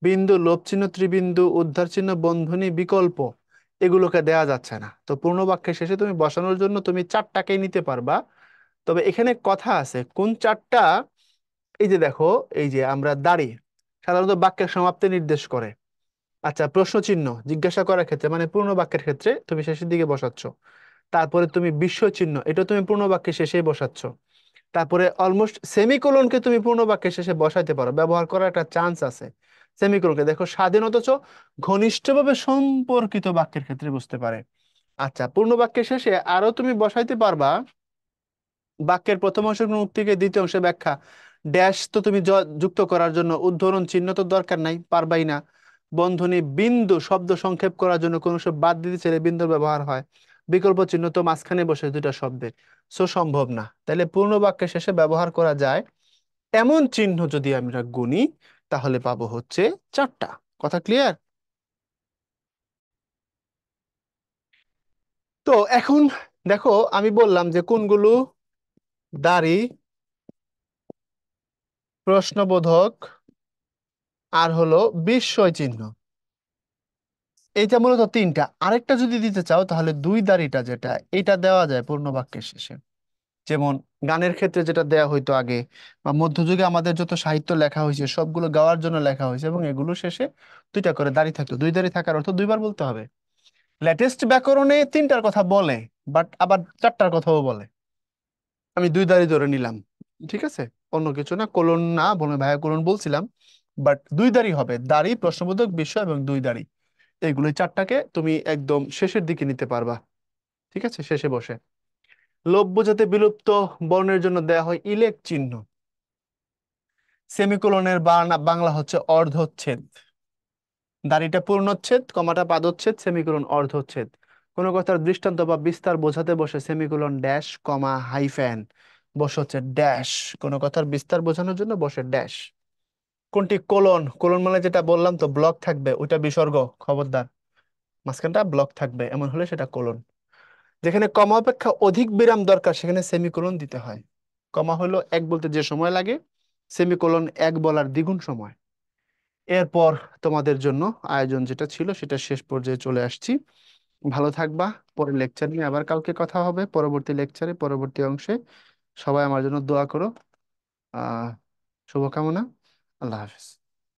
বিন্দু, লোভ চিহ্ন, ত্রিবিন্দু, উদ্ধার চিহ্ন, বন্ধনী, বিকল্প, এগুলোকে দেয়া যাচ্ছে না। তো পূর্ণ বাক্যের শেষে তুমি বসানোর জন্য তুমি চারটাকেই নিতে পারবা। তবে এখানে কথা আছে কোন চারটা। এই যে দেখো, এই যে আমরা দাঁড়িয়ে সাধারণত বাক্যের সমাপ্তি নির্দেশ করে। আচ্ছা, প্রশ্ন চিহ্ন জিজ্ঞাসা করার ক্ষেত্রে মানে পূর্ণ বাক্যের ক্ষেত্রে তুমি শেষের দিকে বসাচ্ছ। তারপরে তুমি বিস্ময় চিহ্ন, এটা তুমি পূর্ণ বাক্যের শেষেই বসাচ্ছ। তারপরে অলমোস্ট সেমিকোলনকে তুমি পূর্ণ বাক্যের শেষে বসাইতে পারো, ব্যবহার করার একটা চান্স আছে। সেমিকোলনকে দেখো স্বাধীন অথচ ঘনিষ্ঠভাবে সম্পর্কিত বাক্যের ক্ষেত্রে বুঝতে পারে। আচ্ছা, পূর্ণ বাক্যের শেষে আরো তুমি বসাইতে পারবা বাক্যের প্রথম অংশের কোনো উক্তিকে দ্বিতীয় অংশে ব্যাখ্যা। ড্যাশ তো তুমি যুক্ত করার জন্য, উদ্ধরণ চিহ্ন তো দরকার নাই, পারবাই না। বন্ধনী, বিন্দু শব্দ সংক্ষেপ করার জন্য কোনো সব বাদ দিতে চাইলে বিন্দুর ব্যবহার হয়। বিকল্প চিহ্ন তো মাঝখানে বসে দুইটা শব্দের, সো সম্ভব না। তাহলে পূর্ণ বাক্যের শেষে ব্যবহার করা যায় এমন চিহ্ন যদি আমরা গুনি, তাহলে পাবো হচ্ছে চারটা। কথা ক্লিয়ার? তো এখন দেখো, আমি বললাম যে কোনগুলো দাড়ি, প্রশ্নবোধক, আর হলো বিস্ময় চিহ্ন। এইটা মূলত তিনটা। আরেকটা যদি দিতে চাও তাহলে দুই দাড়িটা, যেটা এটা দেওয়া যায় পূর্ণ বাক্যের শেষে। যেমন গানের ক্ষেত্রে যেটা দেয়া হইতো আগে, বা মধ্যযুগে আমাদের যত সাহিত্য লেখা হয়েছে সবগুলো গাওয়ার জন্য লেখা হয়েছে, এবং এগুলো শেষে দুইটা করে দাড়ি থাকতো। দুই দাড়ি থাকার অর্থ দুইবার বলতে হবে। লেটেস্ট ব্যাকরণে তিনটার কথা বলে, বাট আবার চারটার কথাও বলে। আমি দুই দাড়ি ধরে নিলাম, ঠিক আছে, অন্য কিছু না, কোলন না, বলে ভাইয়া কোলন বলছিলাম, বাট দুই দাড়ি হবে, দাড়ি, প্রশ্নবোধক, বিষয় এবং দুই দাড়ি। এইগুলো চারটাকে তুমি একদম শেষের দিকে নিতে পারবা। ঠিক আছে, শেষে বসে। লোভ বোঝাতে বিলুপ্ত বর্ণের জন্য দেয়া হয় ইলেক চিহ্ন। সেমিকোলনের বাংলা হচ্ছে অর্ধচ্ছেদ। দাড়িটা পূর্ণচ্ছেদ, কমাটা পাদচ্ছেদ, সেমিকোলন অর্ধচ্ছেদ। কোনো কথার দৃষ্টান্ত বা বিস্তার বোঝাতে বসে সেমিকোলন ড্যাশ কমা হাইফেন বসে হচ্ছে ড্যাশ। কোনো কথার বিস্তার বোঝানোর জন্য বসে ড্যাশ। কোনটি কোলন? কোলন মানে যেটা বললাম তো, ব্লক থাকবে, ওইটা বিসর্গ, খবরদার, মাঝখানটা ব্লক থাকবে, এমন হলে সেটা কোলন। যেখানে কমা অপেক্ষা অধিক বিরাম দরকার সেখানে সেমিকোলন দিতে হয়। কমা হলো এক বলতে যে সময় লাগে, সেমিকোলন এক বলার দ্বিগুণ সময়। এরপর তোমাদের জন্য আয়োজন যেটা ছিল সেটা শেষ পর্যায়ে চলে আসছি। ভালো থাকবা। পরের লেকচার নিয়ে আবার কালকে কথা হবে, পরবর্তী লেকচারে, পরবর্তী অংশে। সবাই আমার জন্য দোয়া করো। আহ শুভকামনা। আল্লাহ হাফেজ।